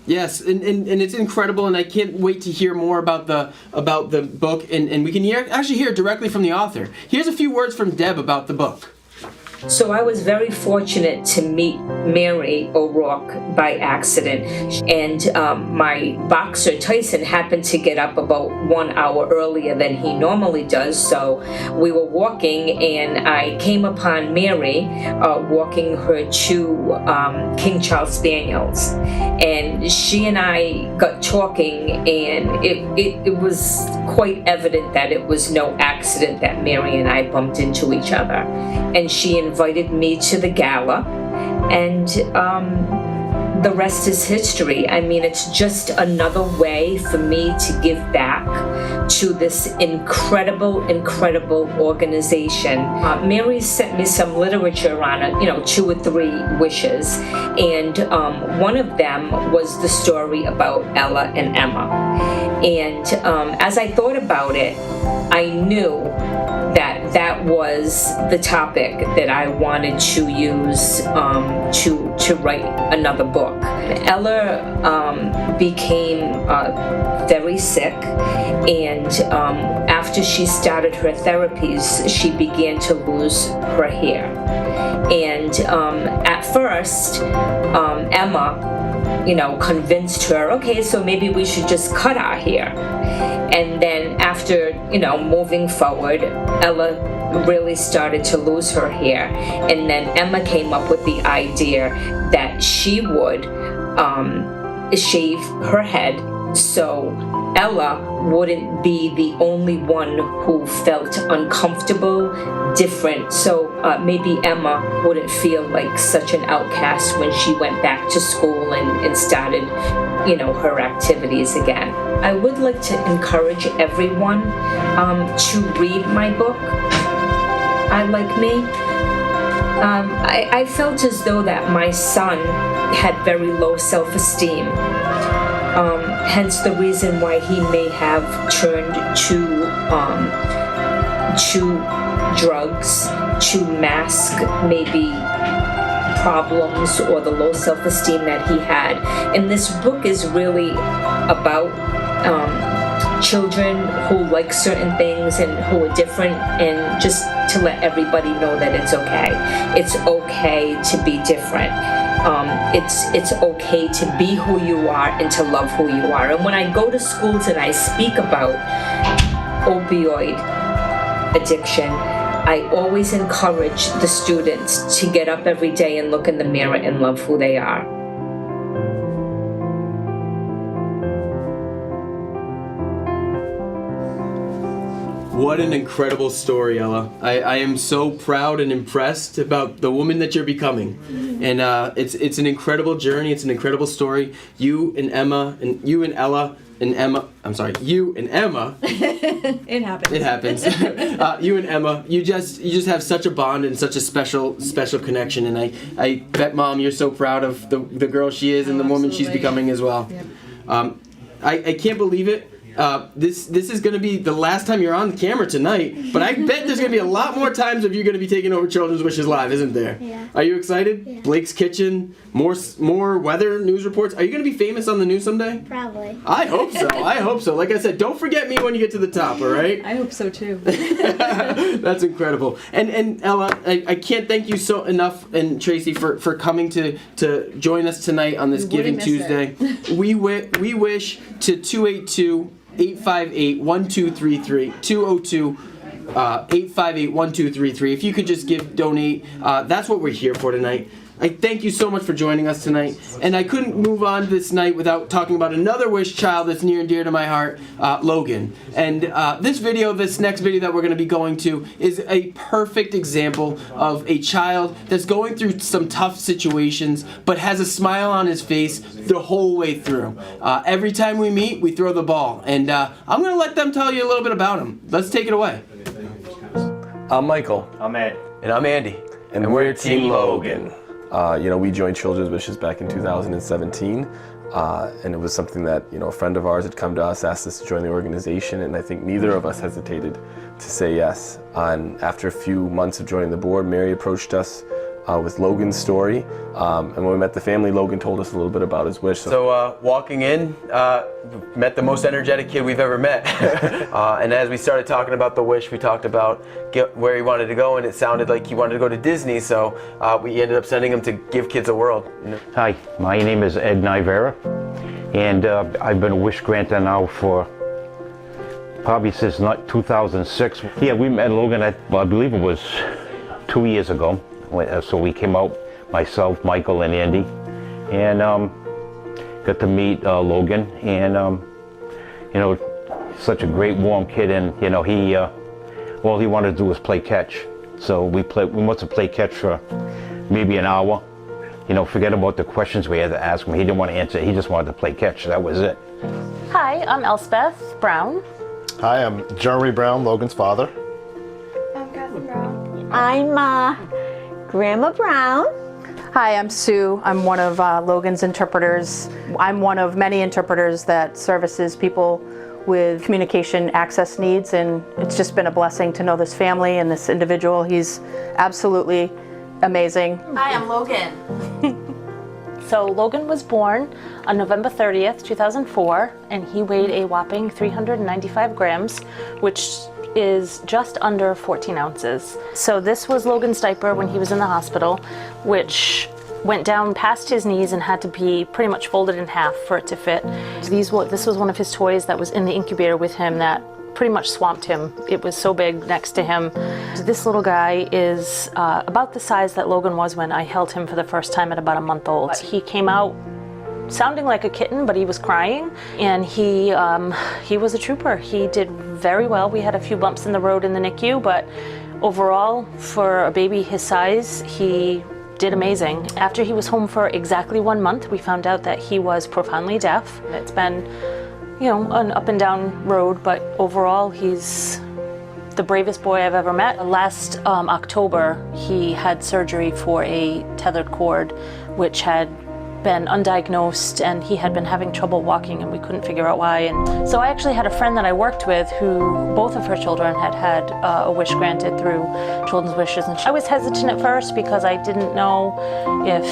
Speaker 9: Yes, and it's incredible, and I can't wait to hear more about the book, and we can actually hear directly from the author. Here's a few words from Deb about the book.
Speaker 3: So I was very fortunate to meet Mary O'Rourke by accident, and my boxer Tyson happened to get up about 1 hour earlier than he normally does. So we were walking, and I came upon Mary walking her 2 King Charles Spaniels, and she and I got talking, and it was quite evident that it was no accident that Mary and I bumped into each other, and she invited me to the gala, and the rest is history. I mean, it's just another way for me to give back to this incredible organization. Mary sent me some literature on it, 2 or 3 wishes, and one of them was the story about Ella and Emma. And as I thought about it, I knew that was the topic that I wanted to use to write another book. Ella became very sick, and after she started her therapies, she began to lose her hair. And at first, Emma, convinced her, okay, so maybe we should just cut our hair. And then after, moving forward, Ella really started to lose her hair. And then Emma came up with the idea that she would shave her head so Ella wouldn't be the only one who felt uncomfortable, different. So maybe Emma wouldn't feel like such an outcast when she went back to school and started, her activities again. I would like to encourage everyone to read my book, I Like Me. I felt as though that my son had very low self-esteem. Hence the reason why he may have turned to drugs to mask maybe problems or the low self-esteem that he had. And this book is really about children who like certain things and who are different, and just to let everybody know that it's okay. It's okay to be different. It's okay to be who you are and to love who you are. And when I go to schools and I speak about opioid addiction, I always encourage the students to get up every day and look in the mirror and love who they are.
Speaker 9: What an incredible story, Ella. I am so proud and impressed about the woman that you're becoming. And it's an incredible journey. It's an incredible story. You and Emma, and you and Ella, and Emma, I'm sorry, you and Emma.
Speaker 2: It happens.
Speaker 9: It happens. You and Emma, you just have such a bond and such a special connection. And I bet, Mom, you're so proud of the girl she is and the woman she's becoming as well.
Speaker 2: Yep.
Speaker 9: I can't believe it. This is going to be the last time you're on camera tonight, but I bet there's going to be a lot more times of you going to be taking over Children's Wishes Live, isn't there?
Speaker 25: Yeah.
Speaker 9: Are you excited?
Speaker 25: Yeah.
Speaker 9: Blake's Kitchen, more weather news reports. Are you going to be famous on the news someday?
Speaker 25: Probably.
Speaker 9: I hope so. I hope so. Like I said, don't forget me when you get to the top, all right?
Speaker 2: I hope so too.
Speaker 9: That's incredible. And Ella, I can't thank you so enough, and Tracy, for coming to join us tonight on this
Speaker 2: We
Speaker 9: Giving
Speaker 2: wouldn't miss
Speaker 9: Tuesday. We wish to 282-858-1233, 202-858-1233. If you could just donate, that's what we're here for tonight. I thank you so much for joining us tonight. And I couldn't move on this night without talking about another wish child that's near and dear to my heart, Logan. And this next video that we're going to be going to, is a perfect example of a child that's going through some tough situations, but has a smile on his face the whole way through. Every time we meet, we throw the ball. And I'm going to let them tell you a little bit about him. Let's take it away.
Speaker 8: I'm Michael.
Speaker 11: I'm Ed.
Speaker 8: And I'm Andy.
Speaker 11: And we're Team Logan.
Speaker 8: We joined Children's Wishes back in 2017, and it was something that, a friend of ours had come to us, asked us to join the organization, and I think neither of us hesitated to say yes. And after a few months of joining the board, Mary approached us with Logan's story, and when we met the family, Logan told us a little bit about his wish.
Speaker 11: So walking in, met the most energetic kid we've ever met. And as we started talking about the wish, we talked about where he wanted to go, and it sounded like he wanted to go to Disney, so we ended up sending him to Give Kids a World.
Speaker 12: Hi, my name is Ed Nivera, and I've been a wish granter now for probably since 2006. Yeah, we met Logan, I believe it was 2 years ago. So we came out, myself, Michael, and Andy, and got to meet Logan, and such a great, warm kid, and he all he wanted to do was play catch. So we must have played catch for maybe an hour. Forget about the questions we had to ask him. He didn't want to answer. He just wanted to play catch. That was it.
Speaker 13: Hi, I'm Elspeth Brown.
Speaker 14: Hi, I'm Jeremy Brown, Logan's father.
Speaker 25: I'm Catherine Brown.
Speaker 26: I'm Grandma Brown.
Speaker 13: Hi, I'm Sue. I'm one of Logan's interpreters. I'm one of many interpreters that services people with communication access needs, and it's just been a blessing to know this family and this individual. He's absolutely amazing.
Speaker 26: Hi, I'm Logan.
Speaker 13: So Logan was born on November 30th, 2004, and he weighed a whopping 395 grams, which is just under 14 ounces. So this was Logan's diaper when he was in the hospital, which went down past his knees and had to be pretty much folded in half for it to fit. This was one of his toys that was in the incubator with him that pretty much swamped him. It was so big next to him. This little guy is about the size that Logan was when I held him for the first time at about a month old. He came out sounding like a kitten, but he was crying, and he was a trooper. He did very well. We had a few bumps in the road in the NICU, but overall, for a baby his size, he did amazing. After he was home for exactly 1 month, we found out that he was profoundly deaf. It's been, an up and down road, but overall, he's the bravest boy I've ever met. Last October, he had surgery for a tethered cord, which had been undiagnosed, and he had been having trouble walking, and we couldn't figure out why. And so I actually had a friend that I worked with who both of her children had a wish granted through Children's Wishes, and I was hesitant at first because I didn't know if,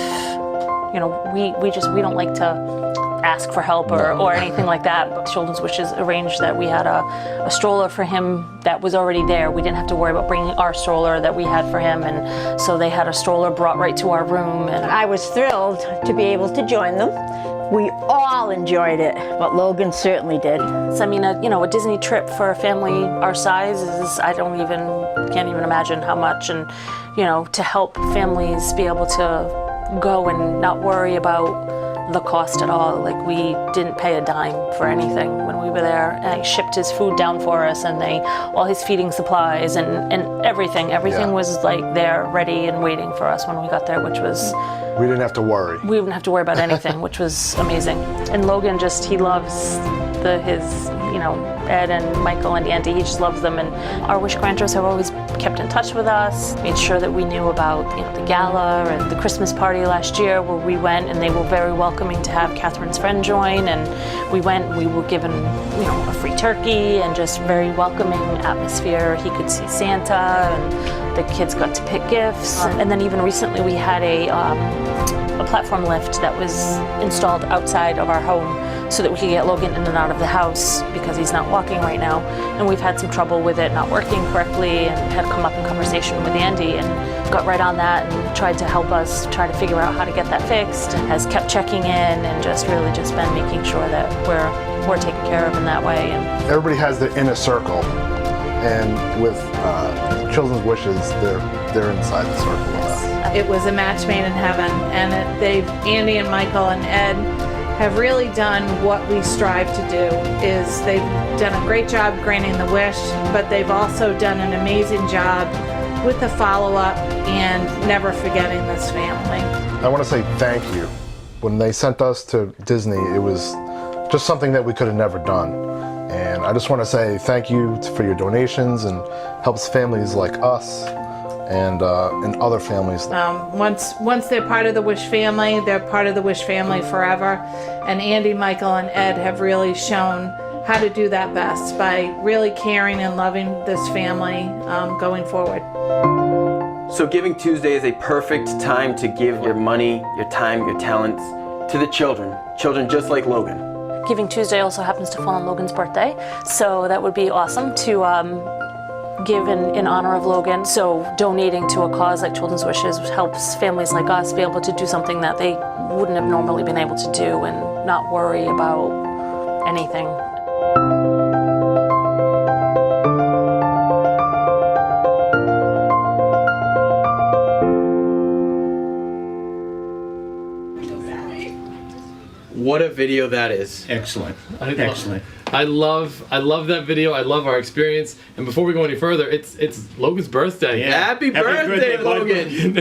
Speaker 13: we don't like to ask for help or anything like that. But Children's Wishes arranged that we had a stroller for him that was already there. We didn't have to worry about bringing our stroller that we had for him, and so they had a stroller brought right to our room. And
Speaker 26: I was thrilled to be able to join them. We all enjoyed it, but Logan certainly did.
Speaker 13: I mean, a Disney trip for a family our size is, can't even imagine how much, and to help families be able to go and not worry about the cost at all. Like, we didn't pay a dime for anything when we were there. And they shipped his food down for us, and all his feeding supplies and everything. Everything was like there, ready and waiting for us when we got there, which was...
Speaker 14: We didn't have to worry.
Speaker 13: We didn't have to worry about anything, which was amazing. And Logan he loves his Ed and Michael and Andy. He just loves them. And our wish granters have always kept in touch with us, made sure that we knew about the gala and the Christmas party last year where we went, and they were very welcoming to have Catherine's friend join. And we went, we were given a free turkey and just very welcoming atmosphere. He could see Santa, and the kids got to pick gifts. And then even recently we had a platform lift that was installed outside of our home so that we could get Logan in and out of the house because he's not walking right now. And we've had some trouble with it not working correctly, and had come up in conversation with Andy and got right on that and tried to help us try to figure out how to get that fixed, and has kept checking in and just really just been making sure that we're taken care of in that way. And
Speaker 14: everybody has their inner circle, and with Children's Wishes, they're inside the circle with us.
Speaker 15: It was a match made in heaven, and Andy and Michael and Ed have really done what we strive to do. Is they've done a great job granting the wish, but they've also done an amazing job with the follow-up and never forgetting this family.
Speaker 14: I want to say thank you. When they sent us to Disney, it was just something that we could have never done. And I just want to say thank you for your donations, and helps families like us and other families.
Speaker 15: Once they're part of the Wish family, they're part of the Wish family forever. And Andy, Michael, and Ed have really shown how to do that best by really caring and loving this family going forward.
Speaker 11: So Giving Tuesday is a perfect time to give your money, your time, your talents to the children just like Logan.
Speaker 13: Giving Tuesday also happens to fall on Logan's birthday, so that would be awesome to give in honor of Logan. So donating to a cause like Children's Wishes helps families like us be able to do something that they wouldn't have normally been able to do, and not worry about anything.
Speaker 9: What a video that is.
Speaker 5: Excellent.
Speaker 10: Excellent. I love that video. I love our experience. And before we go any further, it's Logan's birthday.
Speaker 9: Yeah. Happy birthday, Logan.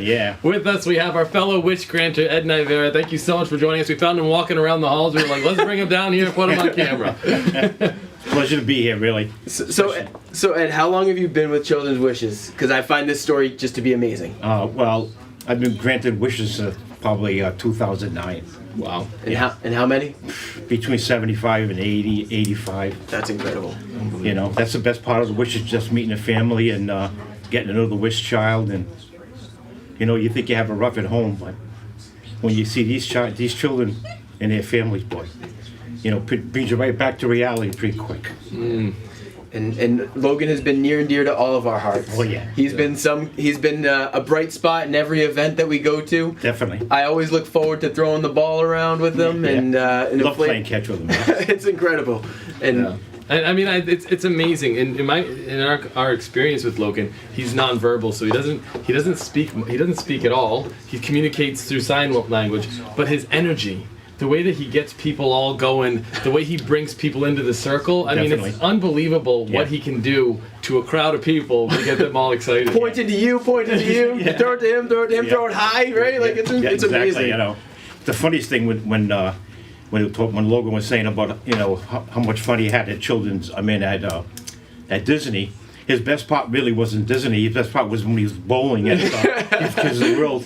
Speaker 10: Yeah. With us, we have our fellow wish granter, Ed Nivera. Thank you so much for joining us. We found him walking around the halls. We were like, let's bring him down here and put him on camera.
Speaker 16: Pleasure to be here, really.
Speaker 9: So Ed, how long have you been with Children's Wishes? Because I find this story just to be amazing.
Speaker 16: Well, I've been granted wishes probably 2009.
Speaker 9: Wow. And how many?
Speaker 16: Between 75 and 80, 85.
Speaker 9: That's incredible.
Speaker 16: You know, that's the best part of the wish, is just meeting a family and getting to know the wish child. And, you think you have a rough at home, but when you see these children and their families, boy, brings you right back to reality pretty quick.
Speaker 9: And Logan has been near and dear to all of our hearts.
Speaker 16: Oh yeah.
Speaker 9: He's been a bright spot in every event that we go to.
Speaker 16: Definitely.
Speaker 9: I always look forward to throwing the ball around with him, and
Speaker 16: love playing catch with him.
Speaker 9: It's incredible. And
Speaker 10: I mean, it's amazing. In our experience with Logan, he's nonverbal, so he doesn't speak at all. He communicates through sign language, but his energy, the way that he gets people all going, the way he brings people into the circle, I mean, it's unbelievable what he can do to a crowd of people to get them all excited.
Speaker 9: Pointing to you, throw it to him, throw it high, right? Like it's
Speaker 16: exactly,
Speaker 9: amazing.
Speaker 16: The funniest thing when Logan was saying about how much fun he had at Disney. His best part really wasn't Disney. His best part was when he was bowling at because the world.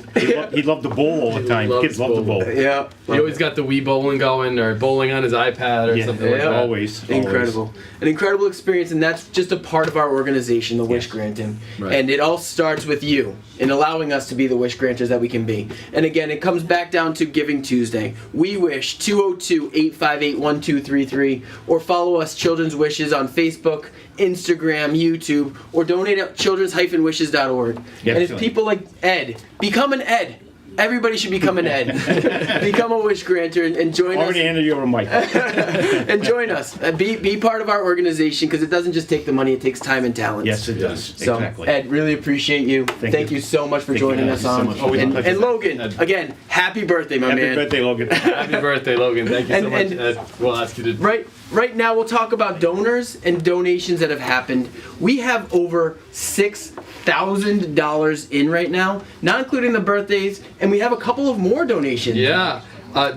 Speaker 16: He loved to bowl all the time. Kids love to bowl.
Speaker 9: Yeah.
Speaker 10: He always got the Wii bowling going, or bowling on his iPad, or something like that.
Speaker 16: Always.
Speaker 9: Incredible. An incredible experience, and that's just a part of our organization, the Wish Granting.
Speaker 10: Right.
Speaker 9: And it all starts with you in allowing us to be the Wish Granters that we can be. And again, it comes back down to Giving Tuesday. We wish 202-858-1233, or follow us Children's Wishes on Facebook, Instagram, YouTube, or donate at children's-wishes.org.
Speaker 16: Yeah,
Speaker 9: and it's people like Ed. Become an Ed. everybody should become an Ed. Become a wish granter and join us.
Speaker 16: Already handed you over, Mike.
Speaker 9: And join us. Be part of our organization, because it doesn't just take the money, it takes time and talent.
Speaker 16: Yes, it does.
Speaker 9: So,
Speaker 16: Exactly.
Speaker 9: Ed, really appreciate you. Thank you so much for joining us on. And Logan, again, happy birthday, my man.
Speaker 16: Happy birthday, Logan.
Speaker 10: Happy birthday, Logan. Thank you so much. Ed. We'll ask you to.
Speaker 9: Right now, we'll talk about donors and donations that have happened. We have over $6,000 in right now, not including the birthdays, and we have a couple of more donations.
Speaker 10: Yeah,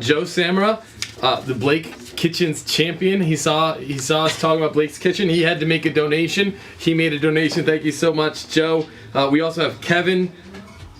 Speaker 10: Joe Samara, the Blake Kitchen's champion. He saw us talking about Blake's Kitchen. He had to make a donation. He made a donation. Thank you so much, Joe. We also have Kevin,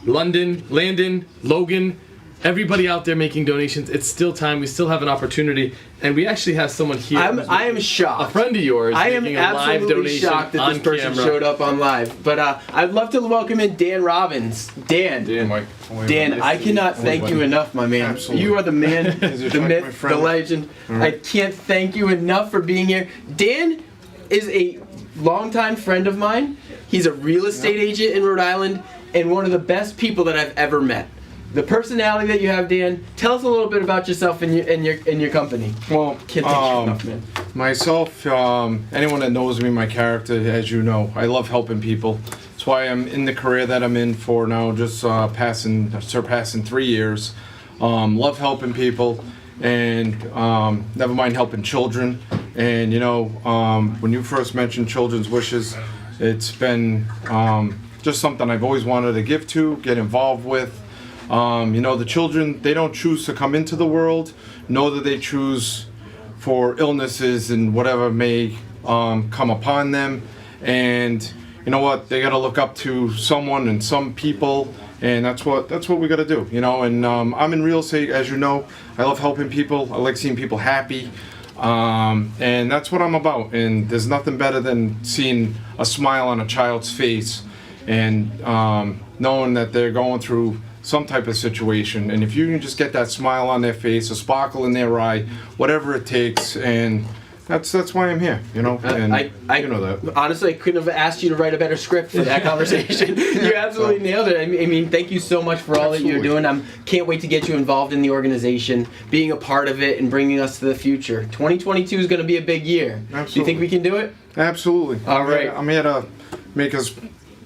Speaker 10: Landon, Logan. Everybody out there making donations. It's still time. We still have an opportunity, and we actually have someone here.
Speaker 9: I am shocked.
Speaker 10: A friend of yours.
Speaker 9: I am
Speaker 10: making a live
Speaker 9: absolutely
Speaker 10: donation
Speaker 9: shocked that this
Speaker 10: on
Speaker 9: person
Speaker 10: camera.
Speaker 9: showed up on live. But I'd love to welcome in Dan Robbins. Dan, I cannot thank you enough, my man.
Speaker 17: Absolutely.
Speaker 9: You are the man, the
Speaker 17: my
Speaker 9: myth, the
Speaker 17: friend.
Speaker 9: legend.
Speaker 17: All right.
Speaker 9: I can't thank you enough for being here. Dan is a longtime friend of mine. He's a real estate agent in Rhode Island and one of the best people that I've ever met. The personality that you have, Dan. Tell us a little bit about yourself and your company.
Speaker 17: Well,
Speaker 9: Can't thank you enough, man.
Speaker 17: myself, anyone that knows me, my character, as you know, I love helping people. That's why I'm in the career that I'm in for now, just surpassing 3 years. Love helping people, and never mind helping children. And when you first mentioned Children's Wishes, it's been just something I've always wanted to give to, get involved with. The children, they don't choose to come into the world, nor do they choose for illnesses and whatever may come upon them. And you know what? They got to look up to someone and some people, and that's what we got to do. And I'm in real estate, as you know. I love helping people. I like seeing people happy, and that's what I'm about. And there's nothing better than seeing a smile on a child's face and knowing that they're going through some type of situation, and if you can just get that smile on their face, a sparkle in their eye, whatever it takes, and that's why I'm here, and you know that.
Speaker 9: Honestly, I couldn't have asked you to write a better script for that conversation. You absolutely nailed it. I mean, thank you so much for all that you're doing. Can't wait to get you involved in the organization, being a part of it, and bringing us to the future. 2022 is going to be a big year.
Speaker 17: Absolutely.
Speaker 9: Do you think we can do it?
Speaker 17: Absolutely.
Speaker 9: All right.
Speaker 17: I'm here to make us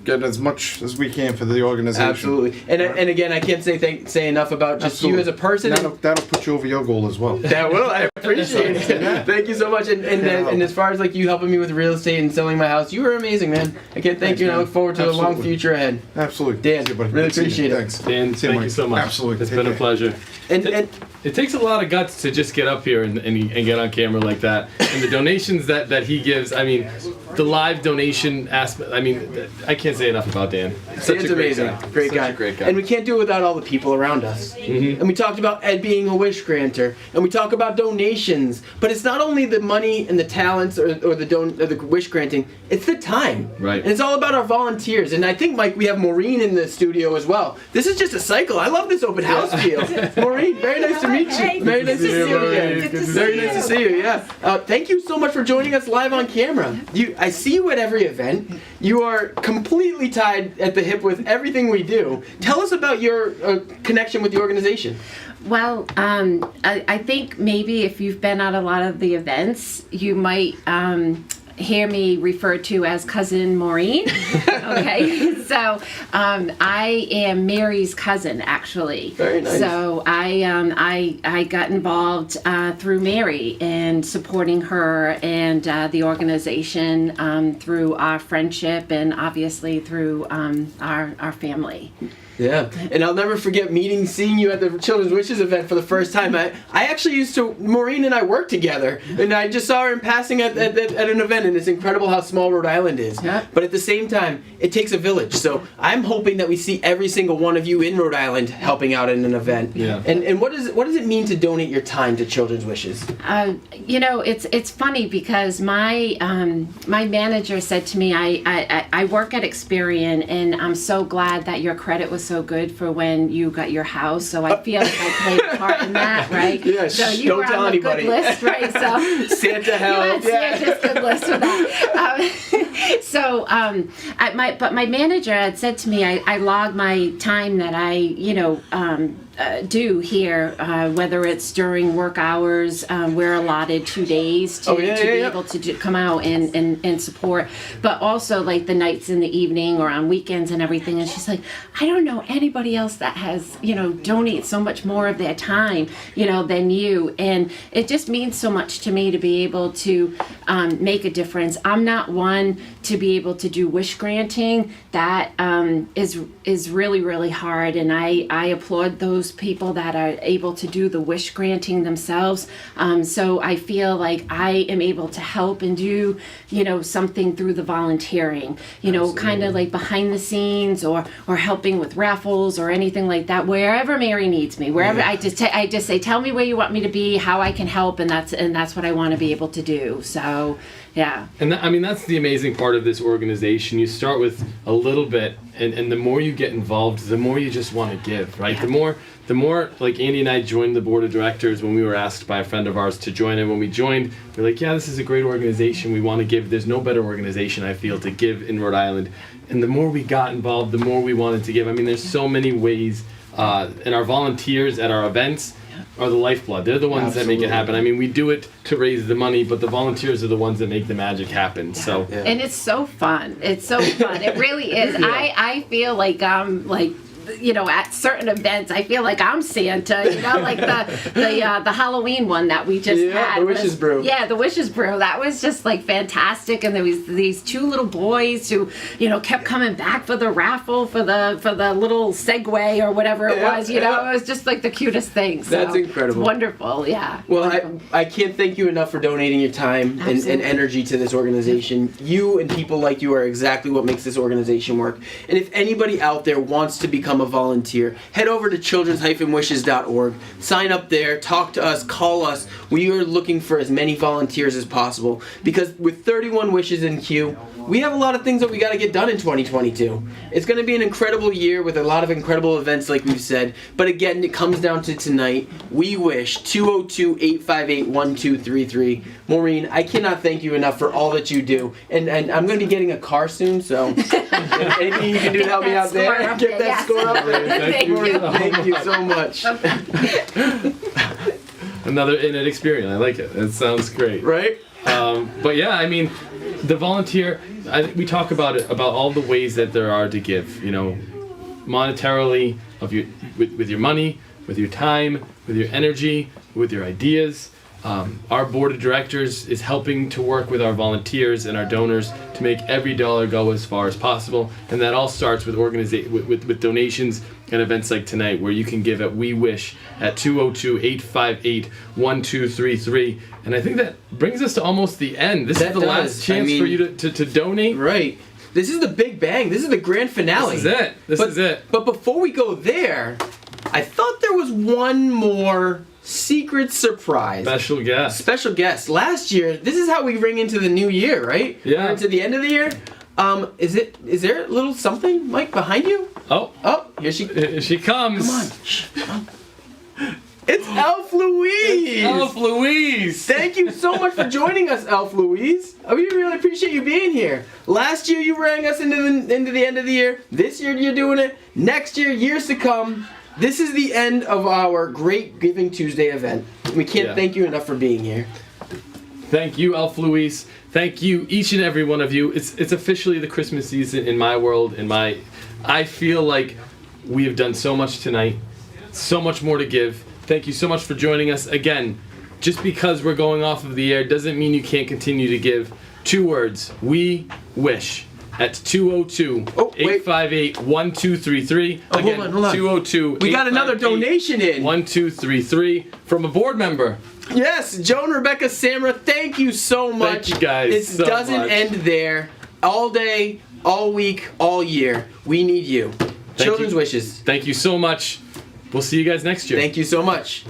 Speaker 17: get as much as we can for the organization.
Speaker 9: Absolutely. And again, I can't say enough about just you as a person.
Speaker 17: That'll put you over your goal as well.
Speaker 9: That will. I appreciate it. Thank you so much. And as far as you helping me with real estate and selling my house, you were amazing, man. I can't thank you, and I look forward to a long future ahead.
Speaker 17: Absolutely.
Speaker 9: Dan, really appreciate it.
Speaker 17: Thanks.
Speaker 10: Dan, thank you so much.
Speaker 17: Absolutely.
Speaker 10: It's been a pleasure.
Speaker 9: And
Speaker 10: it takes a lot of guts to just get up here and get on camera like that. And the donations that he gives, I mean, the live donation aspect, I mean, I can't say enough about Dan. Such
Speaker 9: Dan's
Speaker 10: a great
Speaker 9: amazing.
Speaker 10: guy.
Speaker 9: Great
Speaker 10: Such
Speaker 9: guy.
Speaker 10: a great guy.
Speaker 9: And we can't do it without all the people around us.
Speaker 10: Mm-hmm.
Speaker 9: And we talked about Ed being a wish granter, and we talk about donations. But it's not only the money and the talents or the wish granting. It's the time.
Speaker 10: Right.
Speaker 9: And it's all about our volunteers. And I think, Mike, we have Maureen in the studio as well. This is just a cycle. I love this open house feel. Maureen, very nice to meet you. Very nice to see you again. Very nice to see you. Yeah. Thank you so much for joining us live on camera. I see you at every event. You are completely tied at the hip with everything we do. Tell us about your connection with the organization.
Speaker 19: Well, I think maybe if you've been at a lot of the events, you might hear me referred to as Cousin Maureen. Okay, so I am Mary's cousin, actually.
Speaker 9: Very nice.
Speaker 19: So I got involved through Mary and supporting her and the organization through our friendship and obviously through our family.
Speaker 9: Yeah, and I'll never forget seeing you at the Children's Wishes event for the first time. I actually Maureen and I worked together, and I just saw her in passing at an event, and it's incredible how small Rhode Island is.
Speaker 19: Yeah.
Speaker 9: But at the same time, it takes a village, so I'm hoping that we see every single one of you in Rhode Island helping out in an event.
Speaker 10: Yeah.
Speaker 9: And what does it mean to donate your time to Children's Wishes?
Speaker 19: It's funny because my manager said to me, I work at Experian, and I'm so glad that your credit was so good for when you got your house. So I feel like I played a part in that, right?
Speaker 9: Yeah,
Speaker 19: so you
Speaker 9: don't
Speaker 19: were
Speaker 9: tell
Speaker 19: on
Speaker 9: anybody.
Speaker 19: the good list, right? So
Speaker 9: Santa help.
Speaker 19: Santa's good list for that. So So, but my manager had said to me, I log my time that I, do here, whether it's during work hours. We're allotted 2 days to be able to come out and support, but also like the nights in the evening or on weekends and everything. And she's like, I don't know anybody else that has, donate so much more of their time, than you. And it just means so much to me to be able to make a difference. I'm not one to be able to do wish granting. That is really, really hard. And I applaud those people that are able to do the wish granting themselves. So I feel like I am able to help and do, something through the volunteering, kind of like behind the scenes or helping with raffles or anything like that, wherever Mary needs me, wherever. I just say, tell me where you want me to be, how I can help. And that's what I want to be able to do. So, yeah.
Speaker 10: And that's the amazing part of this organization. You start with a little bit, and the more you get involved, the more you just want to give, right? Yeah. The more, like Andy and I joined the board of directors when we were asked by a friend of ours to join. And when we joined, we're like, yeah, this is a great organization. We want to give. There's no better organization, I feel, to give in Rhode Island. And the more we got involved, the more we wanted to give. I mean, there's so many ways. And our volunteers at our events are the lifeblood. They're the ones that make it happen. I mean, we do it to raise the money, but the volunteers are the ones that make the magic happen. So,
Speaker 19: and it's so fun. It's so fun. It really is. Yeah. I feel like I'm like, at certain events, I feel like I'm Santa. Like the Halloween one that we just had.
Speaker 9: The Wishes Brew.
Speaker 19: Yeah, the Wishes Brew. That was just like fantastic. And there was these two little boys who, kept coming back for the raffle for the little Segway or whatever it was. It was just like the cutest thing. So
Speaker 9: that's incredible.
Speaker 19: It's wonderful. Yeah.
Speaker 9: Well, I can't thank you enough for donating your time and energy to this organization. You and people like you are exactly what makes this organization work. And if anybody out there wants to become a volunteer, head over to children's-wishes.org, sign up there, talk to us, call us. We are looking for as many volunteers as possible because with 31 wishes in queue, we have a lot of things that we got to get done in 2022. It's going to be an incredible year with a lot of incredible events like we've said, but again, it comes down to tonight. We wish 202-858-1233. Maureen, I cannot thank you enough for all that you do, and I'm going to be getting a car soon, so anything you can do to help me out there, get that score up there. Thank you so much.
Speaker 10: Another in-it experience. I like it. It sounds great.
Speaker 9: Right?
Speaker 10: But yeah, I mean, the volunteer, we talk about all the ways that there are to give, monetarily, with your money, with your time, with your energy, with your ideas. Our board of directors is helping to work with our volunteers and our donors to make every dollar go as far as possible, and that all starts with with donations and events like tonight, where you can give at We Wish at 202-858-1233. And I think that brings us to almost the end. This is the last chance for you to donate.
Speaker 9: Right. This is the big bang. This is the grand finale.
Speaker 10: This is it.
Speaker 9: But before we go there, I thought there was one more secret surprise.
Speaker 10: Special guest. Last year, this is how we ring into the new year, right?
Speaker 9: Yeah. We're into the end of the year. Is there a little something, Mike, behind you?
Speaker 10: Oh,
Speaker 9: here she
Speaker 10: comes.
Speaker 9: Come on. Shh. It's Elf Louise.
Speaker 10: Elf Louise.
Speaker 9: Thank you so much for joining us, Elf Louise. We really appreciate you being here. Last year you rang us into the end of the year. This year you're doing it. Next year, years to come. This is the end of our great Giving Tuesday event. We can't thank you enough for being here.
Speaker 10: Thank you, Elf Louise. Thank you, each and every one of you. It's officially the Christmas season in my world. I feel like we have done so much tonight, so much more to give. Thank you so much for joining us. Again, just because we're going off of the air doesn't mean you can't continue to give. 2 words, We Wish. At 202-858-1233. Again,
Speaker 9: hold on.
Speaker 10: 202.
Speaker 9: We got another donation in.
Speaker 10: 1233 from a board member.
Speaker 9: Yes, Joan Rebecca Samra, thank you so much.
Speaker 10: Thank you guys.
Speaker 9: This doesn't end there. All day, all week, all year. We need you. Children's Wishes.
Speaker 10: Thank you so much. We'll see you guys next year.
Speaker 9: Thank you so much.